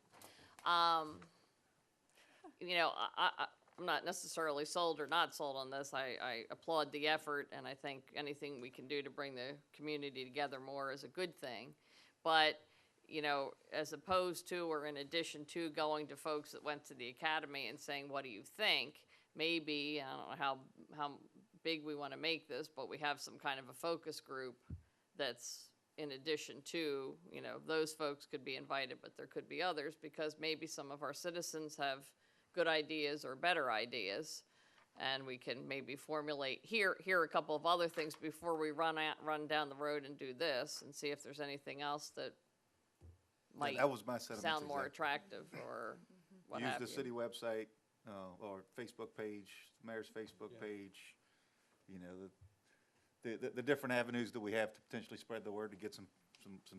I'm not necessarily sold or not sold on this. I applaud the effort, and I think anything we can do to bring the community together more is a good thing. But, as opposed to or in addition to going to folks that went to the academy and saying, what do you think? Maybe, I don't know how big we want to make this, but we have some kind of a focus group that's in addition to, those folks could be invited, but there could be others, because maybe some of our citizens have good ideas or better ideas, and we can maybe formulate here a couple of other things before we run down the road and do this, and see if there's anything else that might that was my sentiments, sound more exactly. attractive or what Use have the you. city website, or Facebook page, mayor's Facebook page, the different avenues that we have to potentially spread the word to get some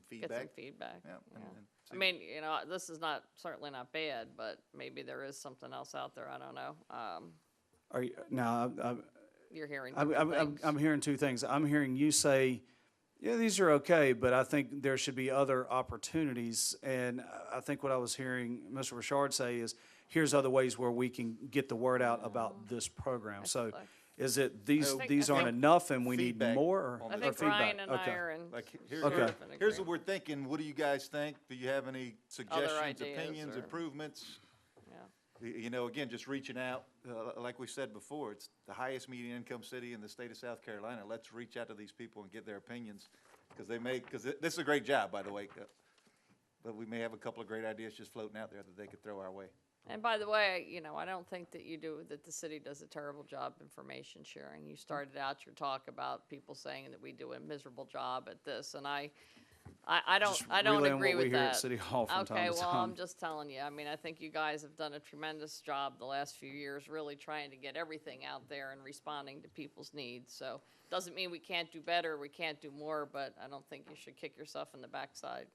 feedback. Get some feedback. Yeah, Yeah. and I mean, this is certainly not bad, but maybe there is something else out there. I don't know. Are you, now, You're hearing different things. I'm hearing two things. I'm hearing you say, yeah, these are okay, but I think there should be other opportunities. And I think what I was hearing Mr. Richard say is, here's other ways where we can get the word out about this program. So like- is it these I these think- aren't enough and we need Feedback more? Or, on I the- think or feedback? Ryan and I Okay. are in. Like, Okay. here's agreement. what we're thinking, what do you guys think? Do you have any suggestions, ideas opinions, or- improvements? Yeah. Again, just reaching out, like we said before, it's the highest median income city in the state of South Carolina. Let's reach out to these people and get their opinions, because this is a great job, by the way. But we may have a couple of great ideas just floating out there that they could throw our way. And by the way, I don't think that the city does a terrible job information sharing. You started out your talk about people saying that we do a miserable job at this, and I don't Just I don't relaying agree what with we hear that. at City Hall from Okay, time to well, time. I'm just telling you. I mean, I think you guys have done a tremendous job the last few years, really trying to get everything out there and responding to people's needs. So, doesn't mean we can't do better, we can't do more, but I don't think you should kick yourself in the backside.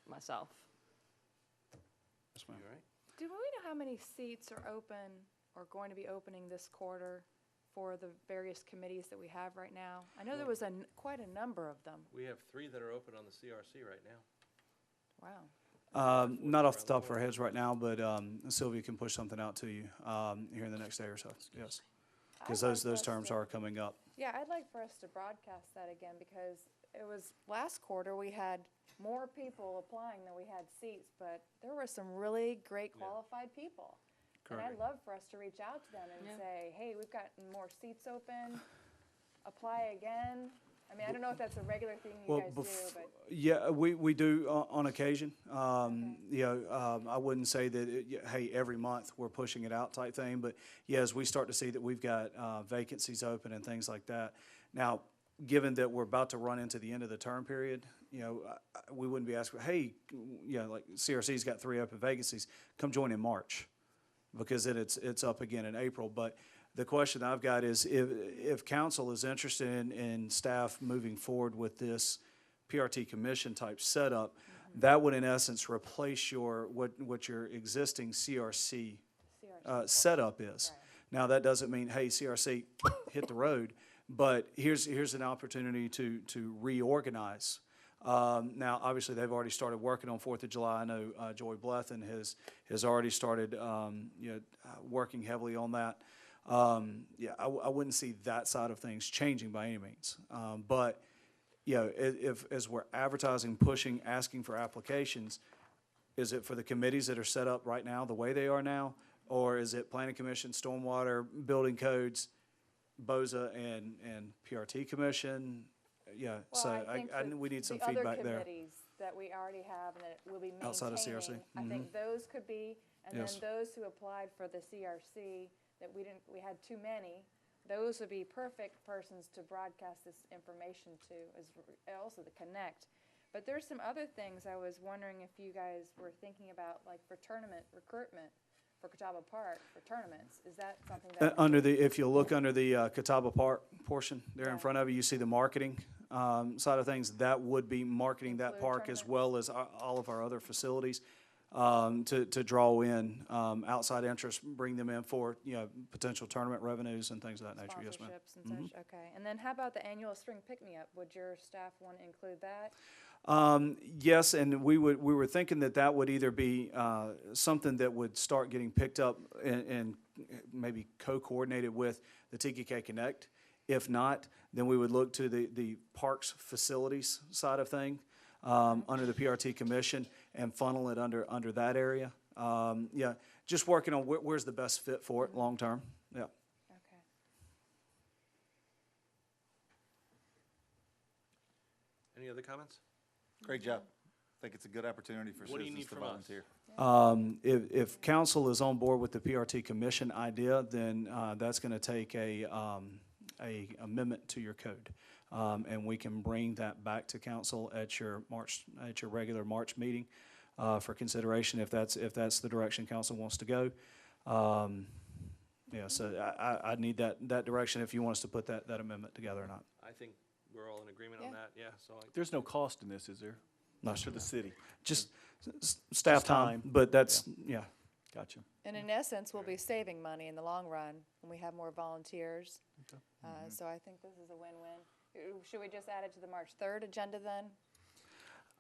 Myself. Yes, ma'am. You all right? Do we know how many seats are open or going to be opening this quarter for the various committees that we have right now? I know there was quite a number of them. We have 3 that are open on the CRC right now. Wow. Not off the top of our heads right now, but Sylvia can push something out to you here in the next day or so, yes. Because I'd like those us terms to- are coming up. Yeah, I'd like for us to broadcast that again, because it was, last quarter, we had more people applying than we had seats, but there were some really great qualified people. And I'd love for us to reach out to them and say, hey, we've got more seats open, apply again. I mean, I don't know if that's a regular thing you guys do, but. Yeah, we do on occasion. You know, I wouldn't say that, hey, every month we're pushing it out type thing, but yeah, as we start to see that we've got vacancies open and things like that. Now, given that we're about to run into the end of the term period, you know, we wouldn't be asking, hey, you know, like CRC's got 3 open vacancies, come join in March, because then it's up again in April. But the question I've got is, if council is interested in staff moving forward with this PRT commission type setup, that would in essence replace what your existing CRC setup is. Now, that doesn't mean, hey, CRC, hit the road, but here's an opportunity to reorganize. Now, obviously, they've already started working on 4th of July. I know Joy Blethen has already started working heavily on that. Yeah, I wouldn't see that side of things changing by any means. But, you know, if as we're advertising, pushing, asking for applications, is it for the committees that are set up right now the way they are now? Or is it Planning Commission, Stormwater, Building Codes, BOZA, and PRT Commission? Yeah, Well, so I think we need some the other feedback there. committees that we already have and that we'll be maintaining. Outside of CRC. I think those could be, and Yes. then those who applied for the CRC that we had too many, those would be perfect persons to broadcast this information to, as also to connect. But there's some other things I was wondering if you guys were thinking about, like for tournament recruitment for Catawba Park for tournaments. Is that something that? If you look under the Catawba Park portion there in front of you, you see the marketing side of things. That would be marketing that Include park as well as all of our other facilities to draw in outside interest, bring them in for, you know, potential tournament revenues and things of that nature. Yes, ma'am. Sponsorships and such, okay. And then how about the annual spring pick-me-up? Would your staff want to include that? Yes, and we were thinking that would either be something that would start getting picked up and maybe co-coordinated with the TKK Connect. If not, then we would look to the parks facilities side of thing under the PRT Commission and funnel it under that area. Yeah, just working on where's the best fit for it long term. Yeah. Okay. Any other comments? Great job. I think it's a good opportunity for What do you citizens need to from us? volunteer. If council is on board with the PRT Commission idea, then that's going to take a amendment to your code. And we can bring that back to council at your regular March meeting for consideration if that's the direction council wants to go. Yeah, so I need that direction if you want us to put that amendment together or not. I think we're all in agreement on that, yeah, so There's no cost in this, is there? No, To sir. the city? Just staff time, but that's, yeah. Gotcha. And in essence, we'll be saving money in the long run when we have more volunteers. So I think this is a win-win. Should we just add it to the March 3rd agenda then?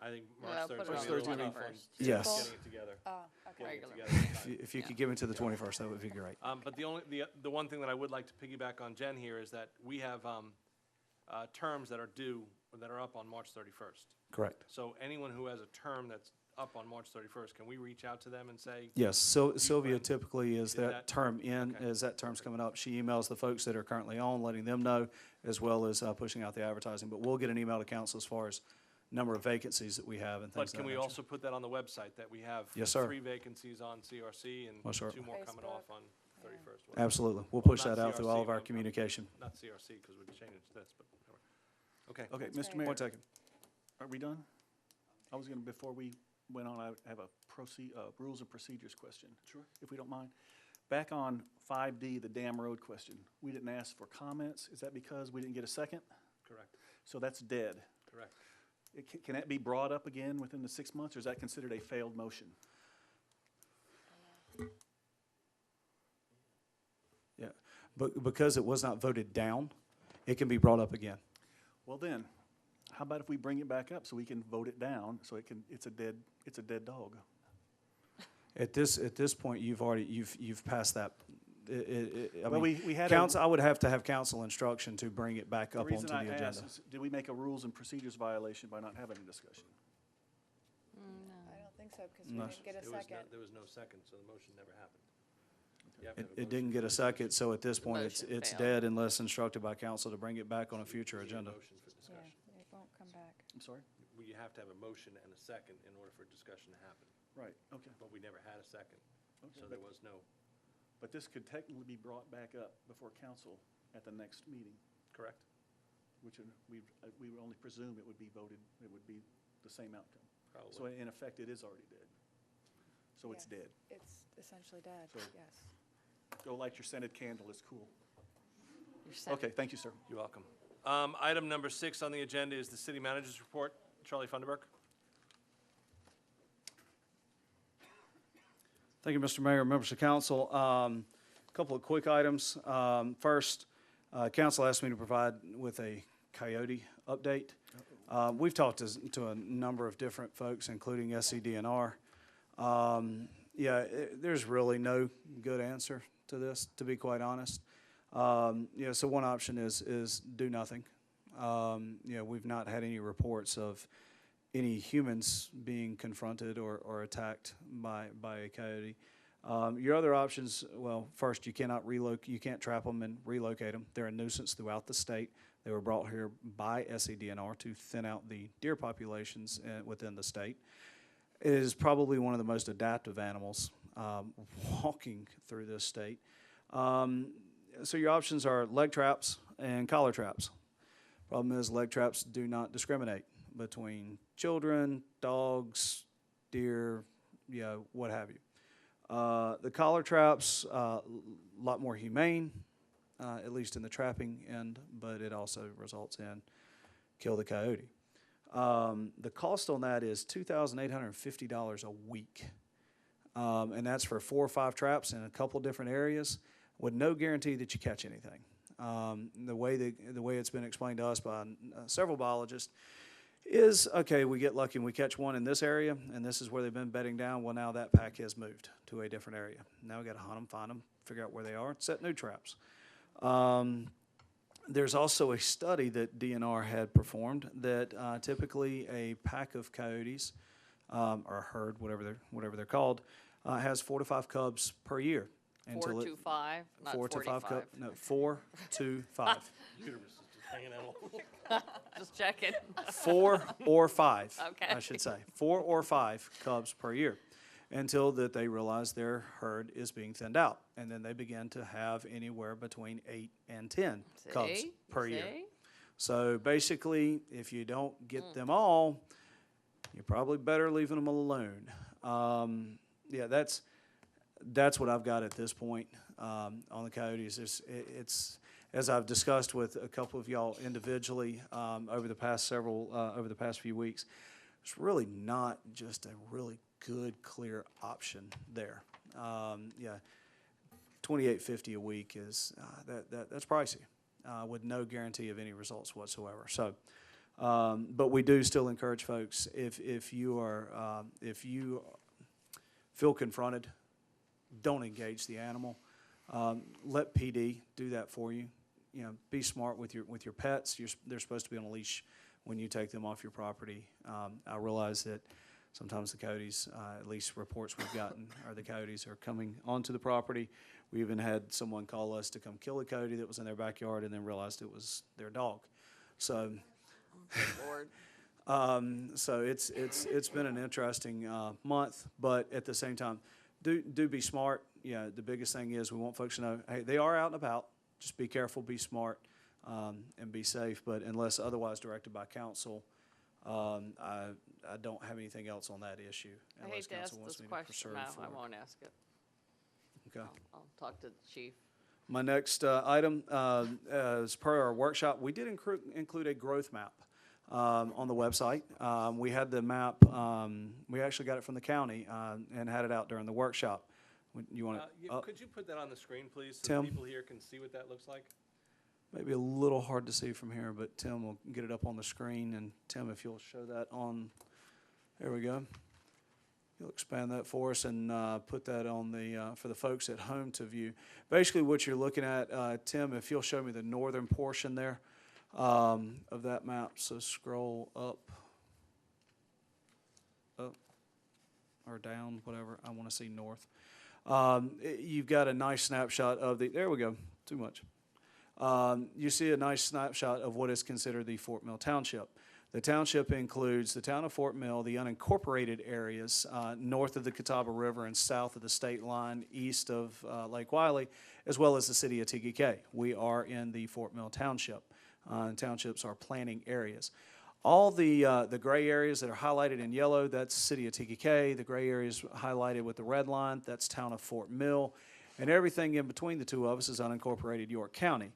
I think No, March put it 3rd on is the a little 21st. tough on Yes. getting it together. Oh, okay. Getting it Regular. together in time. If you could give me to the 21st, that would be great. But the one thing that I would like to piggyback on Jen here is that we have terms that are due, that are up on March 31st. Correct. So anyone who has a term that's up on March 31st, can we reach out to them and say? Yes, so Sylvia plan- typically is that that- term in, okay. as that term's coming up, she emails the folks that are currently on, letting them know, as well as pushing out the advertising. But we'll get an email to council as far as number of vacancies that we have and But things of can that we nature. also put that on the website, that we have Yes, sir. 3 vacancies on CRC and Yes, sir. 2 more coming Facebook. off on 31st? Absolutely, we'll Well, push not that out through CRC, all of our but- communication. Not CRC, because we're changing to this, but whatever. Okay. Okay, That's Mr. great. Mayor, Point taken. are we done? I was gonna, before we went on, I have a rules and procedures question. Sure. If we don't mind. Back on 5D, the Dam Road question, we didn't ask for comments. Is that because we didn't get a second? Correct, So that's dead. correct. Can that be brought up again within the 6 months, or is that considered a failed motion? Yeah, but because it was not voted down, it can be brought up again. Well then, How about if we bring it back up so we can vote it down, so it's a dead dog? At this point, you've passed that. I Well, mean, we had council, I would have to have council instruction to bring it back up onto the The reason I agenda. asked is, did we make a rules and procedures violation by not having a discussion? I don't think so, because No. we didn't get a second. There was no second, so the motion never happened. You have to have a It didn't motion get a second, so at this point, motion it's failed. dead unless instructed by council to bring it back on a future You need a agenda. motion for Yeah, discussion. it won't come back. I'm sorry? Well, you have to have a motion and a second in order for discussion to happen, Right, okay. but we never had a second, Okay, so there was no, But this could technically be brought back up before council at the next meeting, correct? which we would only presume it would be voted, it would be the same outcome. So Probably. in effect, it is already dead. So it's Yes. dead. It's essentially dead, So- yes. Go light your scented candle, it's cool. You're set. Okay, thank you, sir. You're welcome. Item number 6 on the agenda is the city manager's report. Charlie Funderburk. Thank you, Mr. Mayor, members of council. Couple of quick items. First, council asked me to provide with a coyote update. We've talked to a number of different folks, including SCDNR. There's really no good answer to this, to be quite honest. So one option is do nothing. We've not had any reports of any humans being confronted or attacked by a coyote. Your other options, well, first, you can't trap them and relocate them. They're a nuisance throughout the state. They were brought here by SCDNR to thin out the deer populations within the state. It is probably one of the most adaptive animals walking through this state. So your options are leg traps and collar traps. Problem is, leg traps do not discriminate between children, dogs, deer, what have you. The collar traps, a lot more humane, at least in the trapping end, but it also results in kill the coyote. The cost on that is $2,850 a week. And that's for 4 or 5 traps in a couple different areas with no guarantee that you catch anything. The way it's been explained to us by several biologists is, okay, we get lucky and we catch one in this area, and this is where they've been bedding down. Well, now that pack has moved to a different area. Now we got to hunt them, find them, figure out where they are, set new traps. There's also a study that DNR had performed that typically a pack of coyotes, or herd, whatever they're called, has 4 to 5 cubs per year. 4 to 5, not 4 to 5 45. no, 4 to 5. Uterus is just hanging out. Just checking. 4 or 5, Okay. I should say. 4 or 5 cubs per year until that they realize their herd is being thinned out. And then they begin to have anywhere between 8 and 10 cubs See? per year. See? So basically, if you don't get them all, you're probably better leaving them alone. That's what I've got at this point on the coyotes. It's as I've discussed with a couple of y'all individually over the past few weeks. It's really not just a really good, clear option there. $28.50 a week is that's pricey with no guarantee of any results whatsoever. So, but we do still encourage folks if you feel confronted, don't engage the animal. Let PD do that for you. Be smart with your pets. They're supposed to be on a leash when you take them off your property. I realize that sometimes the coyotes, at least reports we've gotten, are the coyotes are coming onto the property. We even had someone call us to come kill a coyote that was in their backyard and then realized it was their dog. So, Lord. so it's been an interesting month, but at the same time, do be smart. The biggest thing is we want folks to know, hey, they are out and about. Just be careful, be smart, and be safe. But unless otherwise directed by council, I don't have anything else on that issue. I Unless hate to ask council wants this me to question. pursue No, I forward. won't ask it. Okay. I'll talk to the chief. My next item, as per our workshop, we did include a growth map on the website. We had the map. We actually got it from the county and had it out during the workshop. You want to? Could you put that on the screen, please, so Tim? people here can see what that looks like? maybe a little hard to see from here, but Tim will get it up on the screen. And Tim, if you'll show that on, there we go. You'll expand that for us and put that on the, for the folks at home to view. Basically what you're looking at, Tim, if you'll show me the northern portion there of that map. So scroll up or down, whatever. I want to see north. You've got a nice snapshot of the, there we go, too much. You see a nice snapshot of what is considered the Fort Mill Township. The township includes the town of Fort Mill, the unincorporated areas north of the Catawba River and south of the state line, east of Lake Wiley, as well as the city of Tega. We are in the Fort Mill Township. Townships are planning areas. All the gray areas that are highlighted in yellow, that's city of Tega. The gray areas highlighted with the red line, that's town of Fort Mill. And everything in between the two of us is unincorporated York County.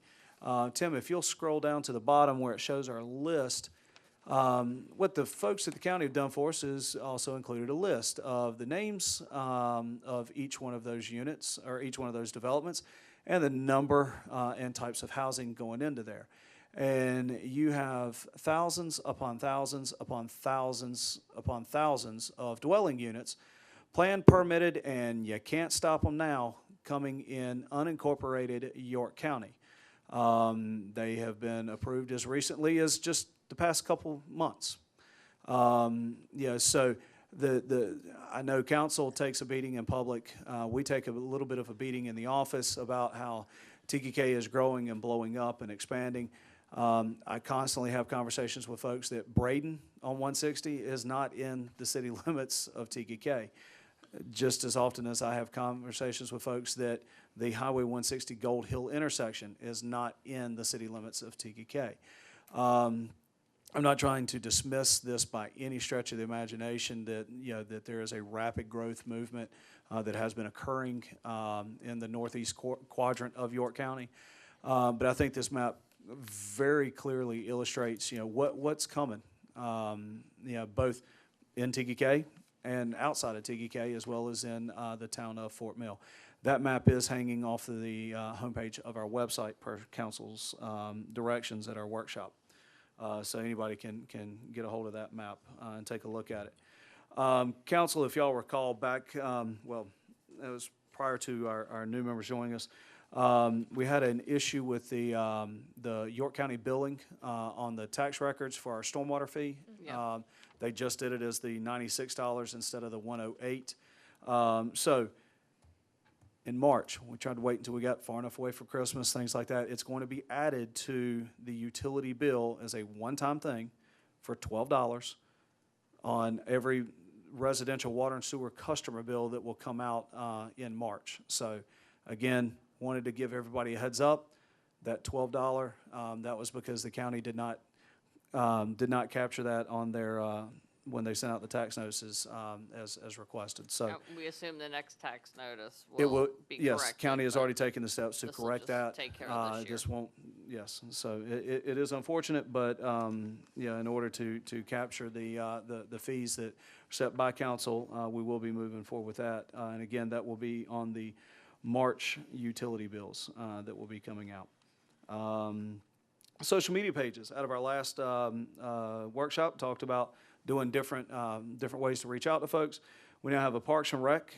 Tim, if you'll scroll down to the bottom where it shows our list, what the folks at the county have done for us is also included a list of the names of each one of those units or each one of those developments and the number and types of housing going into there. And you have thousands upon thousands upon thousands upon thousands of dwelling units, planned, permitted, and you can't stop them now, coming in unincorporated York County. They have been approved as recently as just the past couple months. So I know council takes a beating in public. We take a little bit of a beating in the office about how TKK is growing and blowing up and expanding. I constantly have conversations with folks that Braden on 160 is not in the city limits of TKK. Just as often as I have conversations with folks that the Highway 160 Gold Hill intersection is not in the city limits of TKK. I'm not trying to dismiss this by any stretch of the imagination that, that there is a rapid growth movement that has been occurring in the northeast quadrant of York County. But I think this map very clearly illustrates, what's coming, both in TKK and outside of TKK, as well as in the town of Fort Mill. That map is hanging off of the homepage of our website per council's directions at our workshop. So anybody can get a hold of that map and take a look at it. Council, if y'all recall back, well, it was prior to our new members joining us, we had an issue with the York County billing on the tax records for our stormwater fee. Yeah. They just did it as the $96 instead of the $108. So in March, we tried to wait until we got far enough away for Christmas, things like that. It's going to be added to the utility bill as a one-time thing for $12 on every residential water and sewer customer bill that will come out in March. So again, wanted to give everybody a heads up. That $12, that was because the county did not capture that on their when they sent out the tax notices as requested. So We assume the next tax notice it will will. be Yes, corrected, county has but already taken the steps to this'll correct just that. take care of this year. This won't. Yes, so it is unfortunate, but in order to capture the fees that are set by council, we will be moving forward with that. And again, that will be on the March utility bills that will be coming out. Social media pages. Out of our last workshop, talked about doing different ways to reach out to folks. We now have a Parks and Rec.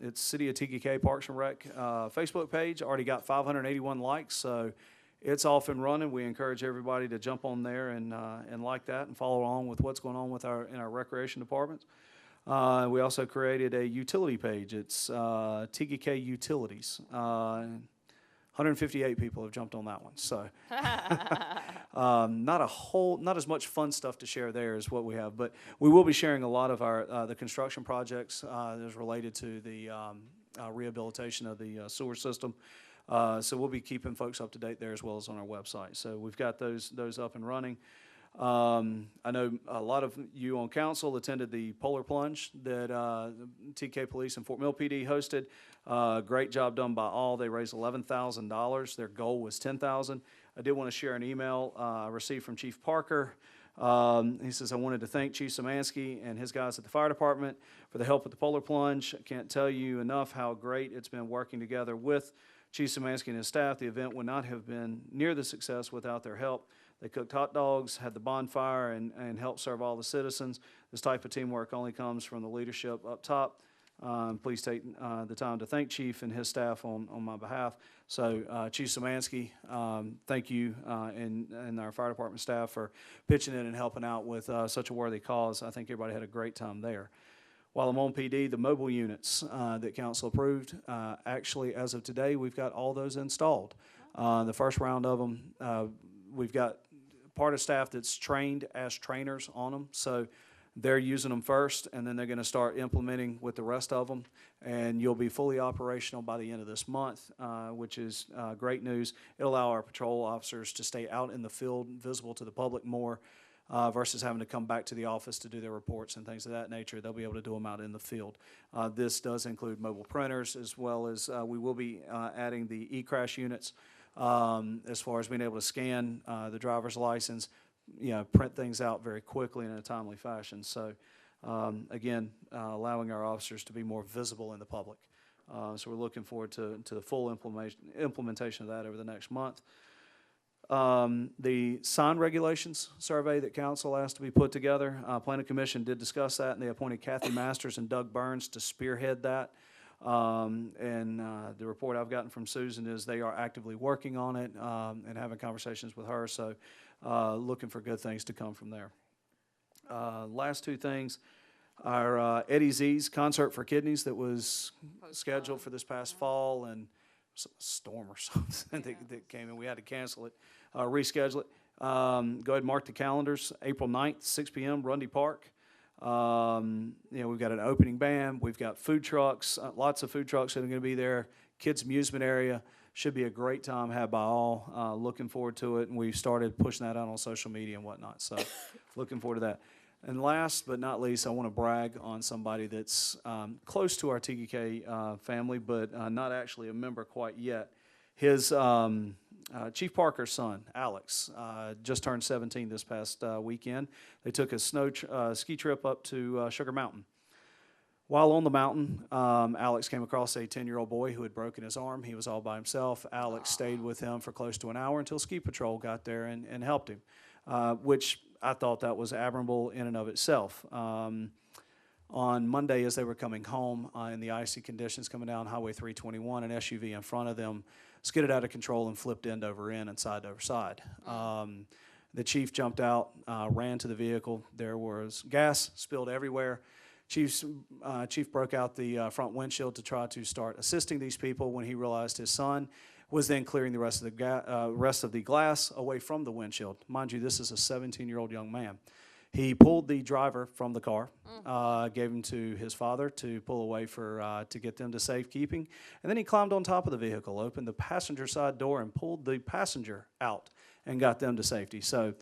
It's City of TKK Parks and Rec Facebook page. Already got 581 likes, so it's off and running. We encourage everybody to jump on there and like that and follow along with what's going on with in our recreation departments. We also created a utility page. It's TKK Utilities. 158 people have jumped on that one. So not as much fun stuff to share there as what we have, but we will be sharing a lot of our the construction projects that is related to the rehabilitation of the sewer system. So we'll be keeping folks up to date there as well as on our website. So we've got those up and running. I know a lot of you on council attended the Polar Plunge that TK Police and Fort Mill PD hosted. Great job done by all. They raised $11,000. Their goal was $10,000. I did want to share an email I received from Chief Parker. He says, I wanted to thank Chief Szymanski and his guys at the fire department for the help with the Polar Plunge. I can't tell you enough how great it's been working together with Chief Szymanski and his staff, the event would not have been near the success without their help. They cooked hot dogs, had the bonfire, and helped serve all the citizens. This type of teamwork only comes from the leadership up top. Please take the time to thank Chief and his staff on my behalf. So Chief Szymanski, thank you and our fire department staff for pitching in and helping out with such a worthy cause. I think everybody had a great time there. While I'm on PD, the mobile units that council approved, actually as of today, we've got all those installed. The first round of them, we've got part of staff that's trained as trainers on them, so they're using them first, and then they're going to start implementing with the rest of them, and you'll be fully operational by the end of this month, which is great news. It'll allow our patrol officers to stay out in the field, visible to the public more, versus having to come back to the office to do their reports and things of that nature. They'll be able to do them out in the field. This does include mobile printers, as well as we will be adding the e-crash units, as far as being able to scan the driver's license, print things out very quickly in a timely fashion. So, again, allowing our officers to be more visible in the public. So we're looking forward to the full implementation of that over the next month. The sign regulations survey that council asked to be put together, Planning Commission did discuss that, and they appointed Kathy Masters and Doug Burns to spearhead that. The report I've gotten from Susan is they are actively working on it and having conversations with her, so looking for good things to come from there. Last two things, our Eddie Z's Concert for Kidneys that was scheduled for this past fall, and a storm or something that came in. We had to cancel it, reschedule it. Go ahead and mark the calendars. April 9th, 6 p.m., Rundy Park. We've got an opening band. We've got food trucks, lots of food trucks that are going to be there. Kids amusement area. Should be a great time had by all. Looking forward to it, and we've started pushing that out on social media and whatnot. So looking forward to that. And last but not least, I want to brag on somebody that's close to our TGK family, but not actually a member quite yet. His Chief Parker's son, Alex, just turned 17 this past weekend. They took a ski trip up to Sugar Mountain. While on the mountain, Alex came across a 10-year-old boy who had broken his arm. He was all by himself. Alex stayed with him for close to an hour until Ski Patrol got there and helped him, which I thought that was admirable in and of itself. On Monday, as they were coming home in the icy conditions coming down Highway 321, an SUV in front of them skidded out of control and flipped end over end and side over side. The chief jumped out, ran to the vehicle. There was gas spilled everywhere. Chief broke out the front windshield to try to start assisting these people when he realized his son was then clearing the rest of the glass away from the windshield. Mind you, this is a 17-year-old young man. He pulled the driver from the car, gave him to his father to pull away to get them to safekeeping, and then he climbed on top of the vehicle, opened the passenger side door, and pulled the passenger out and got them to safety. So,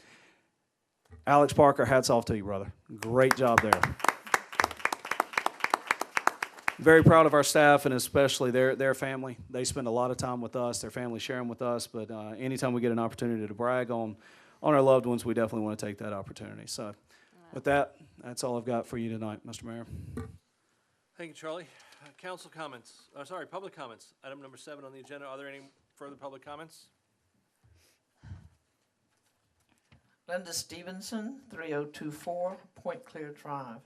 Alex Parker, hats off to you, brother. Great job there. Very proud of our staff and especially their family. They spend a lot of time with us, their family sharing with us, but anytime we get an opportunity to brag on our loved ones, we definitely want to take that opportunity. So with that, that's all I've got for you tonight, Mr. Mayor. Thank you, Charlie. Council comments, public comments. Item number 7 on the agenda. Are there any further public comments? Linda Stevenson, 3024 Point Clear Drive.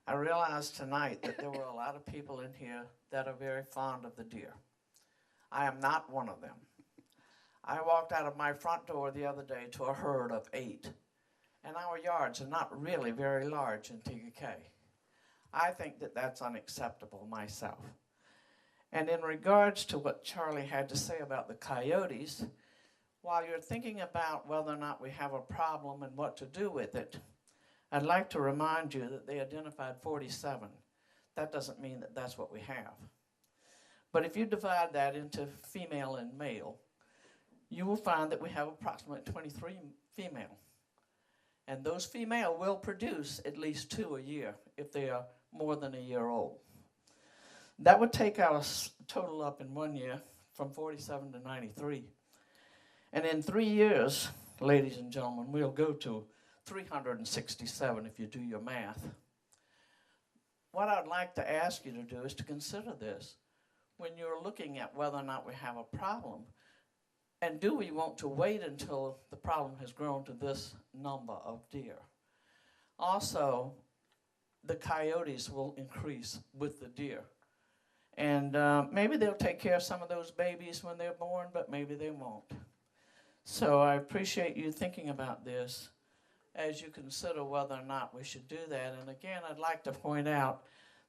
I realized tonight that there were a lot of people in here that are very fond of the deer. I am not one of them. I walked out of my front door the other day to a herd of 8, and our yards are not really very large in TGK. I think that that's unacceptable myself. And in regards to what Charlie had to say about the coyotes, while you're thinking about whether or not we have a problem and what to do with it, I'd like to remind you that they identified 47. That doesn't mean that that's what we have. But if you divide that into female and male, you will find that we have approximately 23 female. And those female will produce at least 2 a year if they are more than a year old. That would take our total up in 1 year from 47 to 93. And in 3 years, ladies and gentlemen, we'll go to 367 if you do your math. What I'd like to ask you to do is to consider this. when you're looking at whether or not we have a problem. And do we want to wait until the problem has grown to this number of deer? Also, the coyotes will increase with the deer. And maybe they'll take care of some of those babies when they're born, but maybe they won't. So I appreciate you thinking about this as you consider whether or not we should do that. And again, I'd like to point out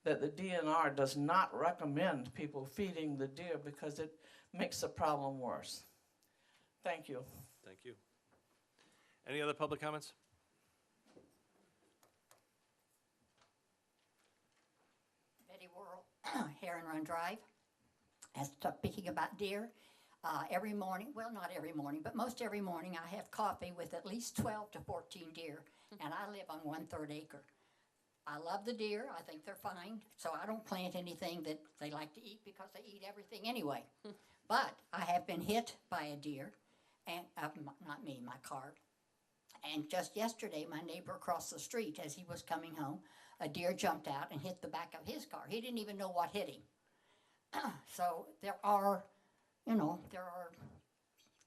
that the DNR does not recommend people feeding the deer because it makes the problem worse. Thank you. Thank you. Any other public comments? Betty Worrell, Heron Run Drive. As speaking about deer, every morning, well, not every morning, but most every morning, I have coffee with at least 12 to 14 deer, and I live on 1/3 acre. I love the deer. I think they're fine, so I don't plant anything that they like to eat because they eat everything anyway. But I have been hit by a deer, and not me, my car. And just yesterday, my neighbor across the street, as he was coming home, a deer jumped out and hit the back of his car. He didn't even know what hit him. So there are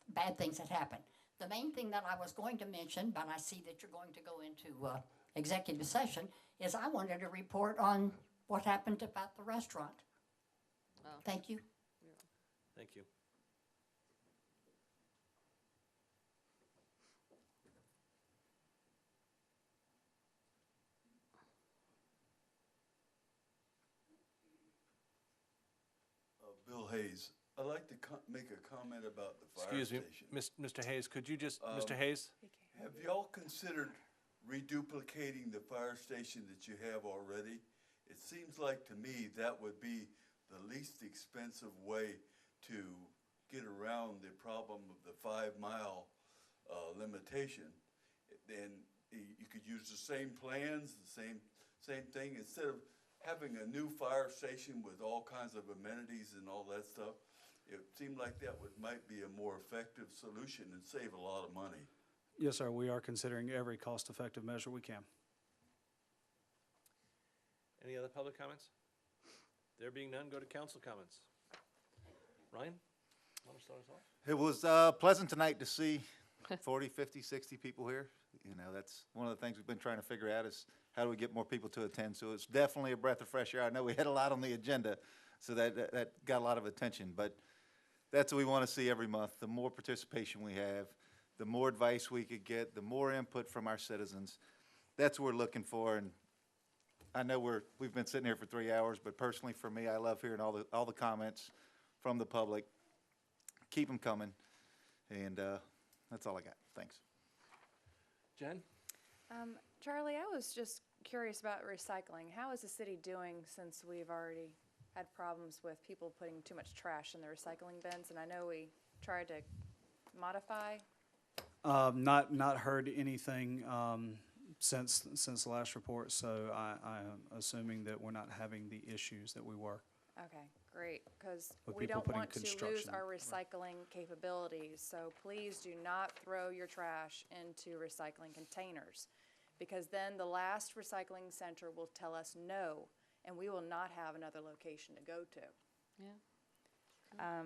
bad things that happen. The main thing that I was going to mention, but I see that you're going to go into executive session, is I wanted to report on what happened about the restaurant. Oh. Thank you. Thank you. Bill Hayes. I'd like to make a comment about the fire Excuse me, station. Mr. Hayes, could you just, Mr. Hayes? Have y'all considered reduplicating the fire station that you have already? It seems like to me that would be the least expensive way to get around the problem of the 5-mile limitation. And you could use the same plans, the same thing, instead of having a new fire station with all kinds of amenities and all that stuff. It seemed like that might be a more effective solution and save a lot of money. Yes, sir, we are considering every cost-effective measure we can. Any other public comments? There being none, go to council comments. Ryan, want to start us off? It was pleasant tonight to see 40, 50, 60 people here. You know, that's one of the things we've been trying to figure out is how do we get more people to attend. So it's definitely a breath of fresh air. I know we had a lot on the agenda, so that got a lot of attention. But that's what we want to see every month. The more participation we have, the more advice we could get, the more input from our citizens. That's what we're looking for. And I know we've been sitting here for 3 hours, but personally for me, I love hearing all the comments from the public. Keep them coming. And that's all I got. Thanks. Jen? Charlie, I was just curious about recycling. How is the city doing since we've already had problems with people putting too much trash in the recycling bins? And I know we tried to modify. Not heard anything since the last report, so I'm assuming that we're not having the issues that we were. Okay, great, because With we people don't putting want to lose construction, our right. recycling capabilities. So please do not throw your trash into recycling containers, because then the last recycling center will tell us no, and we will not have another location to go to. Yeah.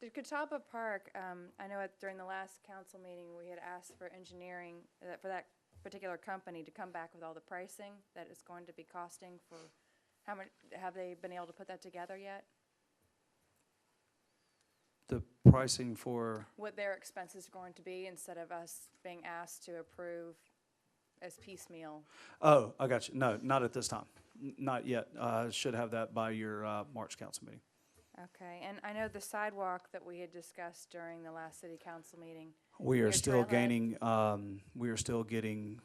The Catawba Park, I know during the last council meeting, we had asked for engineering, for that particular company to come back with all the pricing that it's going to be costing for, how much, have they been able to put that together yet? The pricing for, What their expenses are going to be instead of us being asked to approve as piecemeal? oh, I got you. No, not at this time. Not yet. Should have that by your March council meeting. Okay, and I know the sidewalk that we had discussed during the last city council meeting. We are your still trailhead- gaining, we are still getting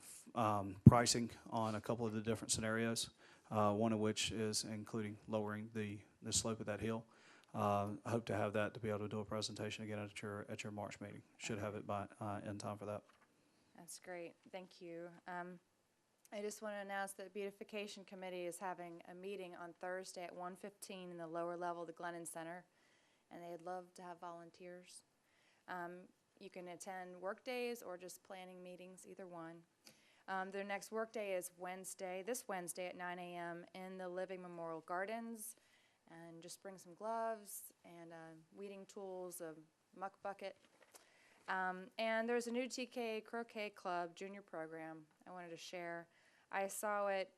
pricing on a couple of the different scenarios, one of which is including lowering the slope of that hill. I hope to have that to be able to do a presentation again at your March meeting. Should have it by in time for that. That's great, thank you. I just want to announce that the Beautification Committee is having a meeting on Thursday at 1:15 in the lower level of the Glennon Center, and they'd love to have volunteers. You can attend work days or just planning meetings, either one. Their next work day is this Wednesday at 9 a.m. in the Living Memorial Gardens. and just bring some gloves and weeding tools, a muck bucket. And there's a new TK Croquet Club junior program I wanted to share. I saw it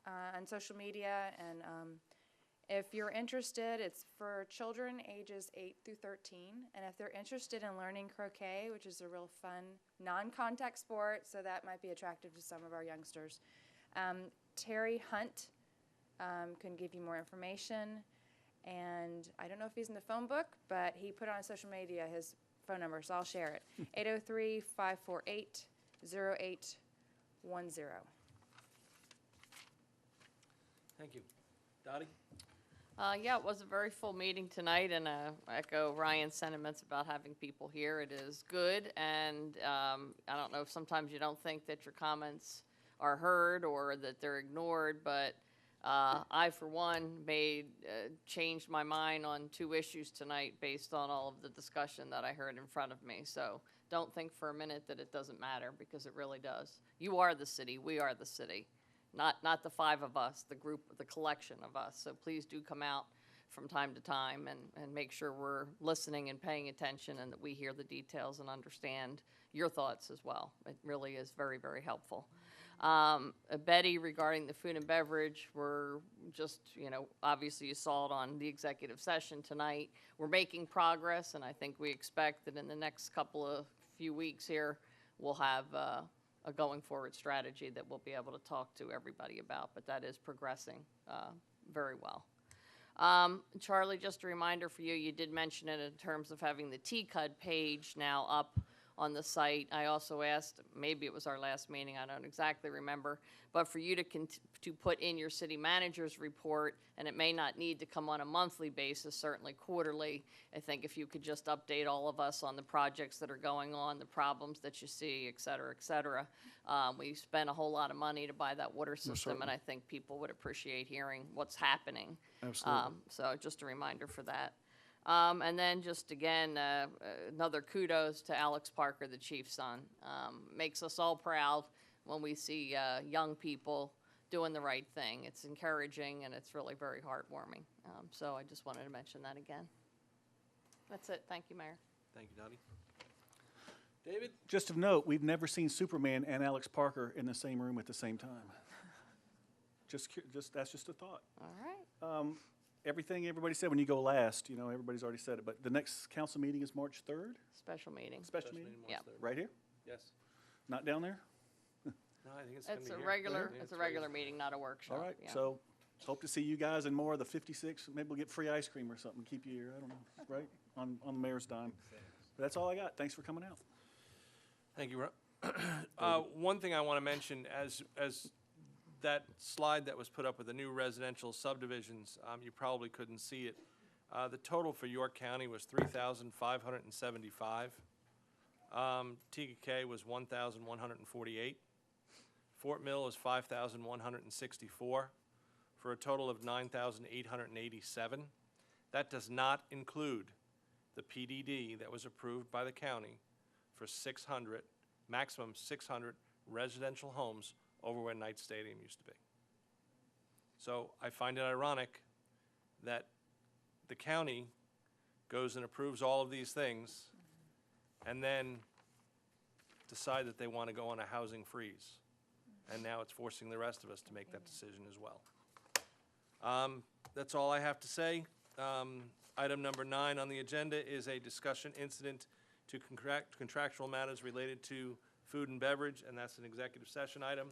on social media, and if you're interested, it's for children ages 8 through 13. And if they're interested in learning croquet, which is a real fun non-contact sport, so that might be attractive to some of our youngsters, Terry Hunt can give you more information. And I don't know if he's in the phone book, but he put on social media his phone number, so I'll share it. 803-548-0810. Thank you. Dottie? Yeah, it was a very full meeting tonight, and I echo Ryan's sentiments about having people here. It is good, and I don't know if sometimes you don't think that your comments are heard or that they're ignored, but I, for one, changed my mind on 2 issues tonight based on all of the discussion that I heard in front of me. So don't think for a minute that it doesn't matter, because it really does. You are the city. We are the city. Not the 5 of us, the group, the collection of us. So please do come out from time to time and make sure we're listening and paying attention, and that we hear the details and understand your thoughts as well. It really is very, very helpful. Betty, regarding the food and beverage, we're just, obviously you saw it on the executive session tonight. We're making progress, and I think we expect that in the next few weeks here, we'll have a going forward strategy that we'll be able to talk to everybody about, but that is progressing very well. Charlie, just a reminder for you, you did mention it in terms of having the TCUD page now up on the site. I also asked, maybe it was our last meeting, I don't exactly remember, but for you to put in your city manager's report, and it may not need to come on a monthly basis, certainly quarterly. I think if you could just update all of us on the projects that are going on, the problems that you see, et cetera, et cetera. We spent a whole lot of money to buy that water system, and I think people would appreciate hearing what's happening. Absolutely. So just a reminder for that. And then just again, another kudos to Alex Parker, the chief's son. Makes us all proud when we see young people doing the right thing. It's encouraging, and it's really very heartwarming. So I just wanted to mention that again. That's it. Thank you, Mayor. Thank you, Dottie. David? Just of note, we've never seen Superman and Alex Parker in the same room at the same time. That's just a thought. All right. Everything everybody said when you go last, everybody's already said it, but the next council meeting is March 3rd? Special meeting. Special meeting? Yeah. Right here? Yes. Not down there? No, I think it's gonna be It's a here. regular, Yeah, it's a regular meeting, not a workshop. All right, yeah. so hope to see you guys in more of the 56. Maybe we'll get free ice cream or something, keep you here, I don't know, right? On the mayor's dime. But that's all I got. Thanks for coming out. Thank you, Ron. One thing I want to mention, as that slide that was put up with the new residential subdivisions, you probably couldn't see it. The total for York County was 3,575. Tega K was 1,148. Fort Mill is 5,164, for a total of 9,887. That does not include the PDD that was approved by the county for 600, maximum 600 residential homes over where Knight Stadium used to be. So I find it ironic that the county goes and approves all of these things and then decide that they want to go on a housing freeze. And now it's forcing the rest of us to make that decision as well. That's all I have to say. Item number 9 on the agenda is a discussion incident to contractual matters related to food and beverage, and that's an executive session item.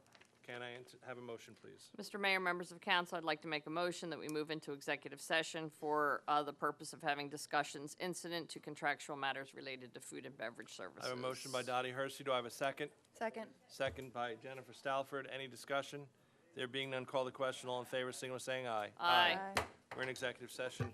Can I have a motion, please? Mr. Mayor, members of council, I'd like to make a motion that we move into executive session for the purpose of having discussions incident to contractual matters related to food and beverage services. I have a motion by Dottie Hersey. Do I have a second? Second. Second by Jennifer Stalford. Any discussion? There being none, call the question. All in favor, signal by saying aye. Aye. Aye. We're in executive session.